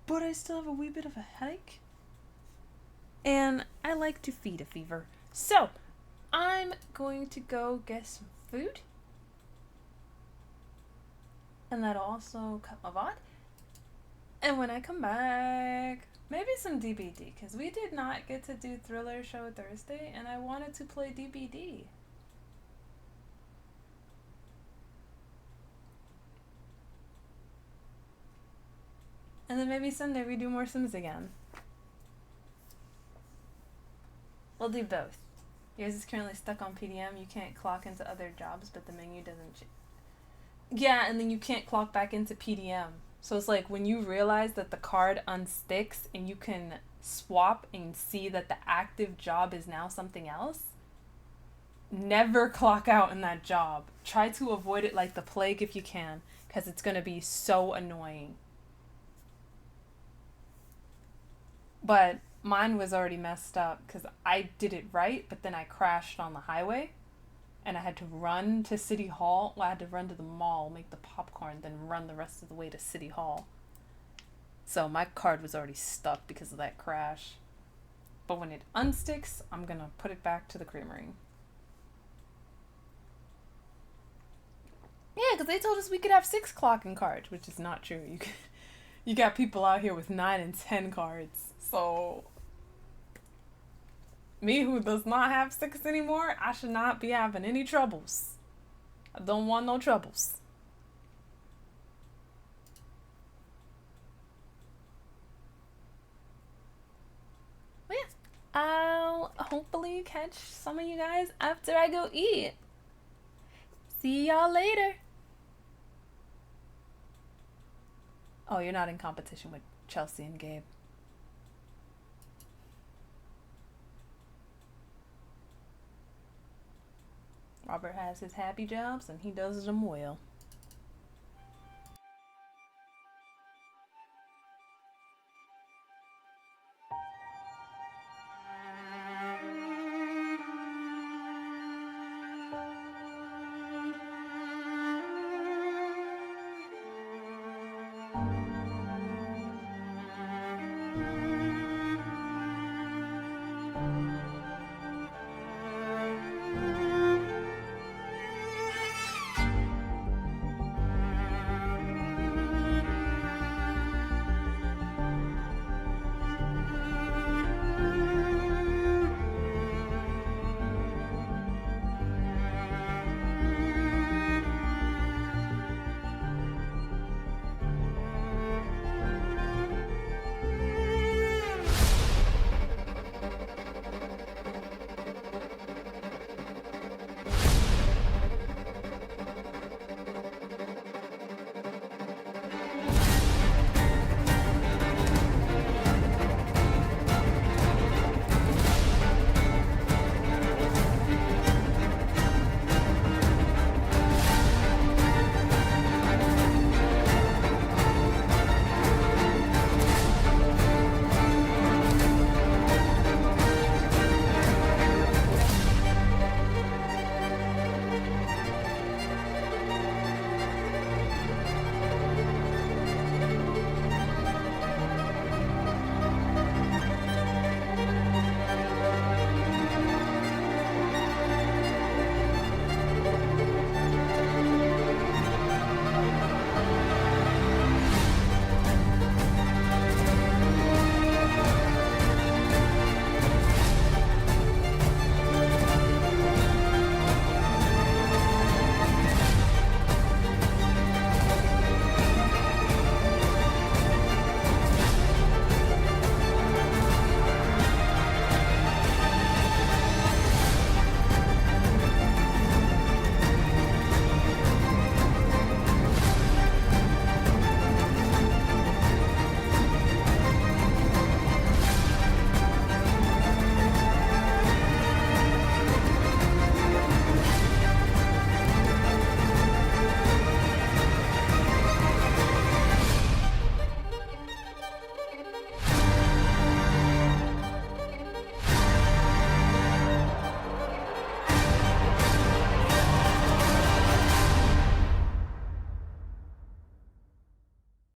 Speaker 4: But I still have a wee bit of a headache.
Speaker 1: And I like to feed a fever. So, I'm going to go get some food. And that'll also cut my VOD. And when I come back, maybe some DBD, because we did not get to do Thriller Show Thursday, and I wanted to play DBD. And then maybe Sunday we do more Sims again. We'll do both. Yours is currently stuck on PDM. You can't clock into other jobs, but the menu doesn't change. Yeah, and then you can't clock back into PDM. So it's like when you realize that the card unsticks and you can swap and see that the active job is now something else, never clock out in that job. Try to avoid it like the plague if you can, because it's going to be so annoying. But mine was already messed up because I did it right, but then I crashed on the highway. And I had to run to City Hall. Well, I had to run to the mall, make the popcorn, then run the rest of the way to City Hall. So my card was already stuck because of that crash. But when it unsticks, I'm going to put it back to the creamery. Yeah, because they told us we could have 6 clocking cards, which is not true. You got people out here with 9 and 10 cards. So me, who does not have 6 anymore, I should not be having any troubles. I don't want no troubles. But yeah, I'll hopefully catch some of you guys after I go eat. See y'all later. Oh, you're not in competition with Chelsea and Gabe. Robert has his happy jobs and he does them well.